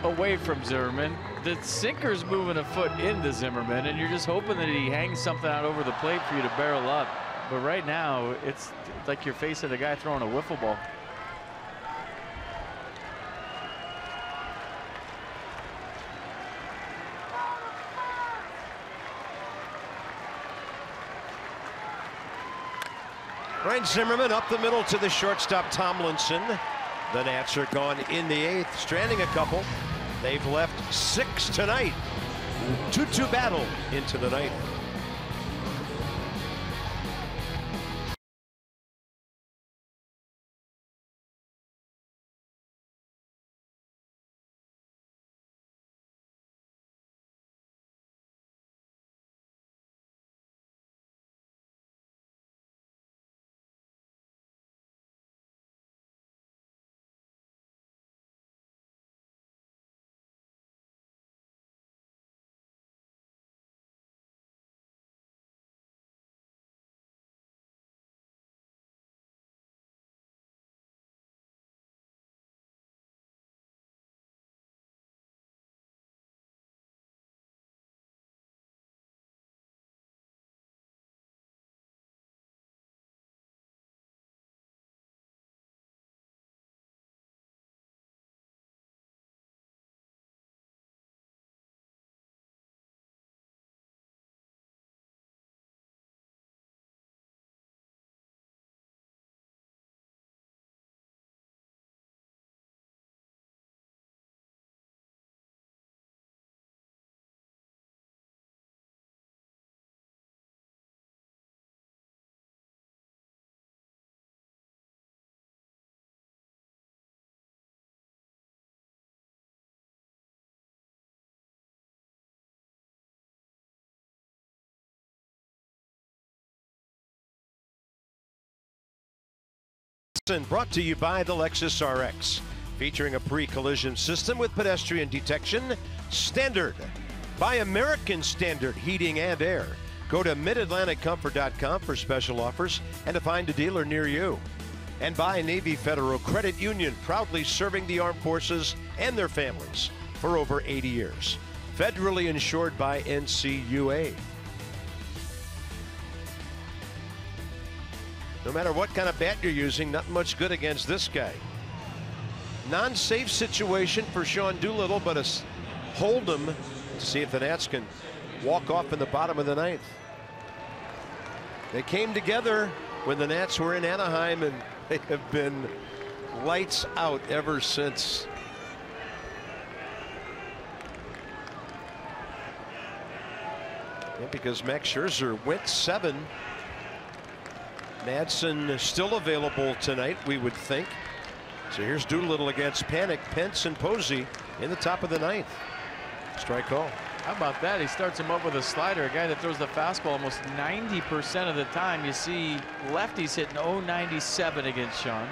away from Zimmerman. The sinker's moving a foot into Zimmerman, and you're just hoping that he hangs something out over the plate for you to barrel up. But right now, it's like you're facing a guy throwing a wiffle ball. Ryan Zimmerman up the middle to the shortstop Tomlinson. The Nats are gone in the 8th, stranding a couple. They've left 6 tonight. 2-2 battle into the 9th. Brought to you by the Lexus RX, featuring a pre-collision system with pedestrian detection. Standard by American Standard Heating and Air. Go to midatlanticcomfort.com for special offers and to find a dealer near you. And by Navy Federal Credit Union, proudly serving the armed forces and their families for over 80 years. Federally insured by NCUA. No matter what kind of bat you're using, not much good against this guy. Non-safe situation for Sean Doolittle, but a hold him to see if the Nats can walk off in the bottom of the 9th. They came together when the Nats were in Anaheim, and they have been lights out ever since. Yeah, because Max Scherzer went 7. Madsen still available tonight, we would think. So here's Doolittle against Panic, Pence, and Posey in the top of the 9th. Strike call. How about that? He starts him up with a slider, a guy that throws the fastball almost 90% of the time. You see lefties hitting 0.97 against Sean.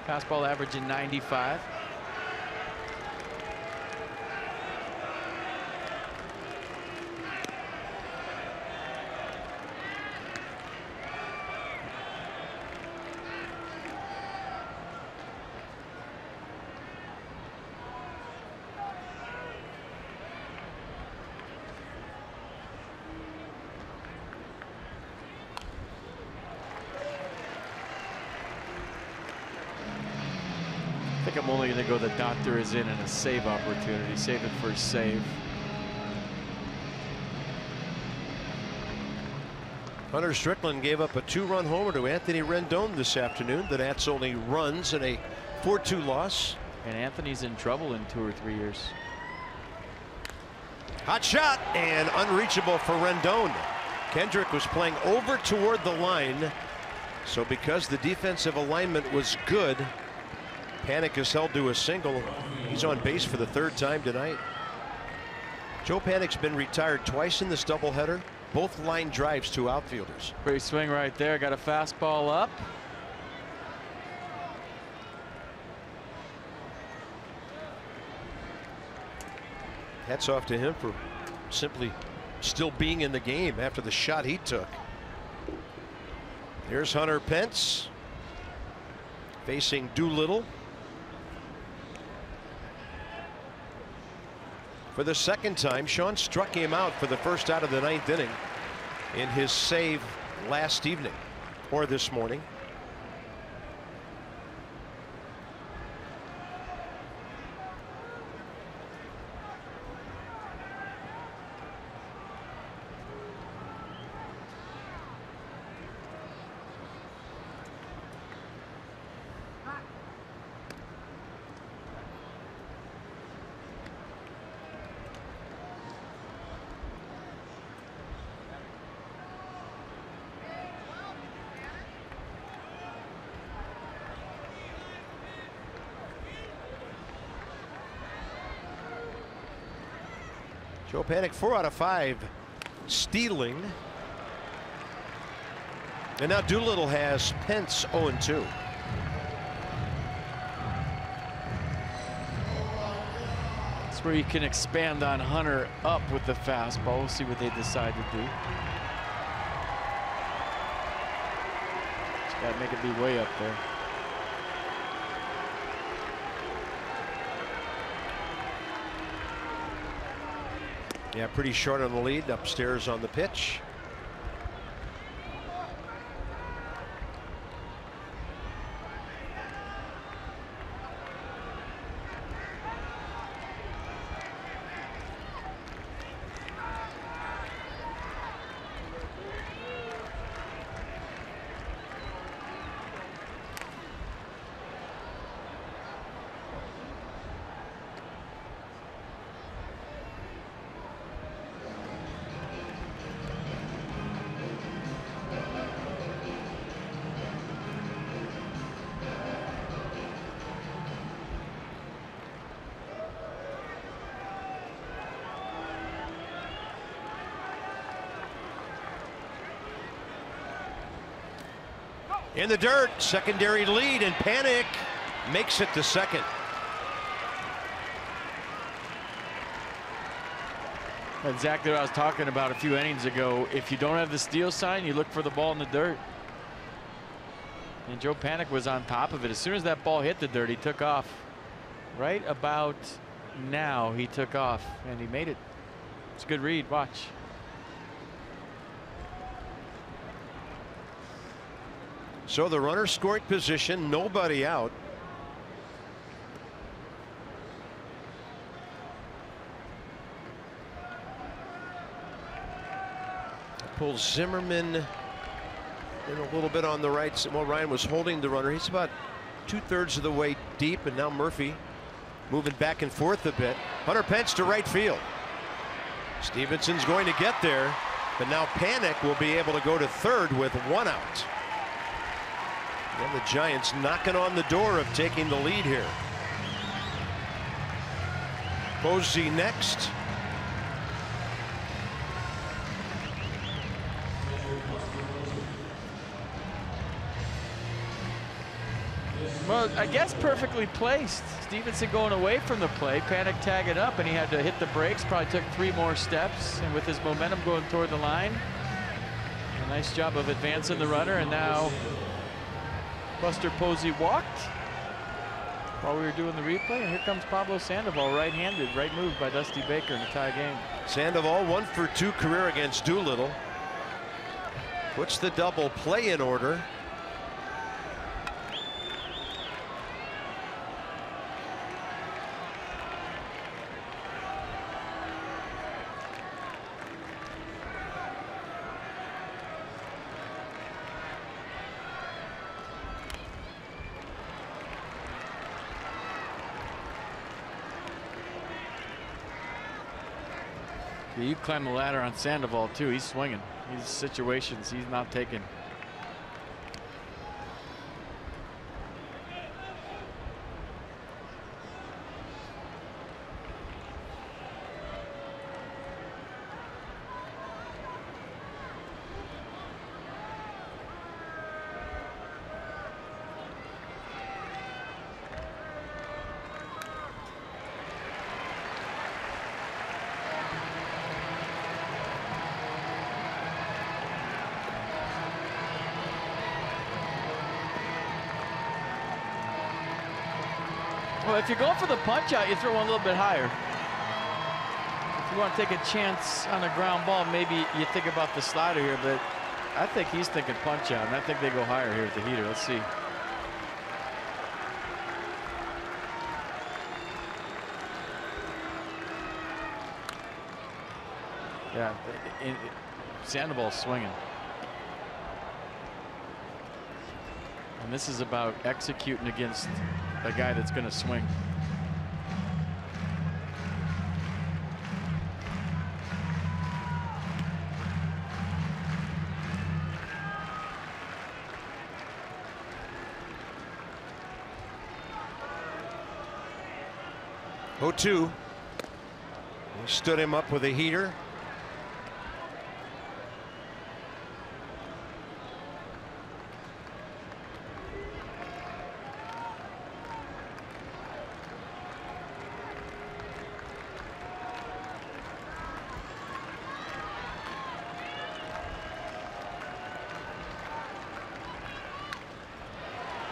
Fastball averaging 95. I think I'm only going to go the doctor is in and a save opportunity. Save it for a save. Hunter Strickland gave up a 2-run homer to Anthony Rendon this afternoon. The Nats only runs in a 4-2 loss. And Anthony's in trouble in 2 or 3 years. Hot shot and unreachable for Rendon. Kendrick was playing over toward the line. So because the defensive alignment was good, Panic is held to a single. He's on base for the 3rd time tonight. Joe Panic's been retired twice in this doubleheader. Both line drives to outfielders. Great swing right there. Got a fastball up. Hats off to him for simply still being in the game after the shot he took. Here's Hunter Pence facing Doolittle. For the second time, Sean struck him out for the first out of the 9th inning in his save last evening or this morning. Joe Panik 4 out of 5 stealing. And now Doolittle has Pence 0-2. That's where you can expand on Hunter up with the fastball. We'll see what they decide to do. Just got to make it be way up there. Yeah, pretty short on the lead. Upstairs on the pitch. In the dirt, secondary lead, and Panik makes it to second. Exactly what I was talking about a few innings ago. If you don't have the steal sign, you look for the ball in the dirt. And Joe Panik was on top of it. As soon as that ball hit the dirt, he took off. Right about now, he took off, and he made it. It's a good read. Watch. So the runner scoring position, nobody out. Pulls Zimmerman in a little bit on the right side. Well, Ryan was holding the runner. He's about 2/3 of the way deep, and now Murphy moving back and forth a bit. Hunter Pence to right field. Stevenson's going to get there, but now Panik will be able to go to third with 1 out. And the Giants knocking on the door of taking the lead here. Posey next. Well, I guess perfectly placed. Stevenson going away from the play, Panik tagging up, and he had to hit the brakes. Probably took 3 more steps, and with his momentum going toward the line, a nice job of advancing the runner. And now Buster Posey walked while we were doing the replay, and here comes Pablo Sandoval, right-handed. Right move by Dusty Baker in a tie game. Sandoval 1 for 2 career against Doolittle. Puts the double play in order. You climb the ladder on Sandoval too. He's swinging. These situations he's not taking. if you're going for the punch out, you throw one a little bit higher. If you want to take a chance on a ground ball, maybe you think about the slider here, but I think he's thinking punch out, and I think they go higher here with the heater. Let's see. Yeah, Sandoval's swinging. And this is about executing against a guy that's going to swing. Oh-2. He stood him up with a heater.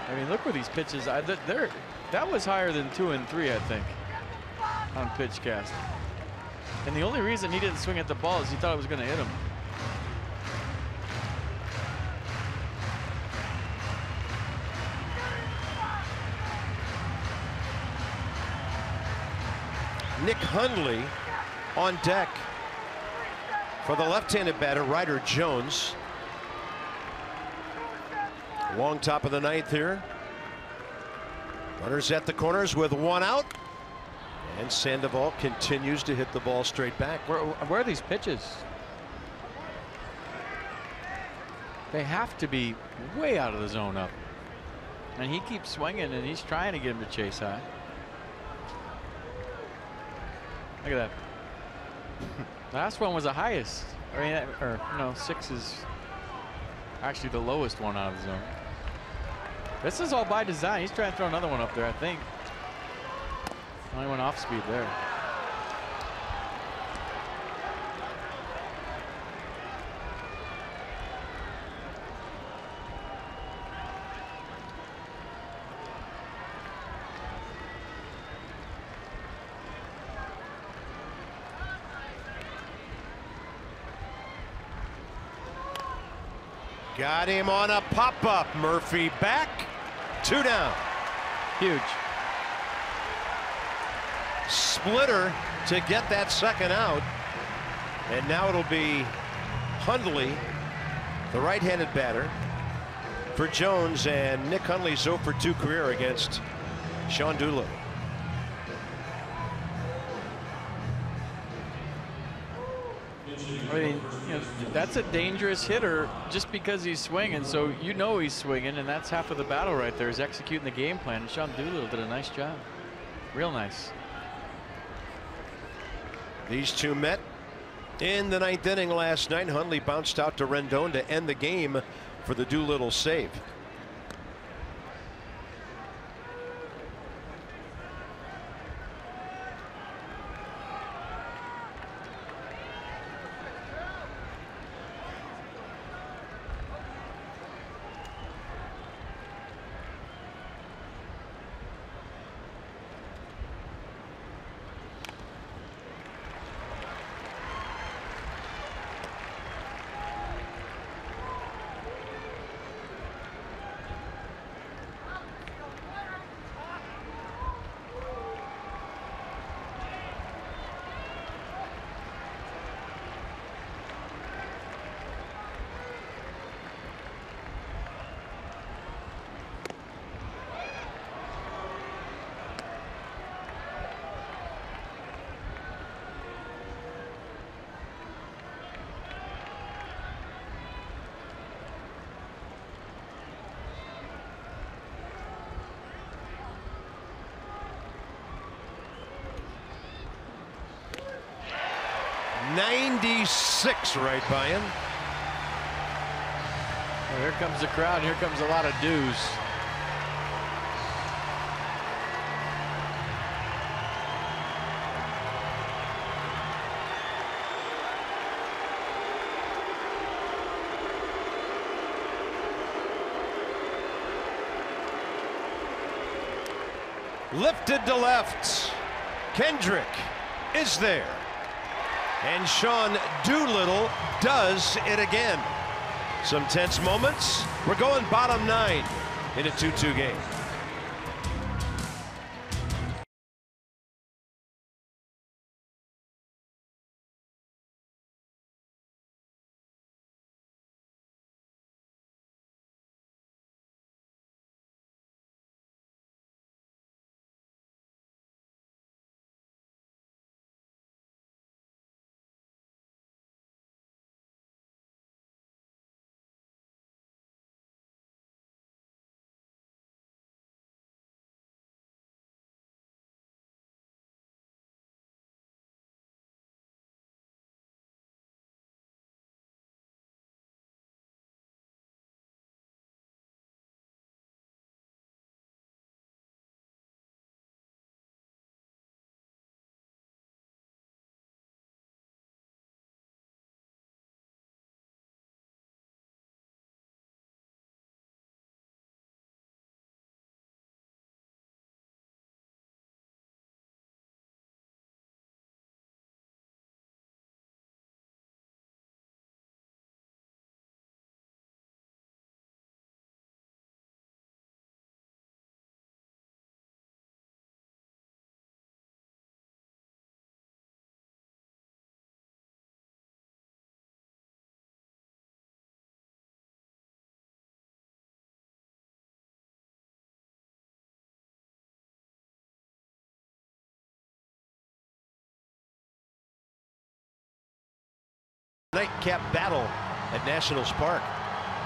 I mean, look where these pitches. That was higher than 2 and 3, I think, on pitch cast. And the only reason he didn't swing at the ball is he thought it was going to hit him. Nick Hundley on deck for the left-handed batter, Ryder Jones. Long top of the ninth here. Runners at the corners with 1 out. And Sandoval continues to hit the ball straight back. Where are these pitches? They have to be way out of the zone up. And he keeps swinging, and he's trying to get him to chase high. Look at that. Last one was the highest. I mean, or no, 6 is actually the lowest one out of the zone. This is all by design. He's trying to throw another one up there, I think. Only went off speed there. Got him on a pop-up. Murphy back. 2 down. Huge. Splitter to get that second out. And now it'll be Hundley, the right-handed batter, for Jones, and Nick Hundley's 0 for 2 career against Sean Doolittle. I mean, you know, that's a dangerous hitter just because he's swinging. So you know he's swinging, and that's half of the battle right there, is executing the game plan. And Sean Doolittle did a nice job. Real nice. These two met in the 9th inning last night. Hundley bounced out to Rendon to end the game for the Doolittle save. .96 right by him. Well, here comes the crowd. Here comes a lot of dues. Lifted to left. Kendrick is there. And Sean Doolittle does it again. Some tense moments. We're going bottom 9 in a 2-2 game. Nightcap battle at Nationals Park.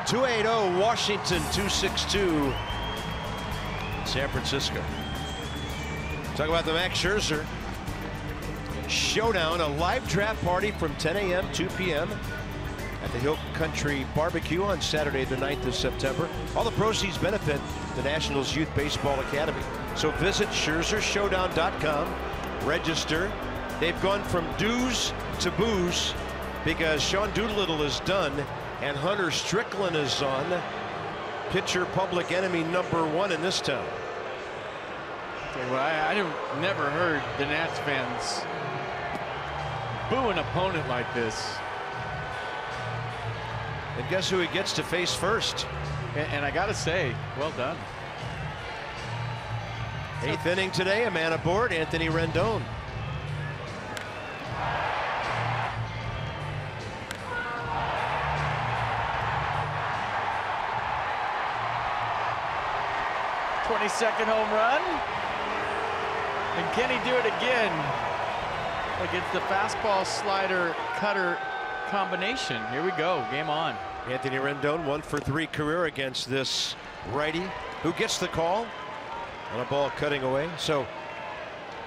2-8-0 Washington, 2-6-2 San Francisco. Talk about the Max Scherzer showdown, a live draft party from 10 a.m. 2 p.m. at the Hill Country Barbecue on Saturday the 9th of September. All the proceeds benefit the Nationals Youth Baseball Academy. So visit ScherzerShowdown.com, register. They've gone from dues to booze because Sean Doolittle is done and Hunter Strickland is on. Pitcher public enemy #1 in this town. Well, I never heard the Nats fans boo an opponent like this. And guess who he gets to face first? And I gotta say, well done. 8th inning today, a man aboard, Anthony Rendon. Second home run. And can he do it again against the fastball slider cutter combination? Here we go, game on. Anthony Rendon 1 for 3 career against this righty who gets the call on a ball cutting away. So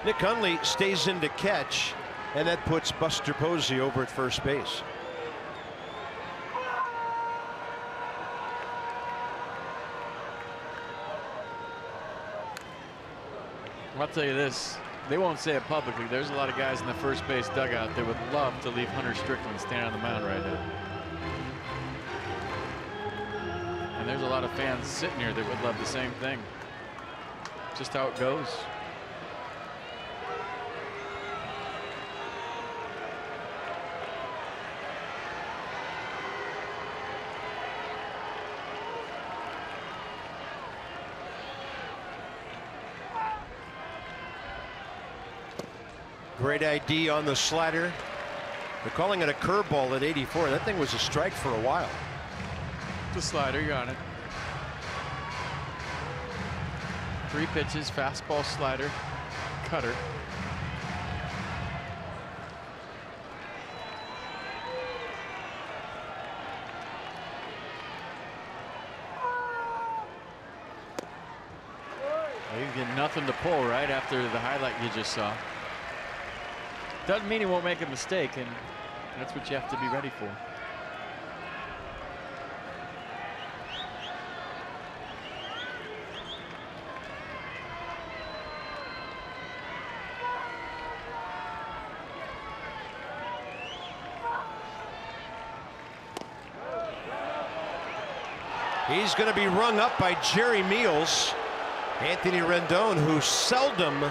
Nick Hundley stays in to catch, and that puts Buster Posey over at first base. I'll tell you this, they won't say it publicly. There's a lot of guys in the first base dugout that would love to leave Hunter Strickland standing on the mound right now. And there's a lot of fans sitting here that would love the same thing. Just how it goes. Great ID on the slider. They're calling it a curveball at 84. That thing was a strike for a while. The slider, you're on it. 3 pitches, fastball, slider, cutter. Well, you get nothing to pull right after the highlight you just saw. Doesn't mean he won't make a mistake, and that's what you have to be ready for. He's going to be rung up by Jerry Meals, Anthony Rendon, who seldom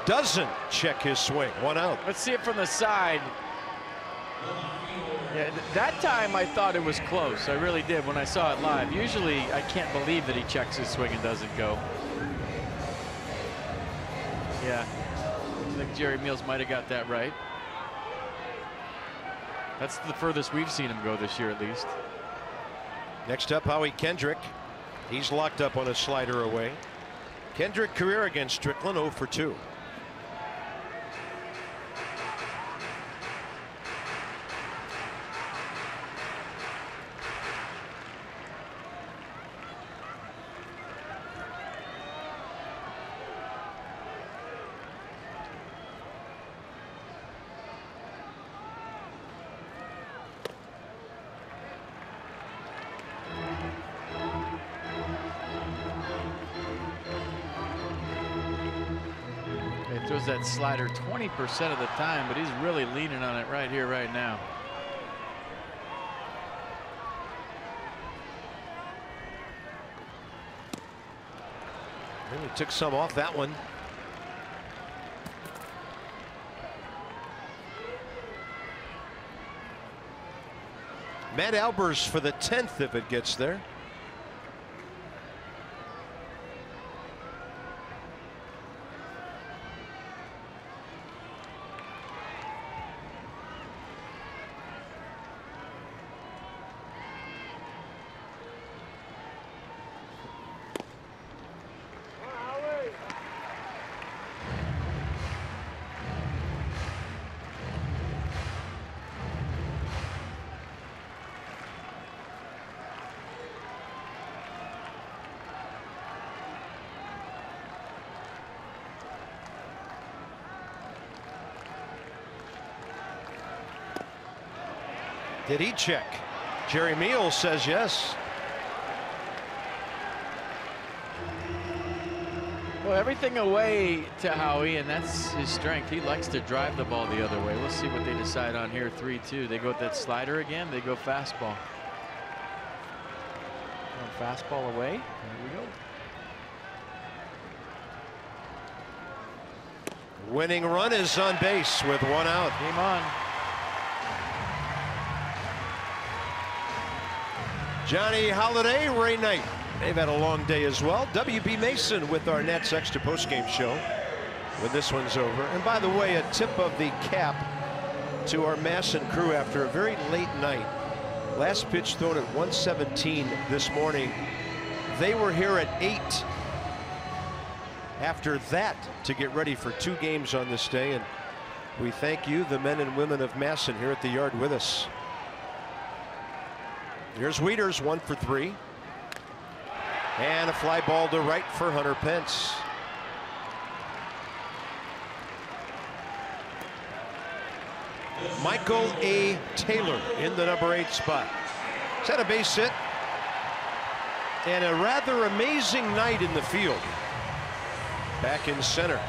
doesn't check his swing. 1 out. Let's see it from the side. Yeah, that time I thought it was close. I really did when I saw it live. Usually I can't believe that he checks his swing and doesn't go. Yeah, I think Jerry Meals might have got that right. That's the furthest we've seen him go this year, at least. Next up, Howie Kendrick. He's locked up on a slider away. Kendrick career against Strickland, 0 for 2. Throws that slider 20% of the time, but he's really leaning on it right here, right now. Really took some off that one. Matt Albers for the 10th if it gets there. Did he check? Jerry Meals says yes. Well, everything away to Howie, and that's his strength. He likes to drive the ball the other way. We'll see what they decide on here. 3-2. They go with that slider again. They go fastball. Fastball away. There we go. Winning run is on base with 1 out. Game on. Johnny Holiday, Ray Knight. They've had a long day as well. W.B. Mason with our Nets Extra postgame show when this one's over. And by the way, a tip of the cap to our Masson crew after a very late night. Last pitch thrown at 1:17 this morning. They were here at 8 after that to get ready for 2 games on this day. And we thank you, the men and women of Masson, here at the yard with us. Here's Wieters, 1 for 3. And a fly ball to right for Hunter Pence. Michael A. Taylor in the number 8 spot. He's had a base hit and a rather amazing night in the field. Back in center.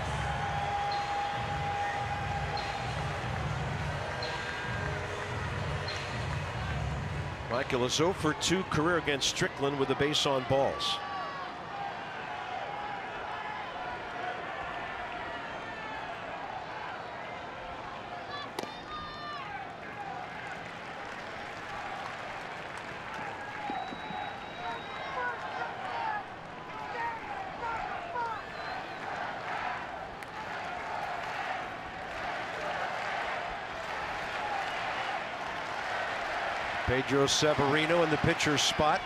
Michael is 0 for 2 career against Strickland with a base on balls. Pedro Severino in the pitcher's spot.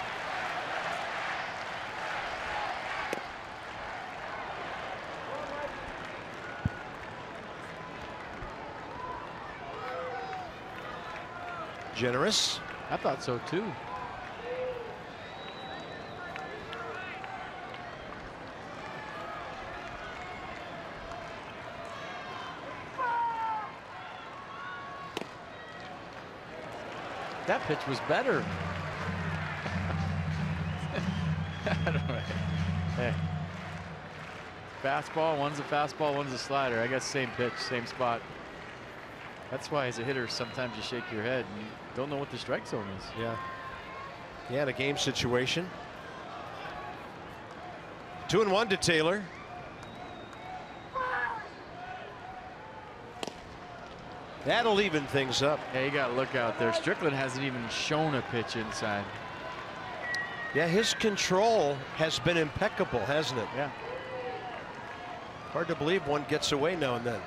Generous. I thought so too. That pitch was better. I don't know. Hey. Fastball, one's a fastball, one's a slider. I guess same pitch, same spot. That's why as a hitter sometimes you shake your head and you don't know what the strike zone is. Yeah. Yeah, in a game situation. 2-1 to Taylor. That'll even things up. Yeah, you got to look out there. Strickland hasn't even shown a pitch inside. Yeah, his control has been impeccable, hasn't it? Yeah. Hard to believe one gets away now and then.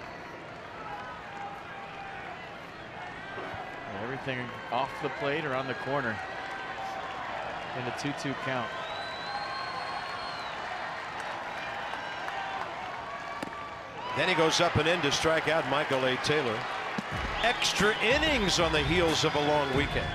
Everything off the plate or on the corner in a 2-2 count. Then he goes up and in to strike out Michael A. Taylor. Extra innings on the heels of a long weekend.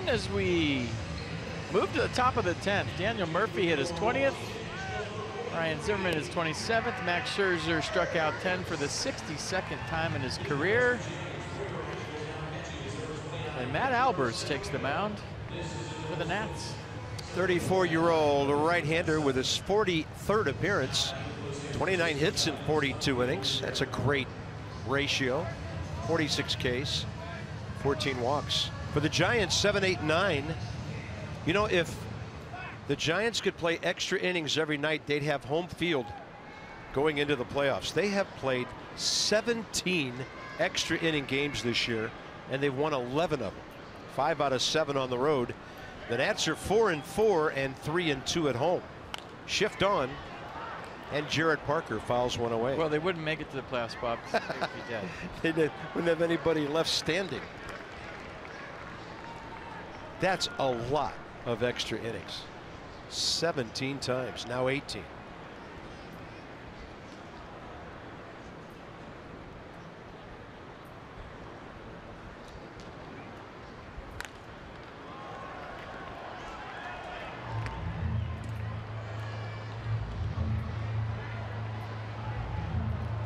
As we move to the top of the 10th, Daniel Murphy hit his 20th. Ryan Zimmerman his 27th. Max Scherzer struck out 10 for the 62nd time in his career. And Matt Albers takes the mound for the Nats. 34-year-old right-hander with his 43rd appearance. 29 hits in 42 innings. That's a great ratio. 46 Ks, 14 walks. For the Giants, 7, 8, 9. You know, if the Giants could play extra innings every night, they'd have home field going into the playoffs. They have played 17 extra inning games this year, and they've won 11 of them. 5 out of 7 on the road. The Nats are 4-4 and 3-2 at home. Shift on, and Jared Parker fouls one away. Well, they wouldn't make it to the playoffs, Bob. They wouldn't have anybody left standing. That's a lot of extra innings. 17 times, now 18.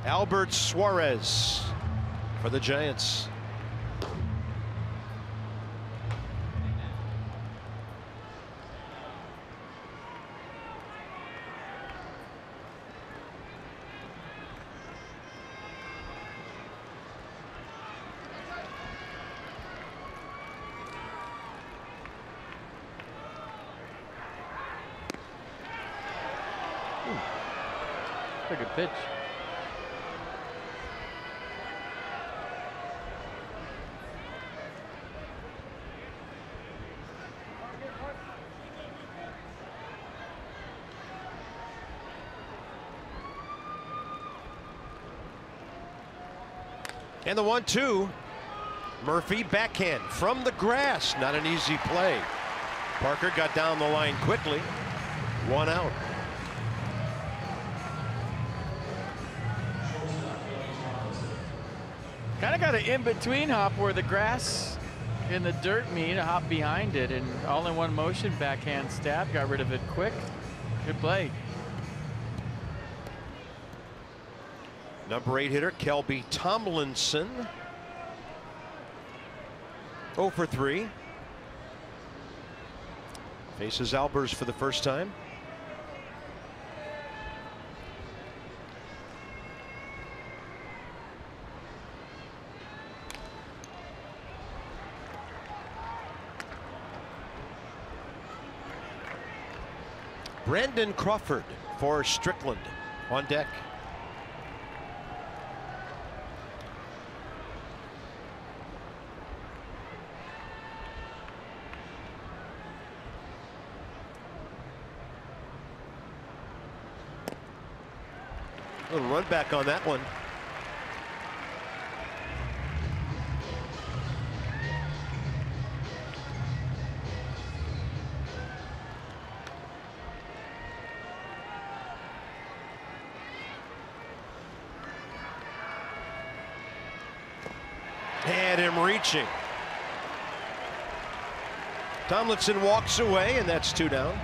Albert Suarez for the Giants. Pretty good pitch. And the 1-2. Murphy backhand from the grass. Not an easy play. Parker got down the line quickly. 1 out. Kind of got an in-between hop where the grass and the dirt meet, a hop behind it, and all in one motion, backhand stab, got rid of it quick. Good play. Number 8 hitter, Kelby Tomlinson. 0 for 3. Faces Albers for the first time. Brandon Crawford for Strickland on deck. A little run back on that one. Had him reaching. Tomlinson walks away, and that's 2 down.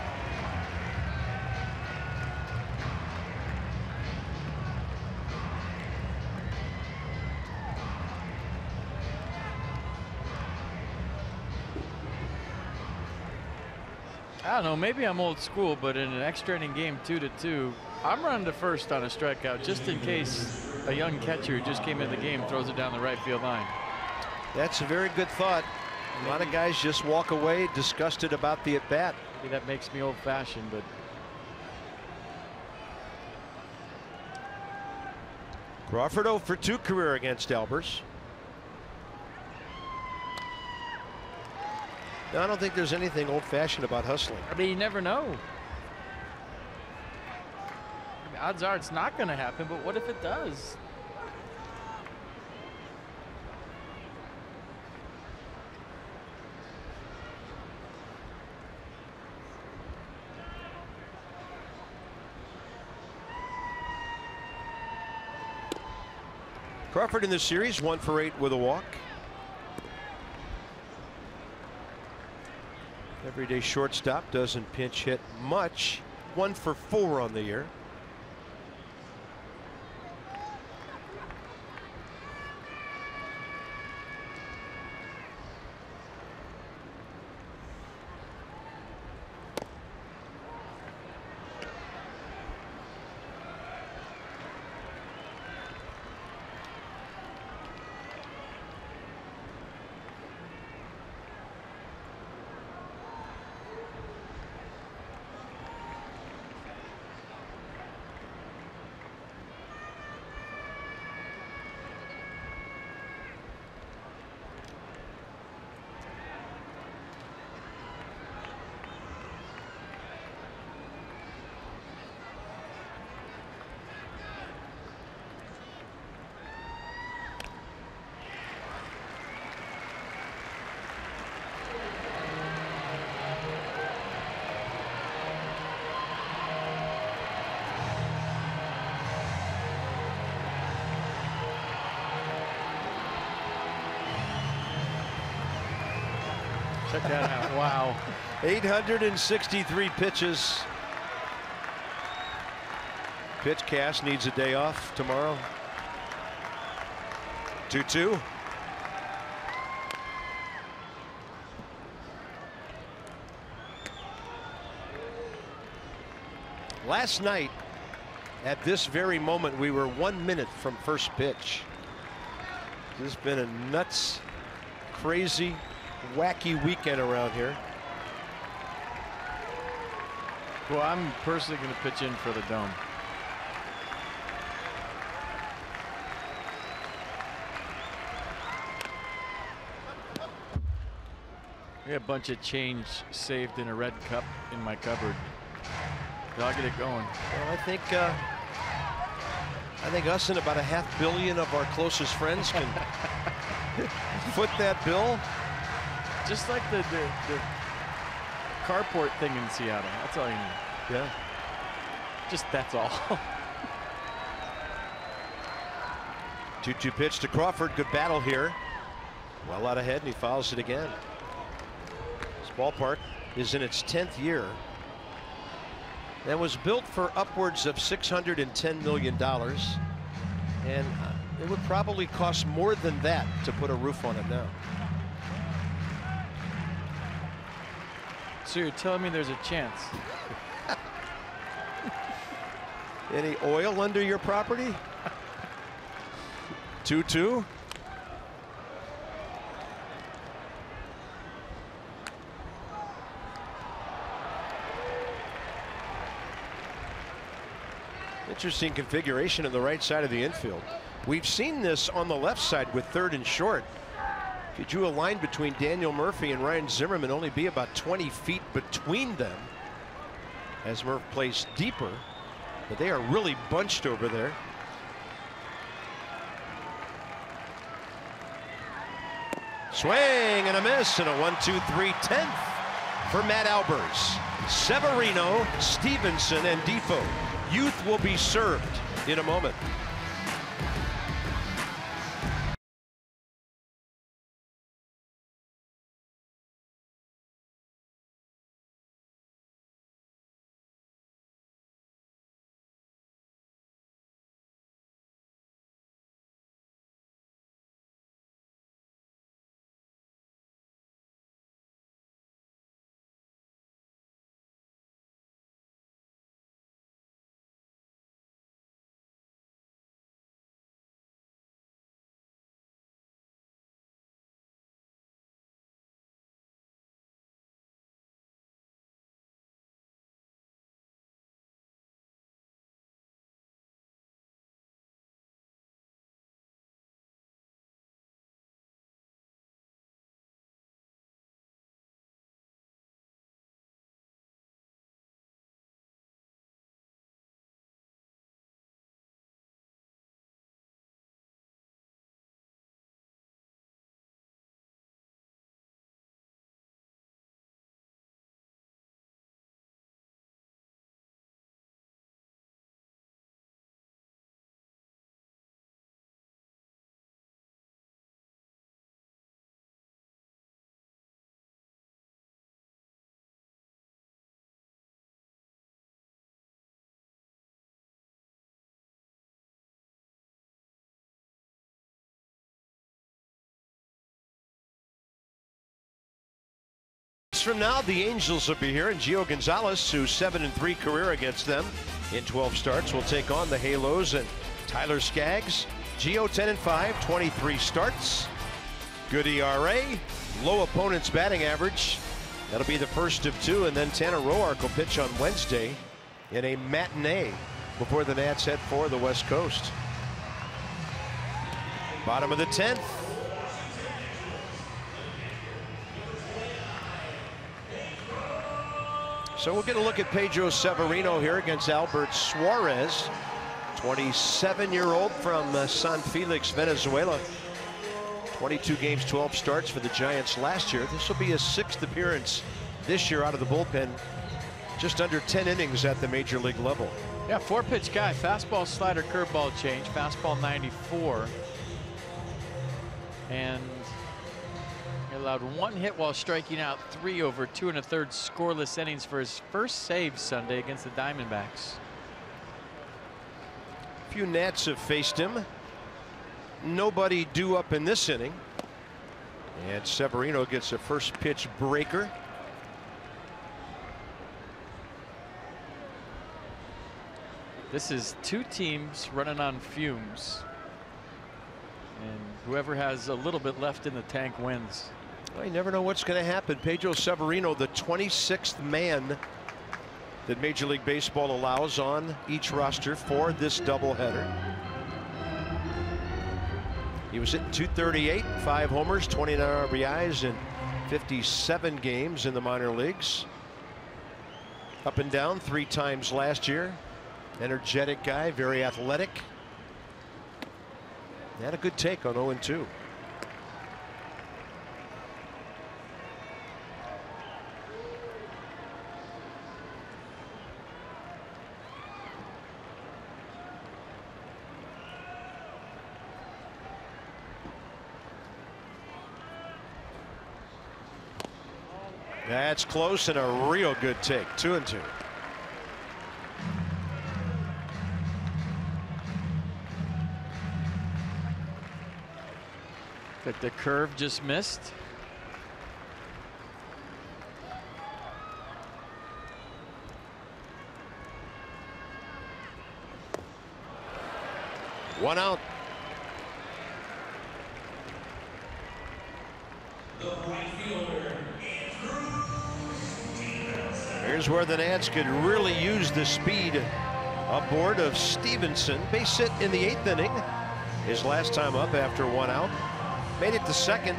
I don't know, maybe I'm old school, but in an extra inning game 2-2, I'm running to first on a strikeout just in case a young catcher who just came in the game throws it down the right field line. That's a very good thought. A lot of guys just walk away disgusted about the at-bat. Maybe that makes me old-fashioned, but Crawford 0 for 2 career against Albers. No, I don't think there's anything old-fashioned about hustling. I mean, you never know. I mean, odds are it's not going to happen, but what if it does? Crawford in the series 1 for 8 with a walk. Everyday shortstop, doesn't pinch hit much. 1 for 4 on the year. Check that out. Wow. 863 pitches. Pitch cast needs a day off tomorrow. 2-2. Last night, at this very moment, we were 1 minute from first pitch. This has been a nuts, crazy, wacky weekend around here. Well, I'm personally going to pitch in for the dome. I got a bunch of change saved in a red cup in my cupboard. I'll get it going. Well, I think I think us and about 500 million of our closest friends can foot that bill. Just like the carport thing in Seattle. That's all you need. Yeah. Just that's all. 2-2 pitch to Crawford. Good battle here. Well out ahead, and he fouls it again. This ballpark is in its 10th year. That was built for upwards of $610 million. And it would probably cost more than that to put a roof on it now. So you're telling me there's a chance? Any oil under your property? 2-2. Interesting configuration on the right side of the infield. We've seen this on the left side with third and short. If you drew a line between Daniel Murphy and Ryan Zimmerman, only be about 20 feet between them as Murph plays deeper, but they are really bunched over there. Swing and a miss, and a 1-2-3 10th for Matt Albers. Severino, Stevenson, and Defoe. Youth will be served in a moment. From now, the Angels will be here, and Gio Gonzalez, whose 7-3 career against them in 12 starts, will take on the Halos and Tyler Skaggs. Gio 10-5, 23 starts. Good ERA, low opponent's batting average. That'll be the first of two, and then Tanner Roark will pitch on Wednesday in a matinee before the Nats head for the West Coast. Bottom of the 10th. So we'll get a look at Pedro Severino here against Albert Suarez, 27-year-old from San Felix, Venezuela. 22 games, 12 starts for the Giants last year. This will be his 6th appearance this year out of the bullpen. Just under 10 innings at the major league level. Yeah, 4-pitch guy. Fastball, slider, curveball change. Fastball 94. And he allowed 1 hit while striking out 3 over 2 1/3 scoreless innings for his first save Sunday against the Diamondbacks. A few Nats have faced him. Nobody due up in this inning. And Severino gets a first pitch breaker. This is 2 teams running on fumes. And whoever has a little bit left in the tank wins. I never know what's going to happen. Pedro Severino, the 26th man that Major League Baseball allows on each roster for this doubleheader. He was hitting .238, 5 homers, 29 RBIs in 57 games in the minor leagues. Up and down 3 times last year. Energetic guy, very athletic. Had a good take on 0-2. That's close and a real good take. 2-2. But the curve just missed. One out. Here's where the Nats could really use the speed aboard of Stevenson. Base hit in the 8th inning. His last time up after 1 out. Made it to second.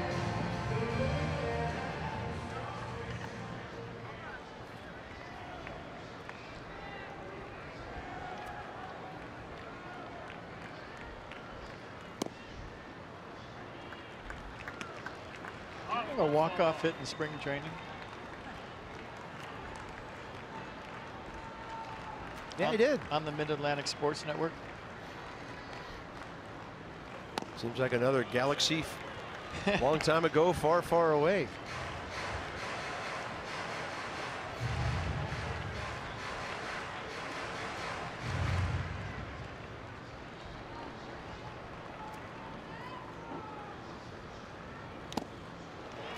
A walk-off hit in spring training. Yeah, he did. On the Mid-Atlantic Sports Network. Seems like another galaxy long time ago, far, far away.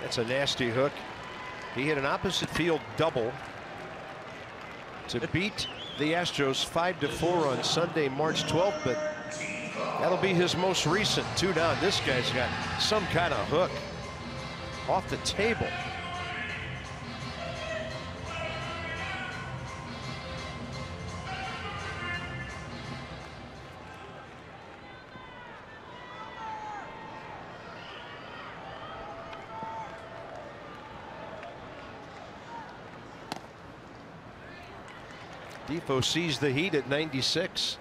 That's a nasty hook. He hit an opposite field double to beat the Astros 5-4 on Sunday, March 12th, but that'll be his most recent. 2 down. This guy's got some kind of hook off the table. Defoe sees the heat at 96.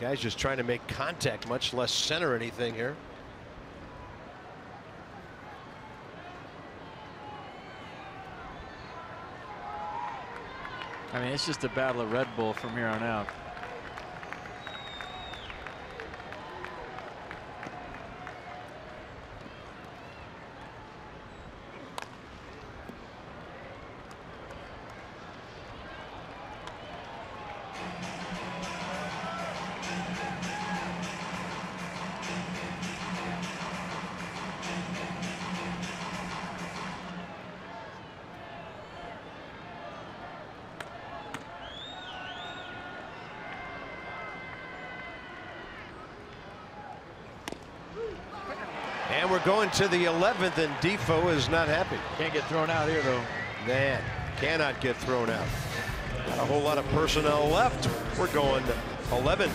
Guy's just trying to make contact, much less center anything here. I mean, it's just a battle of Red Bull from here on out. And we're going to the 11th, and Defoe is not happy. Can't get thrown out here, though. Man, cannot get thrown out. Not a whole lot of personnel left. We're going to 11.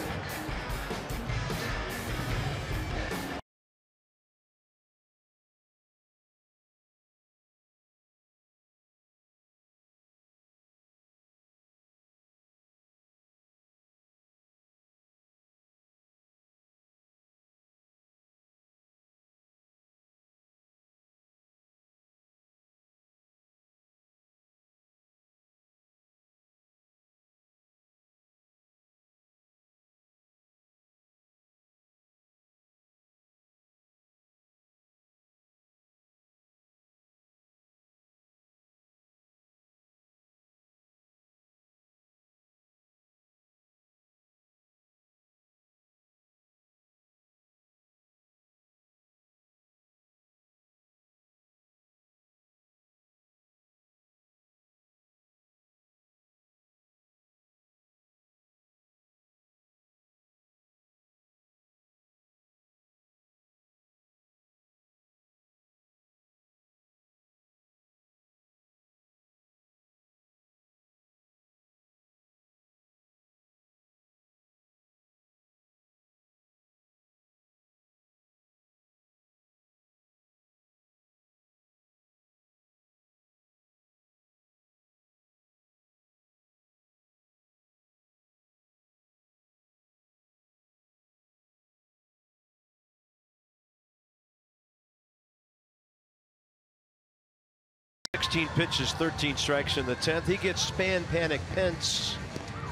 16 pitches, 13 strikes in the 10th. He gets Span, Panic, Pence.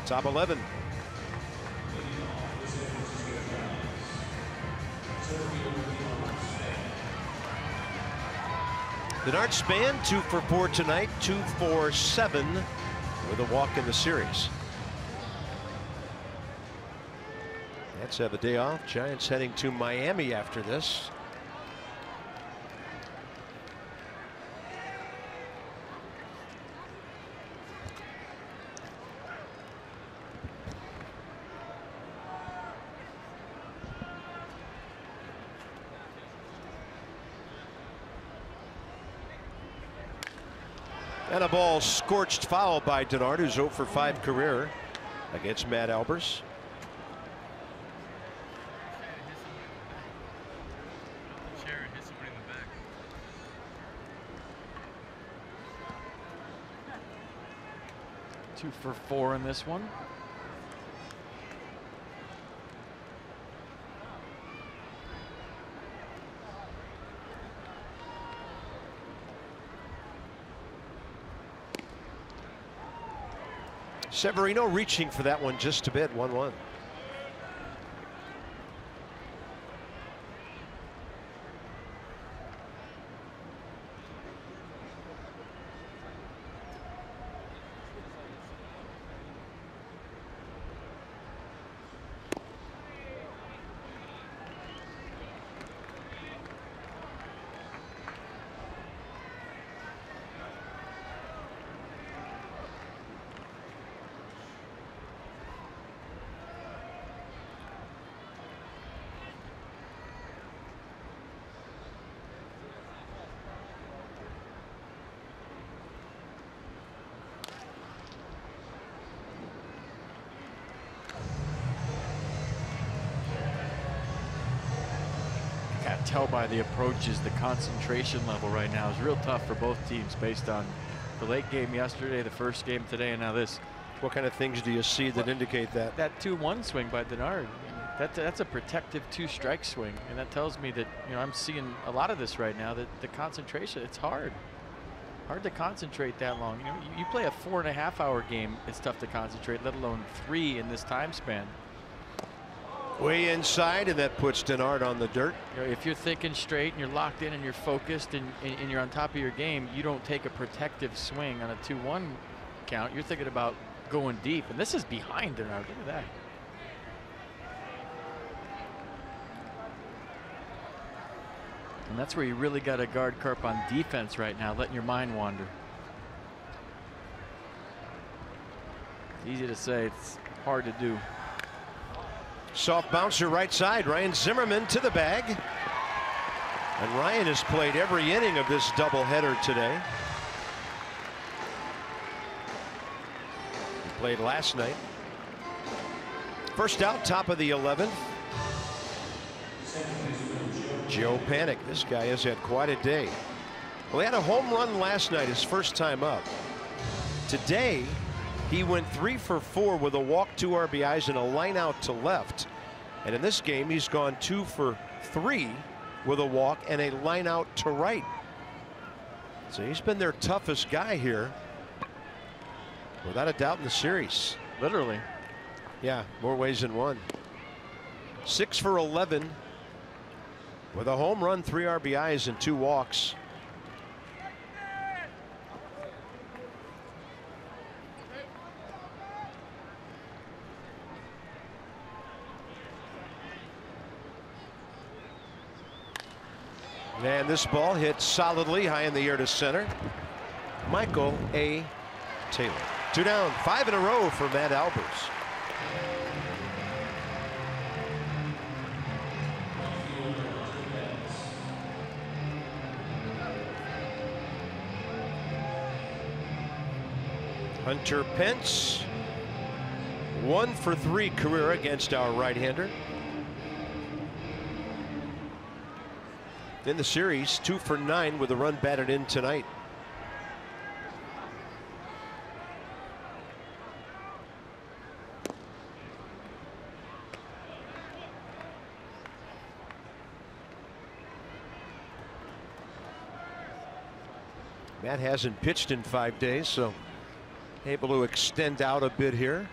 Top 11. Denard Span 2 for 4 tonight, 2 for 7 with a walk in the series. Nats have a day off. Giants heading to Miami after this. And a ball scorched foul by Denard, who's 0 for 5 career against Matt Albers. Two for 4 in this one. Severino reaching for that one just a bit. 1-1. Tell by the approaches, the concentration level right now is real tough for both teams based on the late game yesterday, the first game today, and now this. What kind of things do you see that indicate that? That 2-1 swing by Denard. That's a protective 2-strike swing, and that tells me that, you know, I'm seeing a lot of this right now. That the concentration, it's hard to concentrate that long. You know, you play a 4.5-hour game, it's tough to concentrate, let alone 3 in this time span. Way inside, and that puts Denard on the dirt. You know, if you're thinking straight and you're locked in and you're focused and you're on top of your game, you don't take a protective swing on a 2-1 count. You're thinking about going deep, and this is behind Denard. Look at that. And that's where you really got to guard Carp on defense right now, letting your mind wander. It's easy to say, it's hard to do. Soft bouncer right side. Ryan Zimmerman to the bag. And Ryan has played every inning of this doubleheader today. He played last night. First out, top of the 11th. Joe Panic. This guy has had quite a day. Well, he had a home run last night, his first time up. Today, he went 3 for 4 with a walk, 2 RBIs, and a line out to left. And in this game, he's gone 2 for 3 with a walk and a line out to right. So he's been their toughest guy here, without a doubt, in the series. Literally. Yeah, more ways than one. 6 for 11 with a home run, 3 RBIs, and 2 walks. And this ball hits solidly high in the air to center. Michael A. Taylor. 2 down, 5 in a row for Matt Albers. Hunter Pence, 1 for 3 career against our right-hander. In the series, 2 for 9 with a run batted in tonight. Matt hasn't pitched in 5 days, so able to extend out a bit here.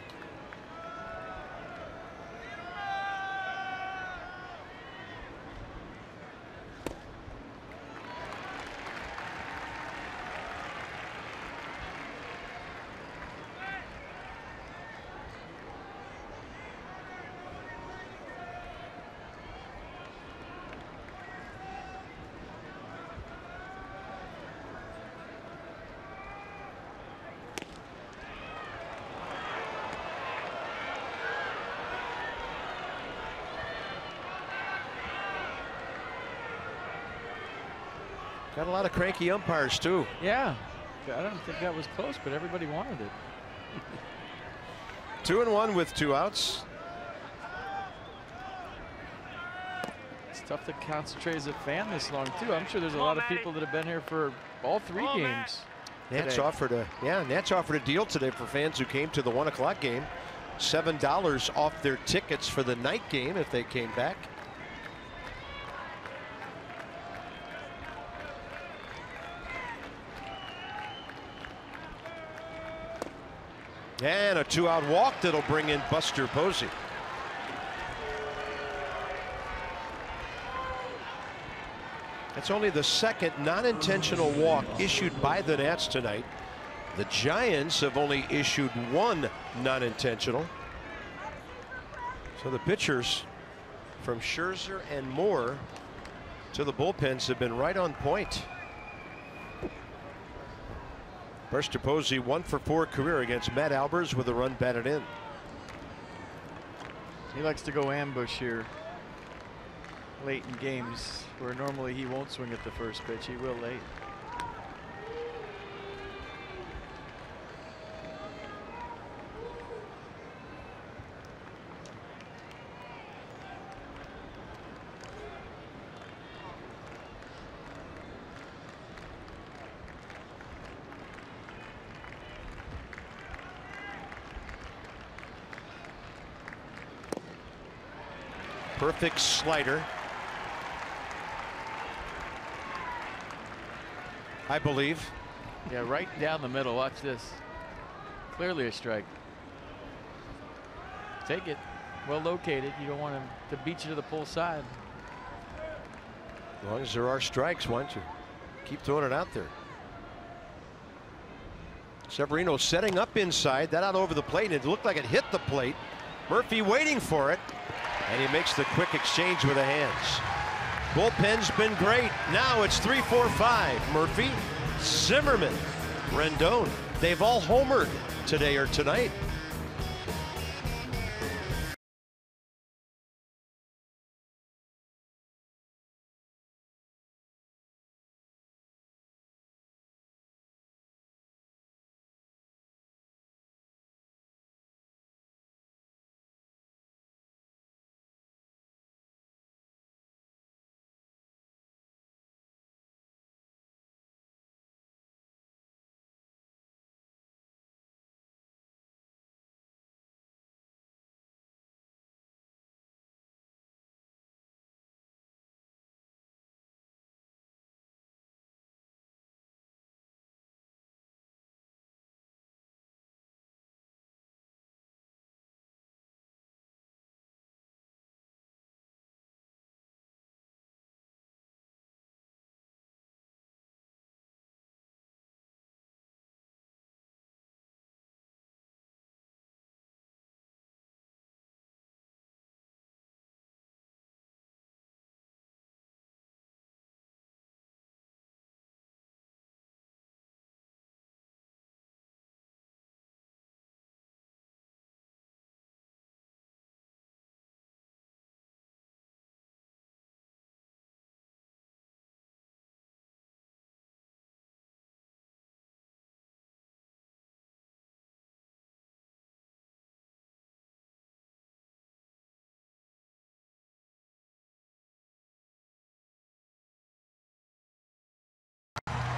Got a lot of cranky umpires, too. Yeah. I don't think that was close, but everybody wanted it. 2-1 with 2 outs. It's tough to concentrate as a fan this long, too. I'm sure there's a lot of people that have been here for all 3 games. Nats offered a deal today for fans who came to the 1 o'clock game. $7 off their tickets for the night game if they came back. And a 2-out walk that'll bring in Buster Posey. That's only the second non-intentional walk issued by the Nats tonight. The Giants have only issued 1 non-intentional. So the pitchers from Scherzer and Moore to the bullpens have been right on point. Buster Posey 1 for 4 career against Matt Albers with a run batted in. He likes to go ambush here late in games where normally he won't swing at the first pitch. He will late. Perfect slider. I believe. Yeah, right down the middle. Watch this. Clearly a strike. Take it. Well located. You don't want him to beat you to the pull side. As long as there are strikes, why don't you keep throwing it out there? Severino setting up inside. That out over the plate. It looked like it hit the plate. Murphy waiting for it. And he makes the quick exchange with the hands. Bullpen's been great. Now it's 3-4-5. Murphy, Zimmerman, Rendon. They've all homered today or tonight.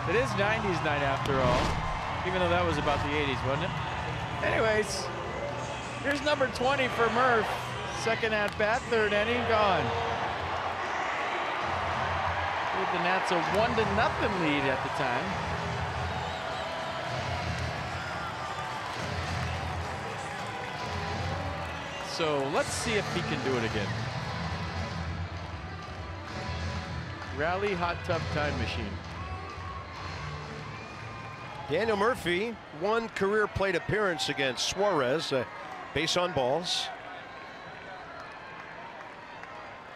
It is 90s night after all, even though that was about the 80s, wasn't it? Anyways, here's number 20 for Murph. Second at bat, 3rd inning, gone. Gave the Nats a 1-0 lead at the time. So let's see if he can do it again. Rally hot tub time machine. Daniel Murphy, one career plate appearance against Suarez, base on balls.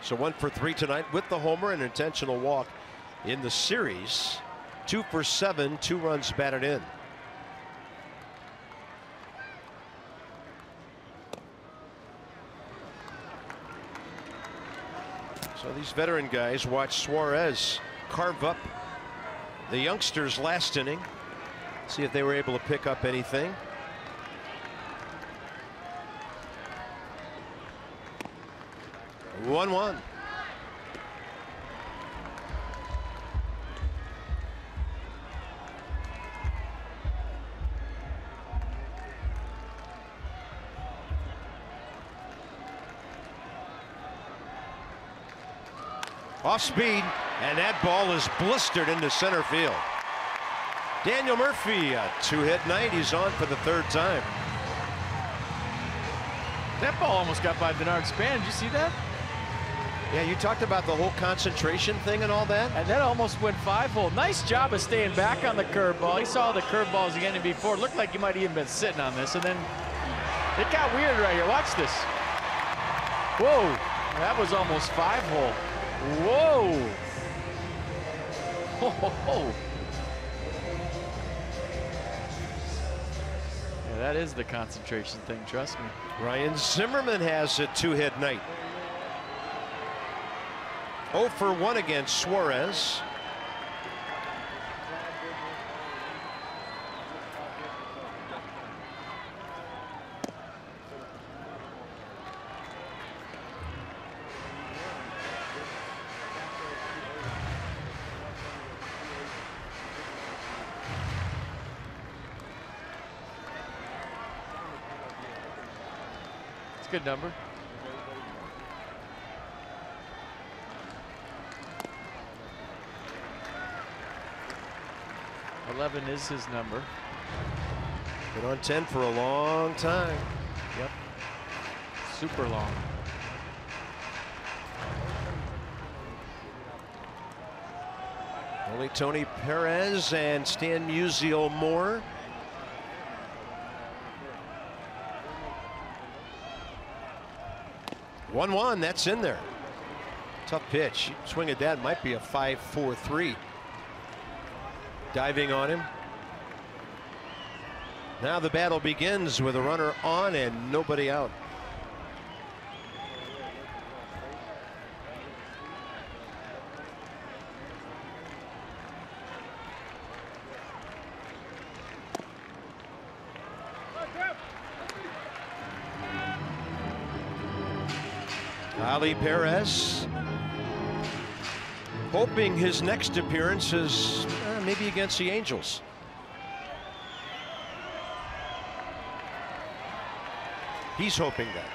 So 1 for 3 tonight with the homer and intentional walk in the series. 2 for 7, 2 runs batted in. So these veteran guys watch Suarez carve up the youngsters last inning. See if they were able to pick up anything. One. Off speed, and that ball is blistered into center field. Daniel Murphy, a 2-hit night. He's on for the 3rd time. That ball almost got by Denard Span. Did you see that? Yeah, you talked about the whole concentration thing and all that. And that almost went 5-hole. Nice job of staying back on the curveball. He saw the curveballs again before. It looked like he might have even been sitting on this. And then it got weird right here. Watch this. Whoa. That was almost 5-hole. Whoa. Ho, ho, ho. Yeah, that is the concentration thing, trust me. Ryan Zimmerman has a 2-hit night. 0 for 1 against Suarez. It's a good number. .11 is his number. Been on 10 for a long time. Yep. Super long. Only Tony Perez and Stan Musial more. One, that's in there. Tough pitch. Swing at that, might be a 5-4-3. Diving on him. Now the battle begins with a runner on and nobody out. Ali Perez hoping his next appearance is maybe against the Angels. He's hoping that.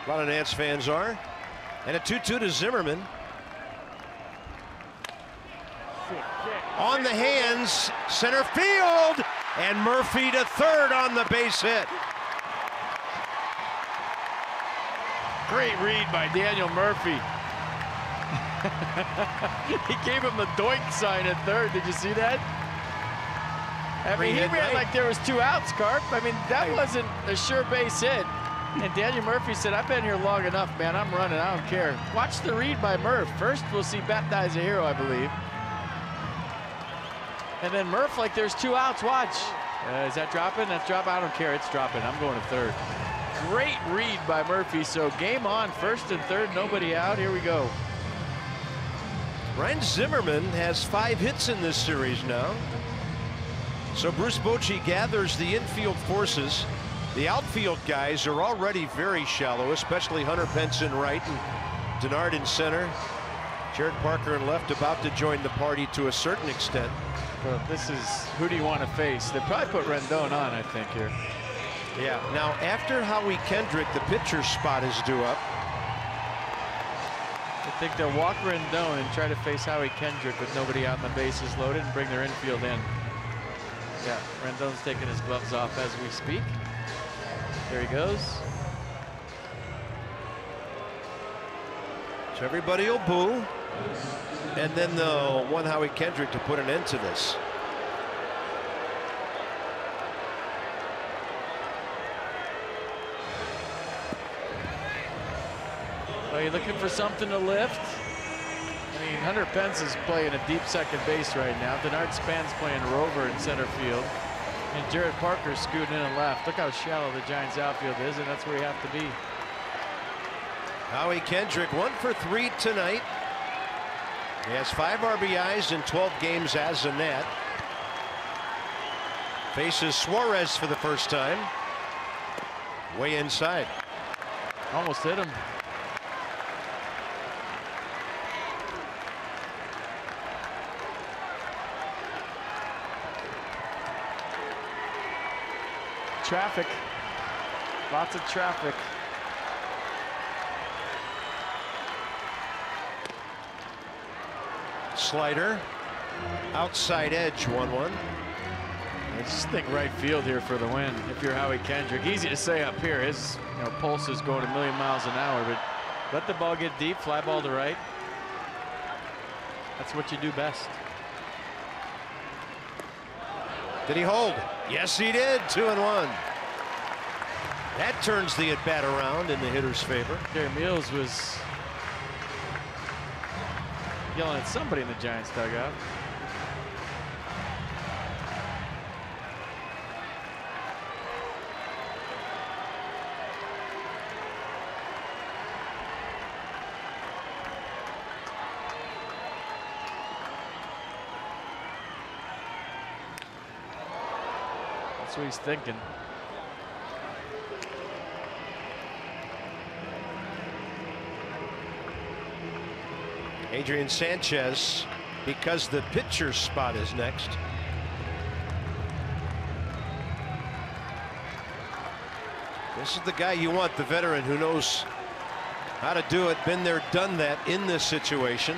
A lot of Nats fans are. And a 2-2 to Zimmerman. On the hands, center field, and Murphy to third on the base hit. Great read by Daniel Murphy. He gave him the doink sign at third. Did you see that? I mean, he ran like there was 2 outs, Carp. I mean, that wasn't a sure base hit. And Daniel Murphy said, I've been here long enough, man. I'm running. I don't care. Watch the read by Murph. First, we'll see Bat Die's a hero, I believe. And then Murph, like there's 2 outs. Watch. Is that dropping? That's dropping. I don't care. It's dropping. I'm going to third. Great read by Murphy. So game on, first and third, nobody out. Here we go. Ryan Zimmerman has 5 hits in this series now. So Bruce Bochy gathers the infield forces. The outfield guys are already very shallow, especially Hunter Pence in right and Denard in center. Jared Parker in left about to join the party to a certain extent. Well, this is who do you want to face? They probably put Rendon on, I think, here. Yeah. Now, after Howie Kendrick, the pitcher spot is due up. I think they'll walk Rendon and try to face Howie Kendrick with nobody out and the bases loaded and bring their infield in. Yeah, Rendon's taking his gloves off as we speak. There he goes. So everybody will boo. And then they'll want Howie Kendrick to put an end to this. Are you looking for something to lift? I mean, Hunter Pence is playing a deep second base right now. Denard Span's playing rover in center field. And Jared Parker's scooting in and left. Look how shallow the Giants outfield is, and that's where you have to be. Howie Kendrick 1 for 3 tonight. He has 5 RBIs in 12 games as a Nat. Faces Suarez for the first time. Way inside. Almost hit him. Traffic. Lots of traffic. Slider. Outside edge 1-1. I just think right field here for the win. If you're Howie Kendrick, easy to say up here. His pulse is going a million miles an hour, but let the ball get deep, fly ball to right. That's what you do best. Did he hold? Yes, he did. 2-1. That turns the at bat around in the hitter's favor. Gary Mills was yelling at somebody in the Giants dugout. That's what he's thinking. Adrian Sanchez, because the pitcher's spot is next. This is the guy you want, the veteran who knows how to do it, been there, done that in this situation.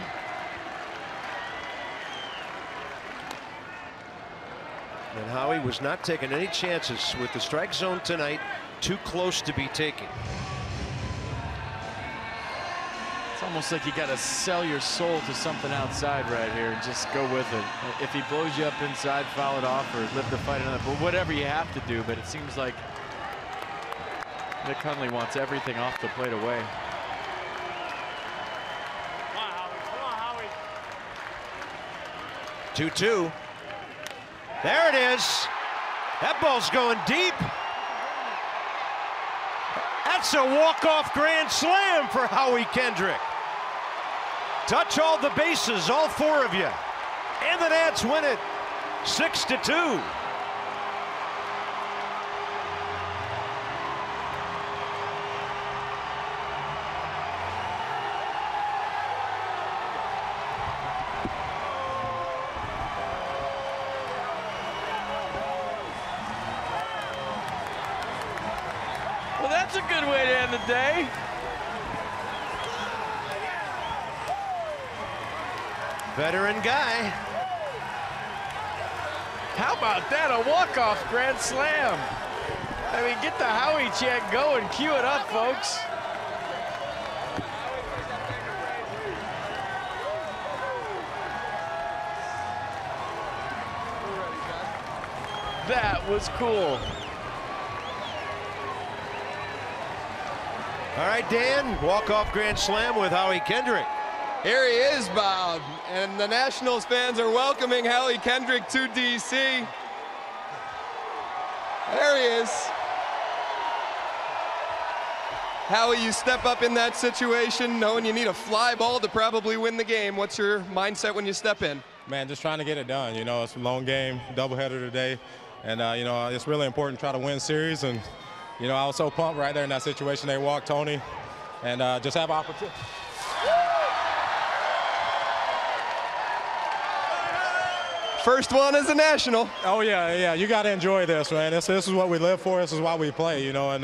And Howie was not taking any chances with the strike zone tonight, too close to be taken. It's almost like you got to sell your soul to something outside right here and just go with it. If he blows you up inside, foul it off or live the fight another, but whatever you have to do. But it seems like Nick Hundley wants everything off the plate away. Come on, Howie. 2-2. There it is. That ball's going deep. That's a walk-off grand slam for Howie Kendrick. Touch all the bases, all 4 of you. And the Nats win it 6-2. Well, that's a good way to end the day. Veteran guy. How about that? A walk-off grand slam. I mean, get the Howie chant going. Cue it up, folks. That was cool. All right, Dan, walk-off grand slam with Howie Kendrick. Here he is, Bob, and the Nationals fans are welcoming Howie Kendrick to D.C. There he is. Howie, you step up in that situation knowing you need a fly ball to probably win the game. What's your mindset when you step in? Man, just trying to get it done. You know, it's a long game, doubleheader today, and you know, it's really important to try to win series. And you know, I was so pumped right there in that situation. They walked Tony, and just have opportunity. First one as a National. Oh yeah, you got to enjoy this, man. This is what we live for. This is why we play, you know. And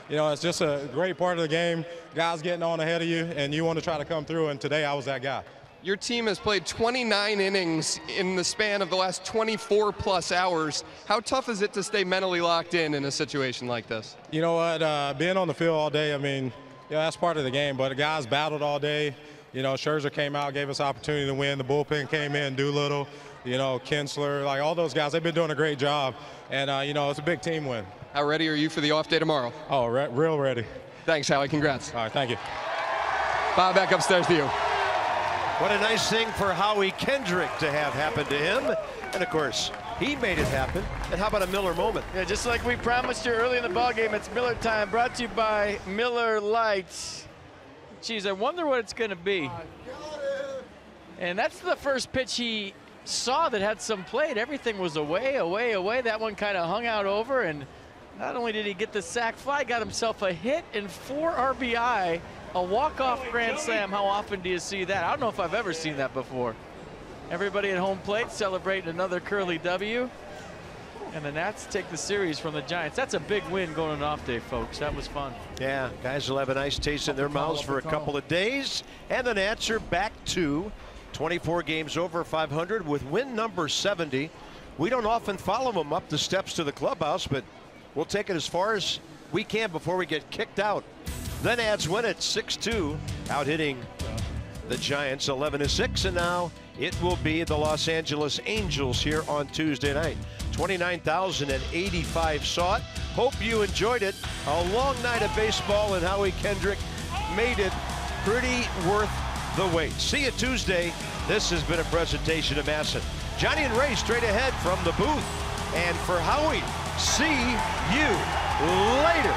you know, it's just a great part of the game. Guys getting on ahead of you, and you want to try to come through. And today, I was that guy. Your team has played 29 innings in the span of the last 24 plus hours. How tough is it to stay mentally locked in a situation like this? You know what, being on the field all day, I mean, yeah, that's part of the game, but the guys battled all day. You know, Scherzer came out, gave us opportunity to win. The bullpen came in, Doolittle, you know, Kinsler, like all those guys, they've been doing a great job. And, you know, it's a big team win. How ready are you for the off day tomorrow? Oh, real ready. Thanks, Howie. Congrats. All right, thank you. Bob, back upstairs to you. What a nice thing for Howie Kendrick to have happen to him. And, of course, he made it happen. And how about a Miller moment? Yeah, just like we promised you early in the ballgame, it's Miller time, brought to you by Miller Lite. Geez, I wonder what it's going to be. And that's the first pitch he saw that had some plate. Everything was away. That one kind of hung out over, and not only did he get the sac fly, got himself a hit and 4 RBI, a walk-off grand slam. How often do you see that? I don't know if I've ever seen that before. Everybody at home plate celebrating another Curly W. And the Nats take the series from the Giants. That's a big win going on an off day, folks. That was fun. Yeah, guys will have a nice taste in their mouths for a couple of days. And the Nats are back to 24 games over 500 with win number 70. We don't often follow them up the steps to the clubhouse, but we'll take it as far as we can before we get kicked out. The Nats win at 6-2, out hitting the Giants 11-6, and now it will be the Los Angeles Angels here on Tuesday night. 29,085 saw it. Hope you enjoyed it. A long night of baseball, and Howie Kendrick made it pretty worth the wait. See you Tuesday. This has been a presentation of Masson. Johnny and Ray straight ahead from the booth. And for Howie, see you later.